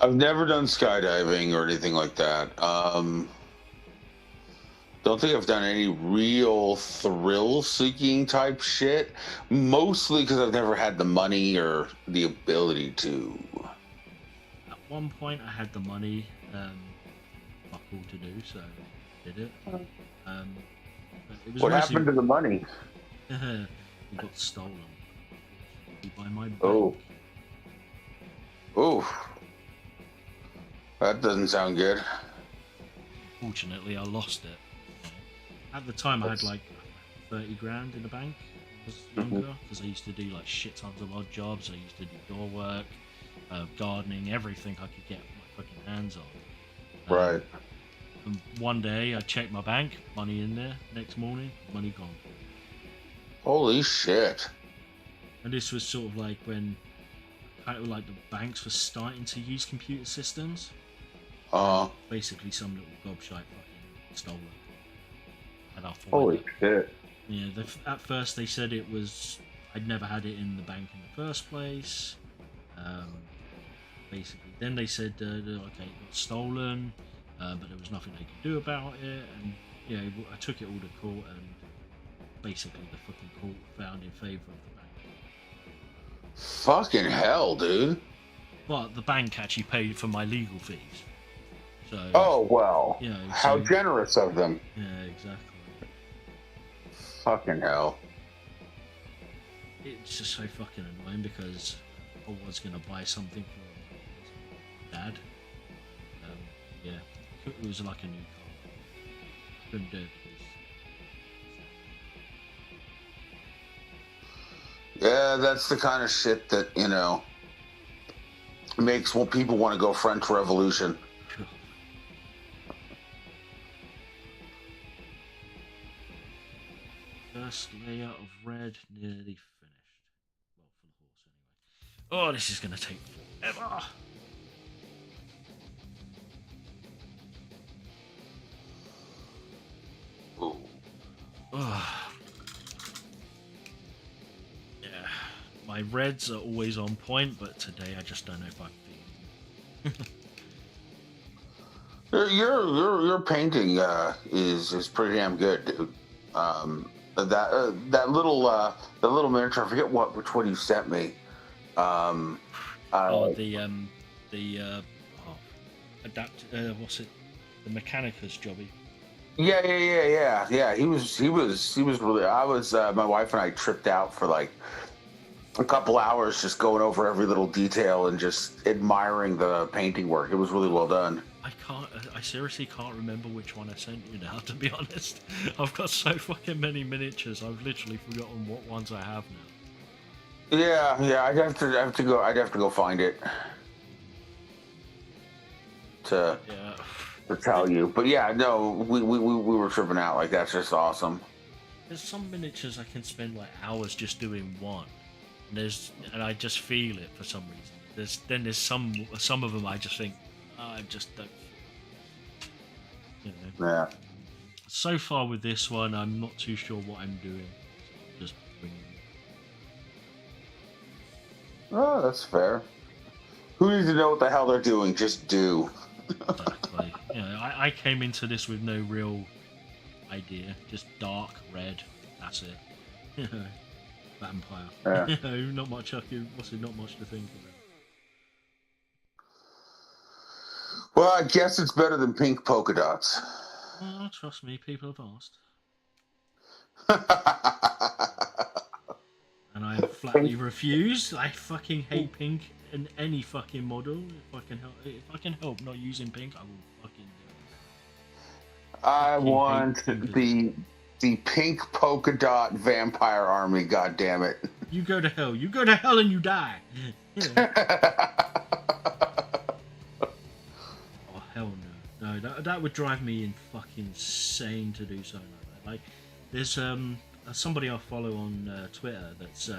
I've never done skydiving or anything like that. Don't think I've done any real thrill-seeking type shit. Mostly because I've never had the money or the ability to. At one point, I had the money, fuck all to do, so I did it. It was what happened to the money? It got stolen by my bank. Oh, that doesn't sound good. Fortunately, I lost it. At the time, I had like 30 grand in the bank. I was younger because I used to do like shit tons of odd jobs. I used to do door work, gardening, everything I could get my fucking hands on. Right. And one day I checked my bank, money in there. Next morning, money gone. Holy shit. And this was sort of like when kind of like the banks were starting to use computer systems. Basically, some little gobshite fucking stole it. And I thought, Holy shit. yeah, at first they said it was I'd never had it in the bank in the first place. Basically, then they said, okay, it got stolen, but there was nothing they could do about it. And yeah, I took it all to court, and basically the fucking court found in favour of the bank. Fucking hell, dude. But the bank actually paid for my legal fees. So. Oh well. You know, how generous of them. Yeah, exactly. Fucking hell. It's just so fucking annoying because I was gonna buy something for Dad. Yeah, it was like a new car. Couldn't do it because. Yeah, that's the kind of shit that, you know, makes people want to go French Revolution. First layer of red nearly finished. Well, for the horse anyway. Oh, this is gonna take forever. Ooh. Yeah, my reds are always on point, but today I just don't know if I feel. Your painting is pretty damn good, dude. That little miniature, I forget which one you sent me. The adapt what's it? The Mechanicus jobby. Yeah. He was really. I was my wife and I tripped out for like a couple hours just going over every little detail and just admiring the painting work. It was really well done. I seriously can't remember which one I sent you now, to be honest. I've got so fucking many miniatures, I've literally forgotten what ones I have now. Yeah, I'd have to go find it to tell you. But yeah, no, we were tripping out. Like, that's just awesome. There's some miniatures I can spend like hours just doing one. And I just feel it for some reason. There's some of them I just think, I just don't. You know. Yeah. So far with this one, I'm not too sure what I'm doing. Just bringing it. Oh, that's fair. Who needs to know what the hell they're doing? Just do. Exactly. You know, I came into this with no real idea. Just dark red. That's it. Vampire. Yeah. You know, not much. Not much to think of. Well, I guess it's better than pink polka dots. Well, trust me, people have asked. And I flatly refuse. I fucking hate pink in any fucking model. If I can help not using pink, I will fucking do it. I want the pink polka dot vampire army, god damn it. You go to hell. You go to hell and you die. Oh, hell no. No, that would drive me in fucking insane to do something like that. Like, there's somebody I follow on Twitter that's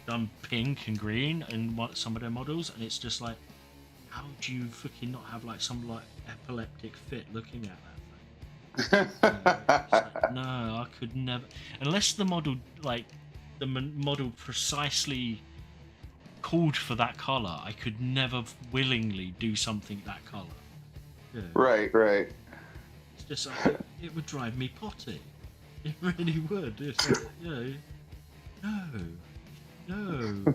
done pink and green in some of their models, and it's just like, how do you fucking not have like some like epileptic fit looking at that thing? Like, no, I could never, unless the model model precisely called for that color. I could never willingly do something that color. Yeah. Right. It's just like, it would drive me potty. It really would. It's like, you know, no.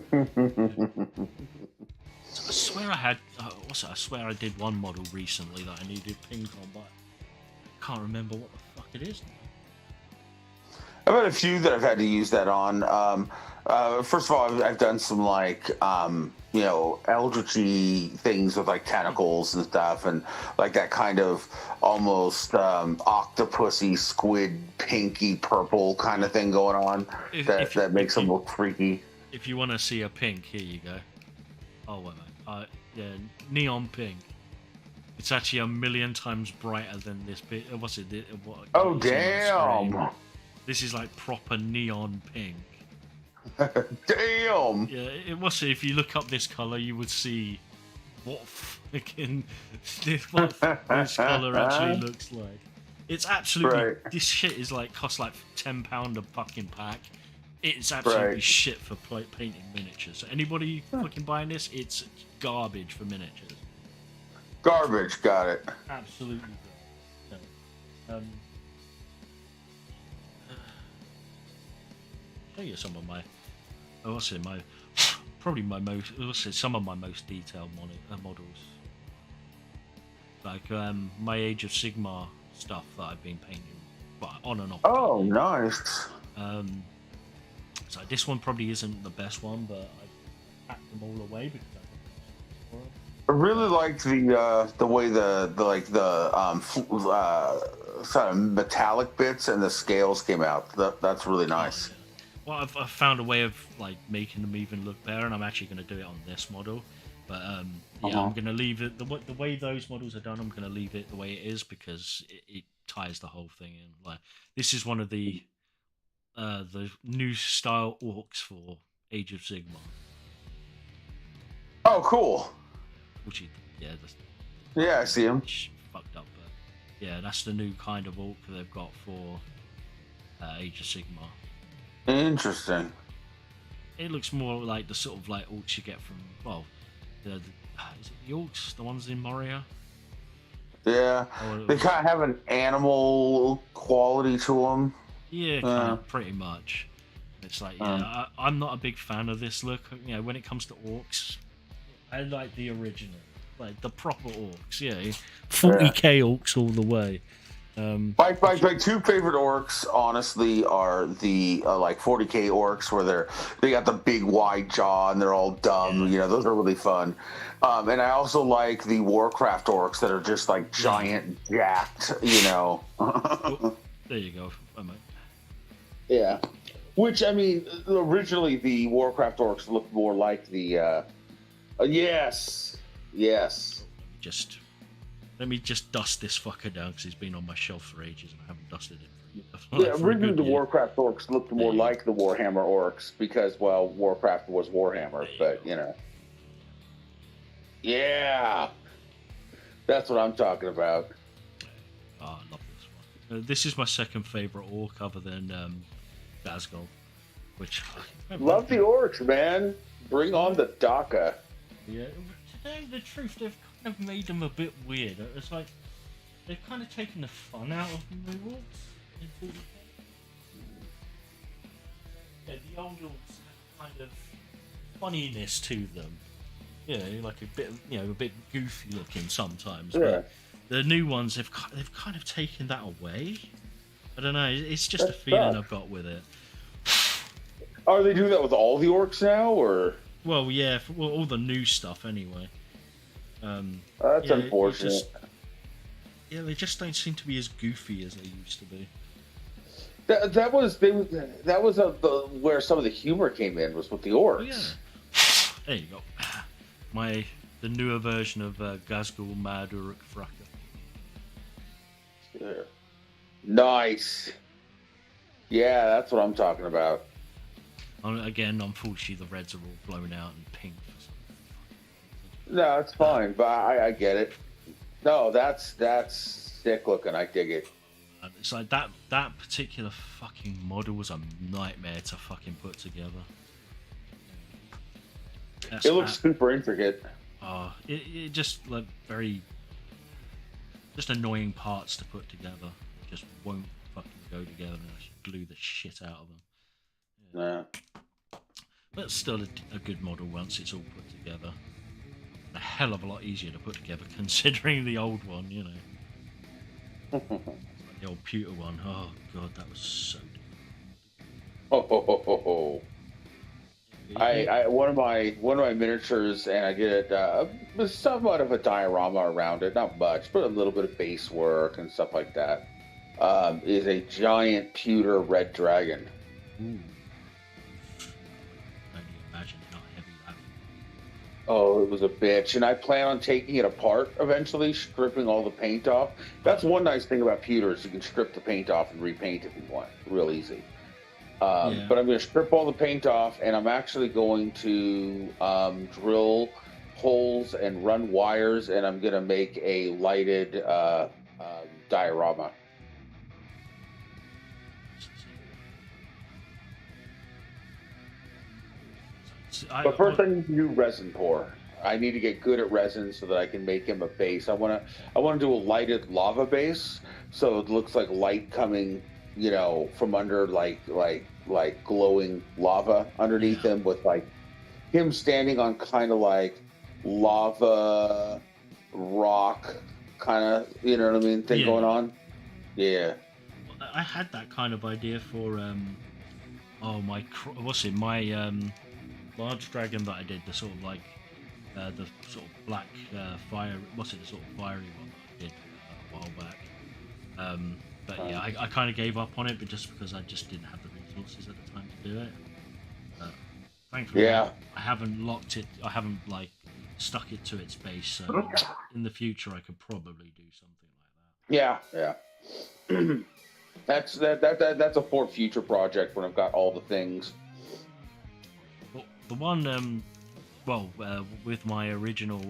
I swear I had. I swear I did one model recently that I needed pink on, but I can't remember what the fuck it is now. I've had a few that I've had to use that on. First of all, I've done some like eldritchy things with like tentacles and stuff, and like that kind of almost octopusy, squid, pinky, purple kind of thing going on that makes them look freaky. If you want to see a pink, here you go. Oh wait, yeah, neon pink. It's actually a million times brighter than this bit. What's it? What Oh, you see on screen. damn. This is like proper neon pink. Damn. Yeah, it was. If you look up this color, you would see what fucking this color actually looks like. It's absolutely Right. this shit is like costs like £10 a fucking pack. It's absolutely Right. shit for painting miniatures. So anybody fucking buying this, it's garbage for miniatures. Garbage. Got it. Absolutely garbage. No. Show you some of my. Oh, what's it? Probably my most. What's it? Some of my most detailed models. Like my Age of Sigmar stuff that I've been painting, well, on and off. Oh, nice. So this one probably isn't the best one, but I packed them all away because I think it's for them. I really liked the way the sort of metallic bits and the scales came out. That's really nice. Oh, yeah. Well, I've found a way of like making them even look better, and I'm actually going to do it on this model. But yeah, I'm going to leave it the way those models are done. I'm going to leave it the way it is because it ties the whole thing in. Like this is one of the new style orcs for Age of Sigmar. Oh, cool. Which yeah, Yeah, I see him. Fucked up, but yeah, that's the new kind of orc they've got for Age of Sigmar. Interesting. It looks more like the sort of like orcs you get from is it the orcs, the ones in Moria? Yeah, they kind of have an animal quality to them. Yeah, kind of, pretty much. It's like, yeah, I'm not a big fan of this look. You know, when it comes to orcs, I like the original, like the proper orcs. Yeah, 40k orcs all the way. My two favorite orcs, honestly, are the like 40k orcs, where they got the big wide jaw and they're all dumb. You know, those are really fun. And I also like the Warcraft orcs that are just like giant, jacked. You know. Oh, there you go. Yeah. Which, I mean, originally the Warcraft orcs looked more like the. Yes. Let me just dust this fucker down because he's been on my shelf for ages and I haven't dusted him. Originally the Warcraft orcs looked more like the Warhammer orcs because, well, Warcraft was Warhammer, but you know. Yeah, that's what I'm talking about. Oh, I love this one. This is my second favorite orc, other than Gazgul, which love the orcs, man. Bring on the Daka. Yeah, to tell you the truth, they've kind of made them a bit weird. It's like they've kind of taken the fun out of the new orcs in 40k. Yeah, the old orcs have kind of funniness to them. Yeah, like a bit goofy looking sometimes. But the new ones, they've kind of taken that away. I don't know. It's just a feeling I've got with it. Are they doing that with all the orcs now, or? Well, yeah, all the new stuff anyway. That's unfortunate. They just don't seem to be as goofy as they used to be. That was where some of the humor came in, was with the orcs. Oh, yeah. There you go. The newer version of Gazgul Mad Uruk Fraka. Yeah. Nice. Yeah, that's what I'm talking about. Again, unfortunately, the reds are all blown out and pink. No, it's fine, but I get it. No, that's sick looking. I dig it. It's like that particular fucking model was a nightmare to fucking put together. It looks super intricate. It just like just annoying parts to put together. It just won't fucking go together, and I should glue the shit out of them. Yeah. But still a good model once it's all put together. A hell of a lot easier to put together considering the old one, you know. Like the old pewter one. Oh god, that was so difficult. One of my miniatures, and I did somewhat of a diorama around it, not much, but a little bit of base work and stuff like that. Is a giant pewter red dragon. Ooh. I can imagine how heavy that Oh, it was a bitch, and I plan on taking it apart eventually, stripping all the paint off. That's one nice thing about pewters: you can strip the paint off and repaint if you want, real easy. Yeah. But I'm going to strip all the paint off, and I'm actually going to drill holes and run wires, and I'm going to make a lighted diorama. But first, I need to do resin pour. I need to get good at resin so that I can make him a base. I want to do a lighted lava base, so it looks like light coming, from under, like glowing lava underneath Yeah. him, with like him standing on kind of like lava rock, kind of, you know what I mean, thing going Yeah. on. Yeah. I had that kind of idea for oh my what's it my large dragon that I did, the sort of like the sort of black fire, what's it, the sort of fiery one that I did a while back. But yeah, I kind of gave up on it, but just because I just didn't have the resources at the time to do it. But thankfully, Yeah. I haven't locked it. I haven't like stuck it to its base. So in the future, I could probably do something like that. Yeah. Yeah. That's a for future project when I've got all the things. Well, the one with my original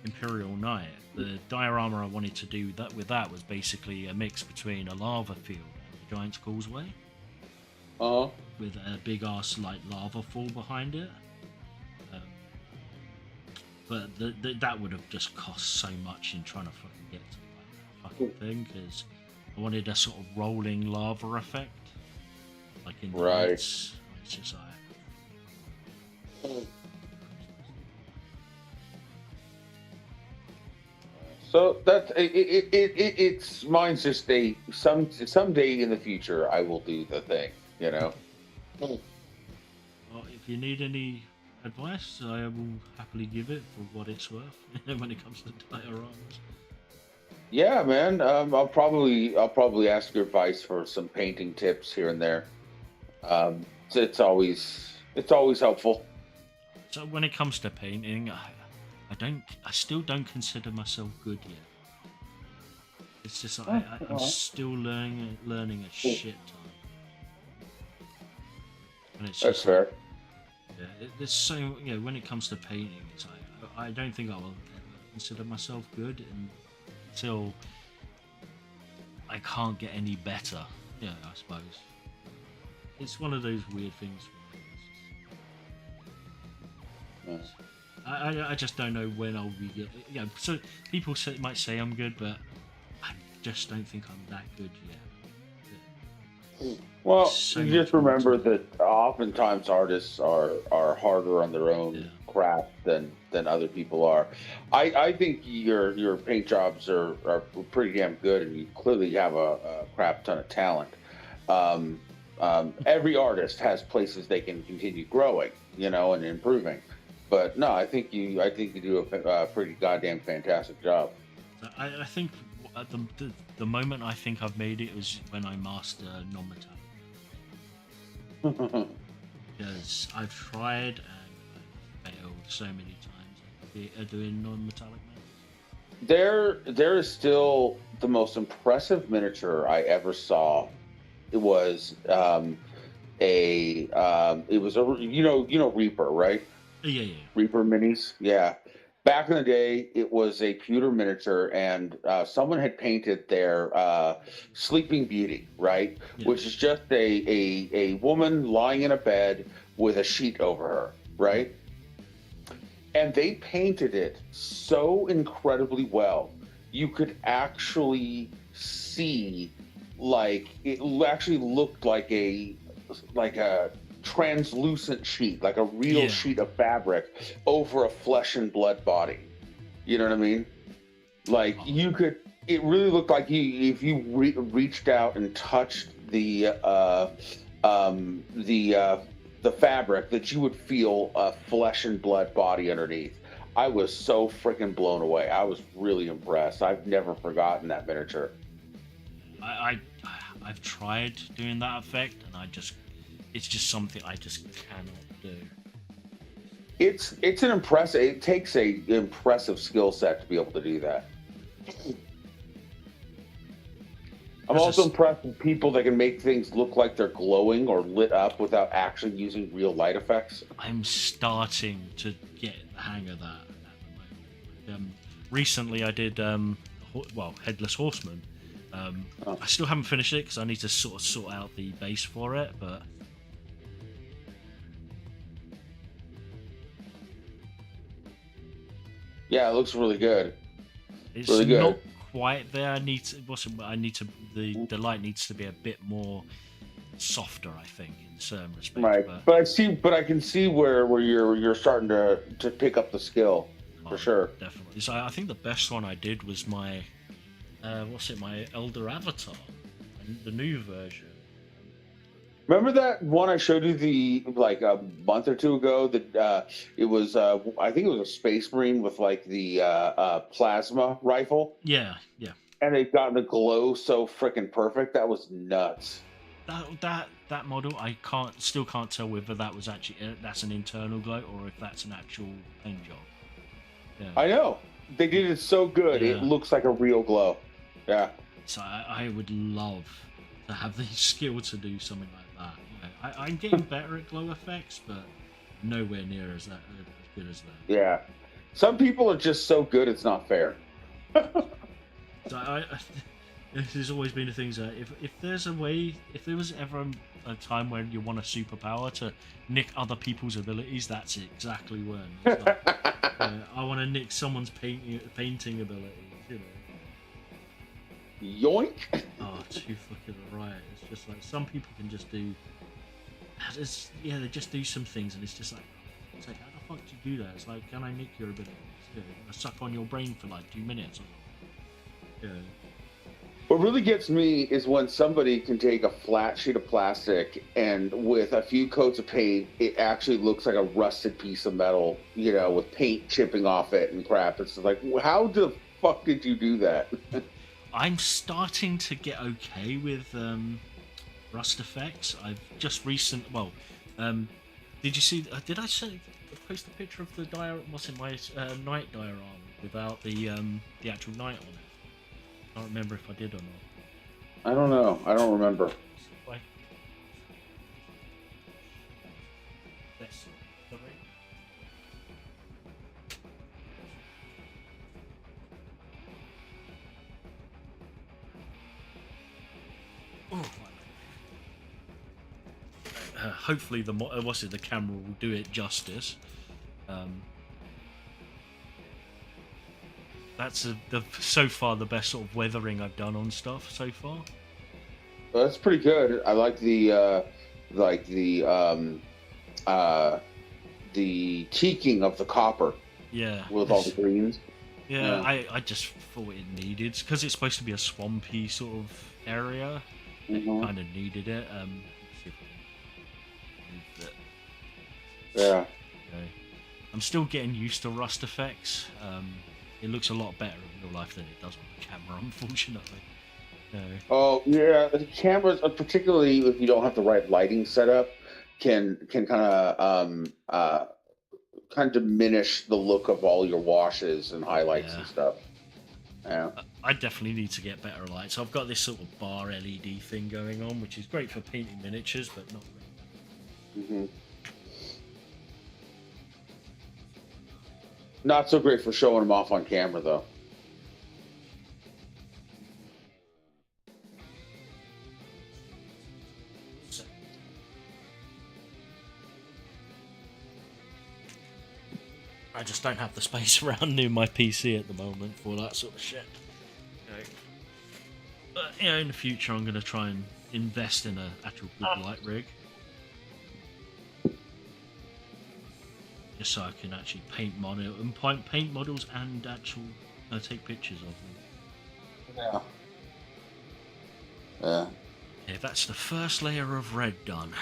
Imperial Knight, the diorama I wanted to do that was basically a mix between a lava field and a Giant's Causeway, Uh-huh. with a big ass like lava fall behind it. Um, but that would have just cost so much in trying to fucking get to like that fucking thing, because I wanted a sort of rolling lava effect, like in the Right. lights. It's just like. So that's it's mine's just someday in the future I will do the thing. Well, if you need any advice, I will happily give it for what it's worth when it comes to dioramas. Yeah, man. I'll probably ask your advice for some painting tips here and there. It's always helpful. So when it comes to painting, I still don't consider myself good yet. It's just I'm still learning a shit ton, and it's That's just like, fair. yeah, there's so when it comes to painting, it's like I don't think I will ever consider myself good until I can't get any better. Yeah, I suppose it's one of those weird things for me. Yeah. I just don't know when I'll be good. Yeah, so people might say I'm good, but I just don't think I'm that good yet. Well, So you much just more to remember learn. that oftentimes artists are harder on their Yeah, own craft than other people are. I think your paint jobs are pretty damn good, and you clearly have a crap ton of talent. Um, every artist has places they can continue growing, and improving. But no, I think you do a pretty goddamn fantastic job. so I think at the moment I think I've made it was when I master non-metallic, because I've tried and I've failed so many times at doing non-metallic metals. There is still the most impressive miniature I ever saw. It was a Reaper, right? Yeah, yeah, Reaper minis. Yeah. Back in the day, it was a pewter miniature, and someone had painted their Sleeping Beauty, right? yeah, Which is just a woman lying in a bed with a sheet over her, yeah. right? And they painted it so incredibly well. You could actually see, like, it actually looked like a translucent sheet, like a real Yeah. sheet of fabric over a flesh and blood body. You know what I mean? Like, Oh, you could. It really looked like if you reached out and touched the fabric, that you would feel a flesh and blood body underneath. I was so freaking blown away. I was really impressed. I've never forgotten that miniature. I, I I've tried doing that effect, and it's just something I just cannot do. It's an impressive. It takes a impressive skill set to be able to do that. I'm also impressed with people that can make things look like they're glowing or lit up without actually using real light effects. I'm starting to get the hang of that at the moment. Recently, I did Headless Horseman. I still haven't finished it because I need to sort out the base for it, but yeah, it looks really good. it's really good. not quite there. The light needs to be a bit more softer, I think, in certain respects. Right, but I can see where you're starting to pick up the skill for sure. Definitely. So I think the best one I did was my my Elder Avatar, the new version. Remember that one I showed you like a month or two ago? That it was I think it was a Space Marine with like the plasma rifle. Yeah. And they've gotten the glow so freaking perfect. That was nuts. That model, I still can't tell whether that was actually that's an internal glow or if that's an actual paint job. Yeah. I know they did it so good. Yeah. It looks like a real glow. Yeah. So I would love to have the skill to do something like that. You know, I'm getting better at glow effects, but nowhere near as good as that. Yeah. Some people are just so good, it's not fair. So there's always been the things that if there's a way, if there was ever a time when you want a superpower to nick other people's abilities, that's exactly when. It's like, I want to nick someone's painting abilities, you know. Yoink! Oh, too fucking right. It's just like some people can just do. They just do some things, and it's just like, how the fuck do you do that? It's like, can I nick your abilities? I suck on your brain for like 2 minutes. Yeah. What really gets me is when somebody can take a flat sheet of plastic and with a few coats of paint, it actually looks like a rusted piece of metal, you know, with paint chipping off it and crap. It's like, how the fuck did you do that? I'm starting to get okay with rust effects. I've just did you see? Did I post a picture of the night diorama without the actual night on it? I don't remember if I did or not. I don't know. I don't remember. Hopefully the camera will do it justice. That's so far the best sort of weathering I've done on stuff so far. Well, that's pretty good. I like the teaking of the copper. Yeah. With all the greens. Yeah, I just thought it needed, because it's supposed to be a swampy sort of area. Mm-hmm. It kind of needed it. Yeah. Okay. I'm still getting used to rust effects. It looks a lot better in real life than it does on the camera, unfortunately. Oh yeah, the cameras, particularly if you don't have the right lighting setup, can kind of diminish the look of all your washes and highlights and stuff. Yeah. I definitely need to get better lights. I've got this sort of bar LED thing going on, which is great for painting miniatures, but not great. Mm-hmm. Not so great for showing them off on camera, though. I just don't have the space around near my PC at the moment for that sort of shit. But in the future, I'm going to try and invest in an actual good light rig, just so I can actually paint models and actual take pictures of them. Yeah. Okay, that's the first layer of red done.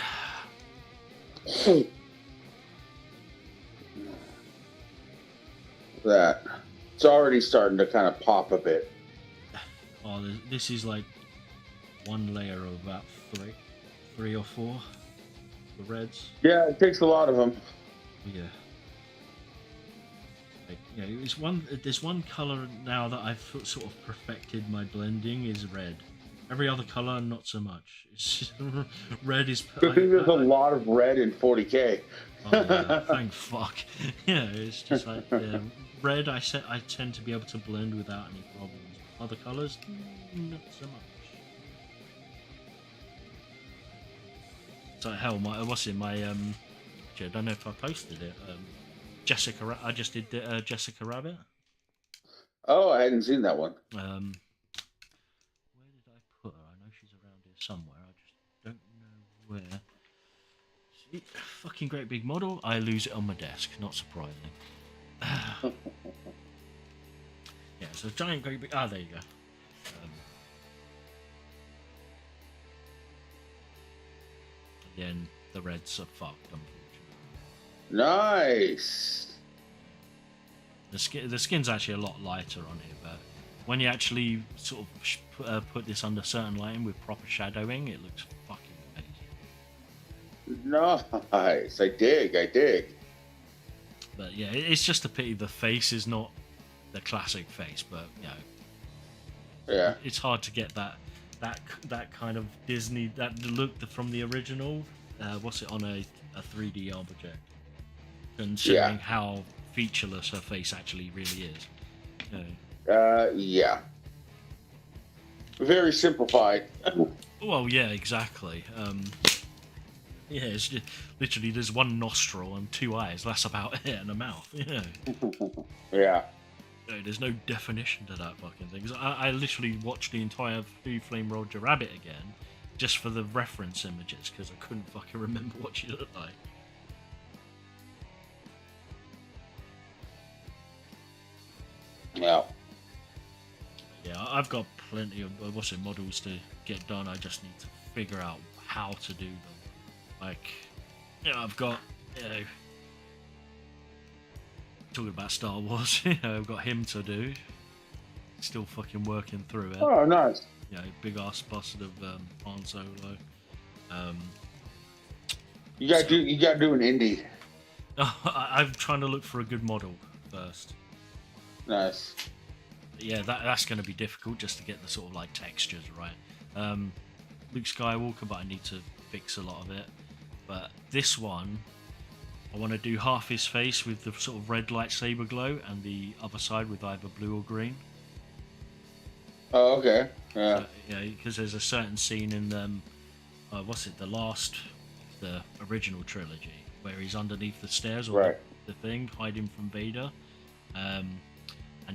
That it's already starting to kind of pop a bit. Oh, this is like one layer of about three or four, the reds. Yeah, it takes a lot of them. Yeah. Like, it's one. There's one color now that I've sort of perfected my blending is red. Every other color, not so much. It's just, red is. Good thing there's a lot of red in 40K. Oh yeah, thank fuck. It's just like red. I tend to be able to blend without any problems. Other colors, not so much. So hell, I don't know if I posted it. I just did Jessica Rabbit. Oh, I hadn't seen that one. Where did I put her? I know she's around here somewhere. I just don't know where. See, fucking great big model. I lose it on my desk. Not surprising. Yeah, so giant great big. There you go. Again, the reds are fucked, unfortunately. Nice. The skin's actually a lot lighter on here, but when you actually sort of put this under certain lighting with proper shadowing, it looks fucking amazing. Nice. I dig. But yeah, it's just a pity the face is not the classic face, but yeah, it's hard to get that kind of Disney look from the original. What's it on a 3D object? Considering how featureless her face actually really is. Yeah. Very simplified. Well, yeah, exactly. Yeah, it's just, literally there's one nostril and two eyes. That's about it, and a mouth. Yeah. Yeah. There's no definition to that fucking thing. 'Cause I literally watched the entire Who Framed Roger Rabbit again, just for the reference images, because I couldn't fucking remember what she looked like. Yeah. Yeah, I've got plenty of models to get done. I just need to figure out how to do them. Like, I've got talking about Star Wars. I've got him to do. Still fucking working through it. Oh, nice. Big ass busted of Han Solo. You gotta do an indie. I'm trying to look for a good model first. Nice. Yeah, that's going to be difficult just to get the sort of like textures right. Luke Skywalker, but I need to fix a lot of it. But this one, I want to do half his face with the sort of red lightsaber glow, and the other side with either blue or green. Oh, okay. Yeah. So, because there's a certain scene in the original trilogy, where he's underneath the stairs or the thing, hiding from Vader, and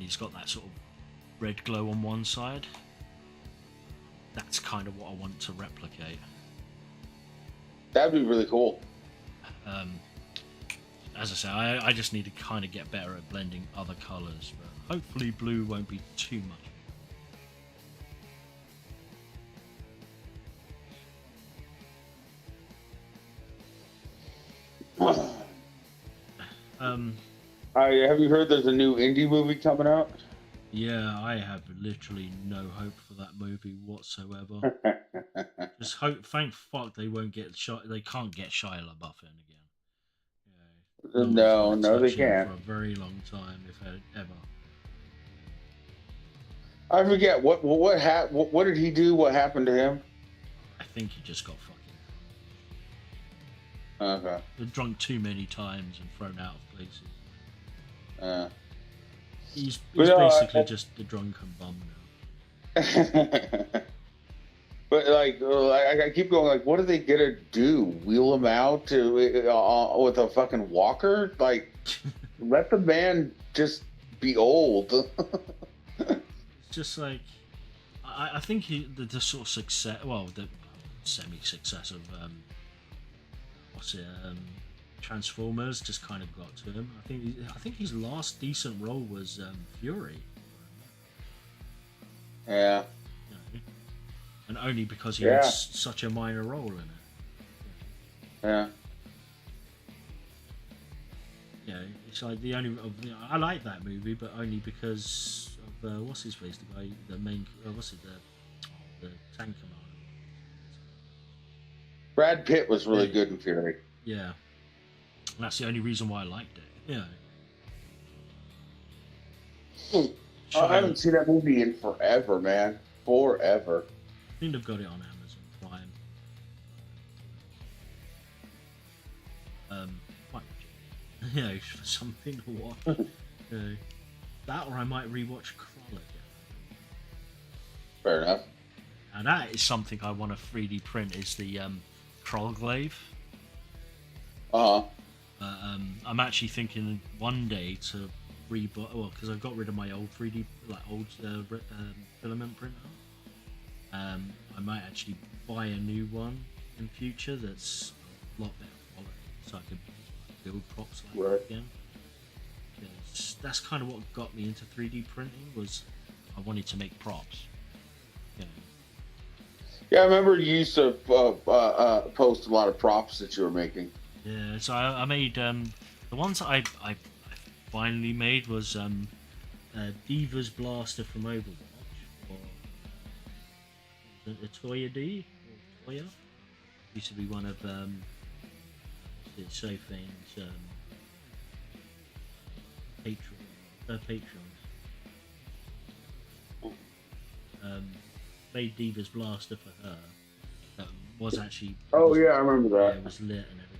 he's got that sort of red glow on one side. That's kind of what I want to replicate. That'd be really cool. As I say, I just need to kind of get better at blending other colours, but hopefully blue won't be too much. Have you heard there's a new indie movie coming out? Yeah, I have literally no hope for that movie whatsoever. Just hope, thank fuck they won't get they can't get Shia LaBeouf in again. No, they can't. For a very long time, if ever. I forget what did he do? What happened to him? I think he just got fucking. Okay. Been drunk too many times and thrown out of places. He's basically just the drunken bum now. But I keep going. Like, what are they gonna do? Wheel him out with a fucking walker? Like, let the man just be old. It's just like I think the sort of success, the semi-success of Transformers just kind of got to him. I think his last decent role was Fury. Yeah. And only because he had such a minor role in it. Yeah. It's like the only. I like that movie, but only because of what's his face, the guy, the main. The tank commander. Brad Pitt was really good in Fury. Yeah. And that's the only reason why I liked it. Yeah. I haven't seen that movie in forever, man. Forever. I think they've got it on Amazon Prime. Quite for something to watch. That, or I might rewatch Krull again. Fair enough. And that is something I want to 3D print. Is the Krull glaive. I'm actually thinking one day to because I got rid of my old 3D filament printer. I might actually buy a new one in future that's a lot better quality, so I can build props like that again. Because that's kind of what got me into 3D printing, was I wanted to make props. Yeah, I remember you used to post a lot of props that you were making. Yeah, so I made the ones that I finally made was Diva's Blaster from Overwatch, or Toya D, or Toya. Used to be one of Sofane's patrons. Made Diva's Blaster for her. That was actually. Oh yeah, I remember that. Yeah, it was lit and everything.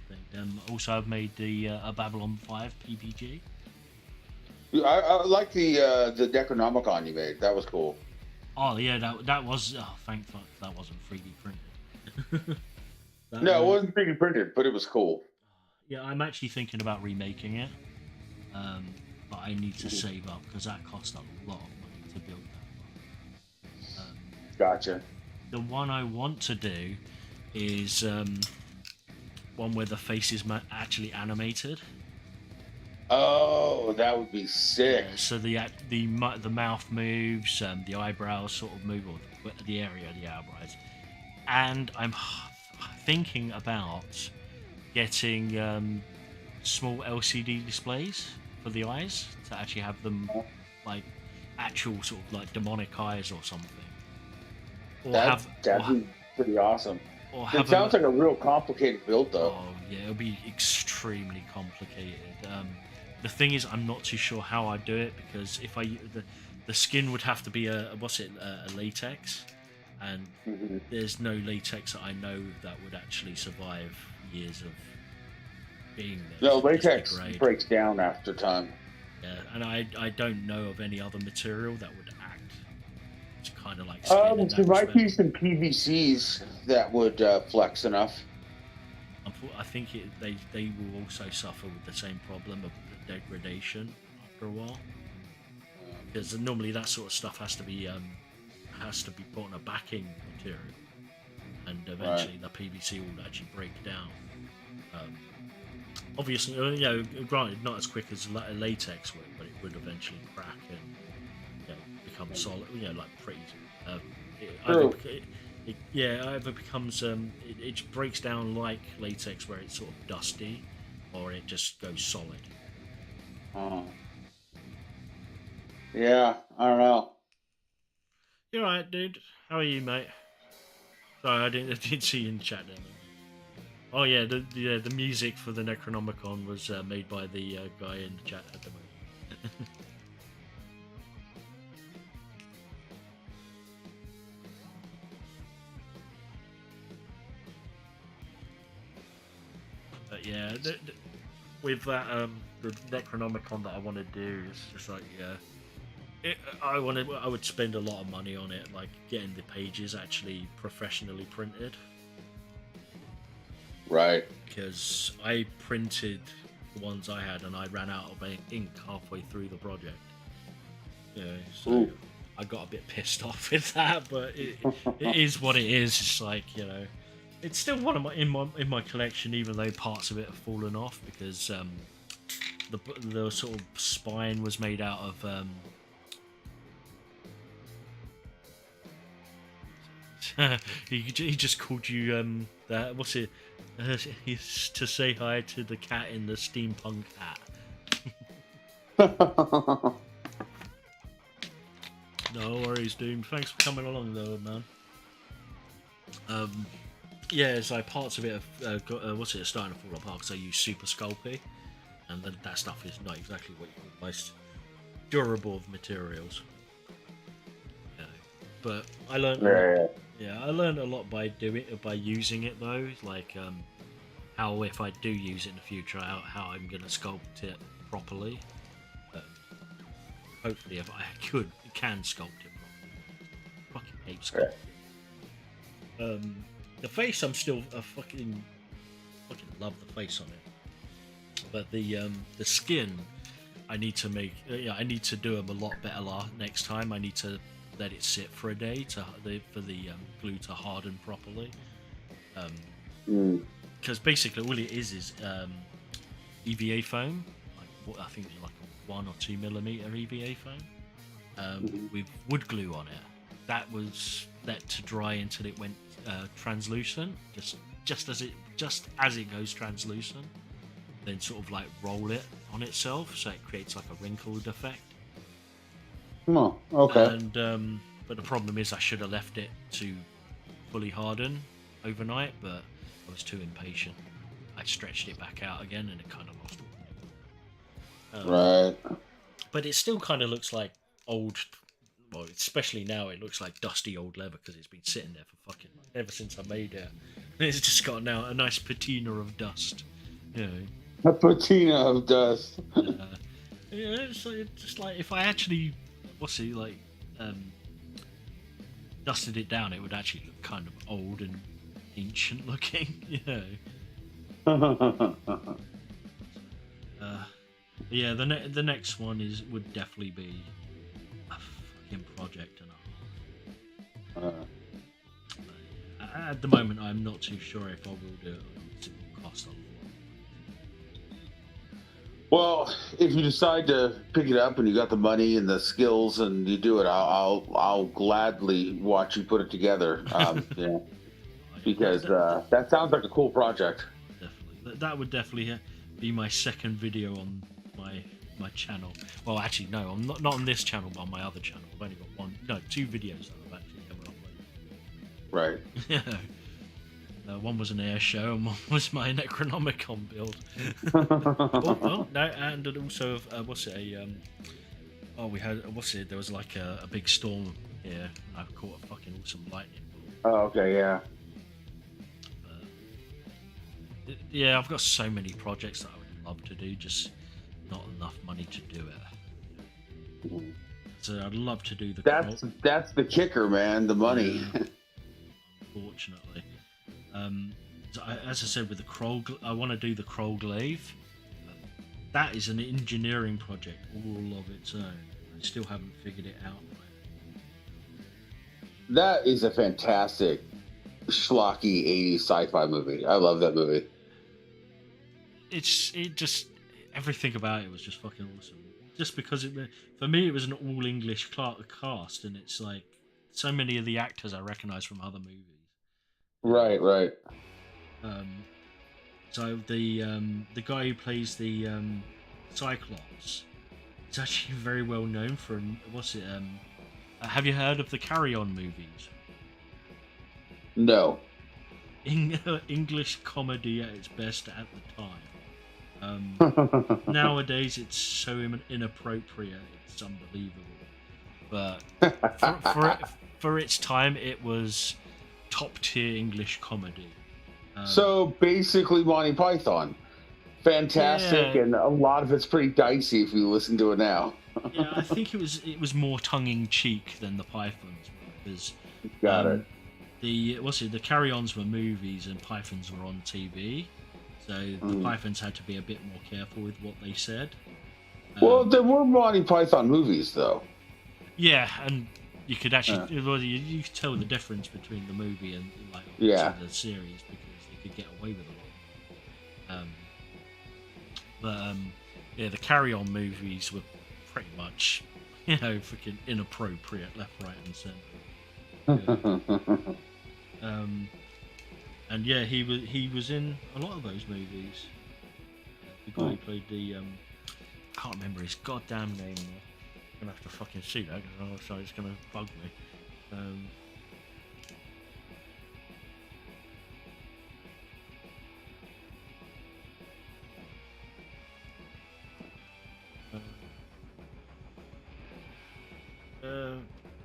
Also, I've made the a Babylon 5 PPG. I like the Necronomicon you made. That was cool. Oh yeah, that was. Oh, thank fuck that wasn't 3D printed. No, it wasn't 3D printed, but it was cool. Yeah, I'm actually thinking about remaking it, but I need to save up because that cost a lot of money to build that one. Gotcha. The one I want to do is one where the face is actually animated. Oh, that would be sick. So the mouth moves, the eyebrows sort of move, or the area of the eyebrows. And I'm thinking about getting small LCD displays for the eyes to actually have them like actual sort of like demonic eyes or something. Or that'd be pretty awesome. It sounds like a real complicated build, though. Oh yeah, it'll be extremely complicated. The thing is, I'm not too sure how I do it, because if the skin would have to be a latex, and there's no latex that I know that would actually survive years of being there. No, latex breaks down after time. Yeah, and I don't know of any other material that would act. It's kind of like skin. There might be some PVCs that would flex enough. I think they will also suffer with the same problem of degradation after a while, because normally that sort of stuff has to be put on a backing material, and eventually the PVC will actually break down. Obviously, granted, not as quick as latex would, but it would eventually crack and become solid. Like pretty. Either becomes it breaks down like latex, where it's sort of dusty, or it just goes solid. Yeah, I don't know. You're right, dude. How are you, mate? Sorry, I didn't see you in the chat there. Oh yeah, the music for the Necronomicon was made by the guy in the chat at the moment. But yeah, with that the Necronomicon that I want to do, it's just like I would spend a lot of money on it, like getting the pages actually professionally printed. Right. Because I printed the ones I had and I ran out of ink halfway through the project. So I got a bit pissed off with that, but it is what it is. It's like, it's still one of in my collection, even though parts of it have fallen off, because the sort of spine was made out of he just called you that, what's it, to say hi to the cat in the steampunk hat. No worries, Doom. Thanks for coming along, though, man. It's like parts of it have are starting to fall apart because I use Super Sculpey, and that stuff is not exactly what you call most durable of materials. You know. But I learned a lot. Yeah, Yeah, I learned a lot by using it though. Like how if I do use it in the future, how I'm gonna sculpt it properly. Um, hopefully, if I can sculpt it properly. Fucking hate yeah. sculpting. The face, I'm still a fucking love the face on it, but the skin, I need to make. Yeah, I need to do them a lot better next time. I need to let it sit for a day for the glue to harden properly. Because basically all it is EVA foam. I think it's like a 1 or 2 millimeter EVA foam with wood glue on it. That was let to dry until it went translucent, just as it goes translucent. Then sort of like roll it on itself, so it creates like a wrinkled effect. Oh, okay. And but the problem is I should have left it to fully harden overnight, but I was too impatient. I stretched it back out again, and it kind of lost all. Right. But it still kind of looks like old. Well, especially now, it looks like dusty old leather because it's been sitting there for fucking ever since I made it. It's just got now a nice patina of dust. You know. A patina of dust. Yeah, it's just like if I actually, dusted it down, it would actually look kind of old and ancient looking. You know. Yeah, the next one would definitely be a fucking project and a half. At the moment, I'm not too sure if I will do it. It will cost a lot. Well, if you decide to pick it up and you got the money and the skills and you do it, I'll gladly watch you put it together. Yeah, because that sounds like a cool project. Definitely, that would definitely be my second video on my channel. Well, actually, no, I'm not on this channel, but on my other channel. I've only got 2 videos that I've actually ever uploaded. Right. Yeah. One was an air show, and one was my Necronomicon build. No, and also we had there was like a big storm here, and I caught a fucking awesome lightning bolt. Oh, okay, yeah. Yeah, I've got so many projects that I would love to do, just not enough money to do it. So I'd love to do the. That's the kicker, man. The money. Yeah, unfortunately. As I said, with the Kroll, I want to do the Kroll glaive. That is an engineering project all of its own. I still haven't figured it out. That is a fantastic schlocky 80s sci-fi movie. I love that movie. Everything about it was just fucking awesome. Just because for me it was an all English cast, and it's like so many of the actors I recognise from other movies. Right. So the guy who plays the Cyclops is actually very well known for have you heard of the Carry On movies? No. English comedy at its best at the time. Nowadays it's so inappropriate, it's unbelievable. But for its time, it was top tier English comedy. So basically, Monty Python, fantastic, yeah. And a lot of it's pretty dicey if you listen to it now. Yeah, I think it was more tongue in cheek than the Pythons, because Got it. The Carry Ons were movies and Pythons were on TV, so the Pythons had to be a bit more careful with what they said. Well, there were Monty Python movies, though. Yeah, and you could actually you could tell the difference between the movie and the series, because they could get away with a lot. The Carry On movies were pretty much freaking inappropriate left, right, and centre. And yeah, he was in a lot of those movies. The guy who played the I can't remember his goddamn name. I'm gonna have to fucking see that, so it's gonna bug me.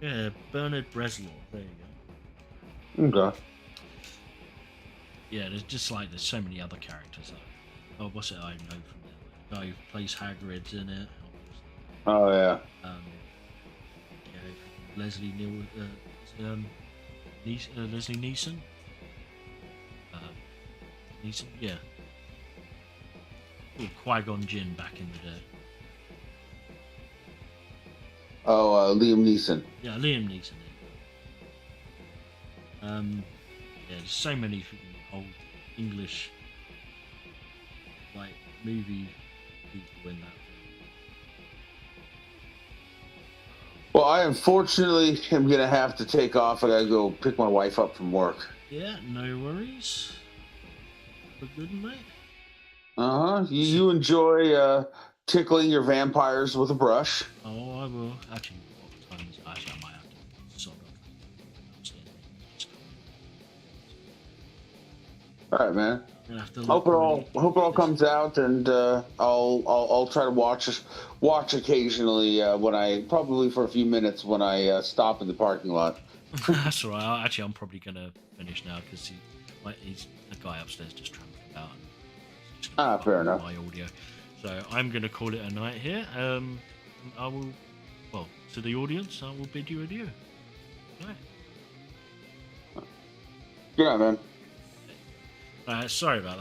Yeah, Bernard Breslau. There you go. Okay. Yeah, there's so many other characters. Oh, what's it I know from there? Like, the guy who plays Hagrid's in it. Oh yeah. Um, Leslie Leslie Neeson. Uh, Neeson, yeah. Oh, Qui-Gon Jinn back in the day. Oh, Liam Neeson. Yeah, Liam Neeson. Yeah, there's so many old English like movie people in that. Well, I unfortunately am gonna have to take off. I gotta go pick my wife up from work. Yeah, no worries. Have a good one, mate. You enjoy tickling your vampires with a brush. Oh, I will. Actually, what time is it? Actually, I might have to sort of upstairs. All right, man. I'm gonna have to Hope it all this. comes out, and I'll try to watch occasionally when I probably for a few minutes when I stop in the parking lot. That's all right. Actually, I'm probably gonna finish now because he's the guy upstairs just tramping about. And he's just gonna Fair fuck enough. my audio. So I'm gonna call it a night here. I will. Well, to the audience, I will bid you adieu. Right. Good night, man. Sorry about that.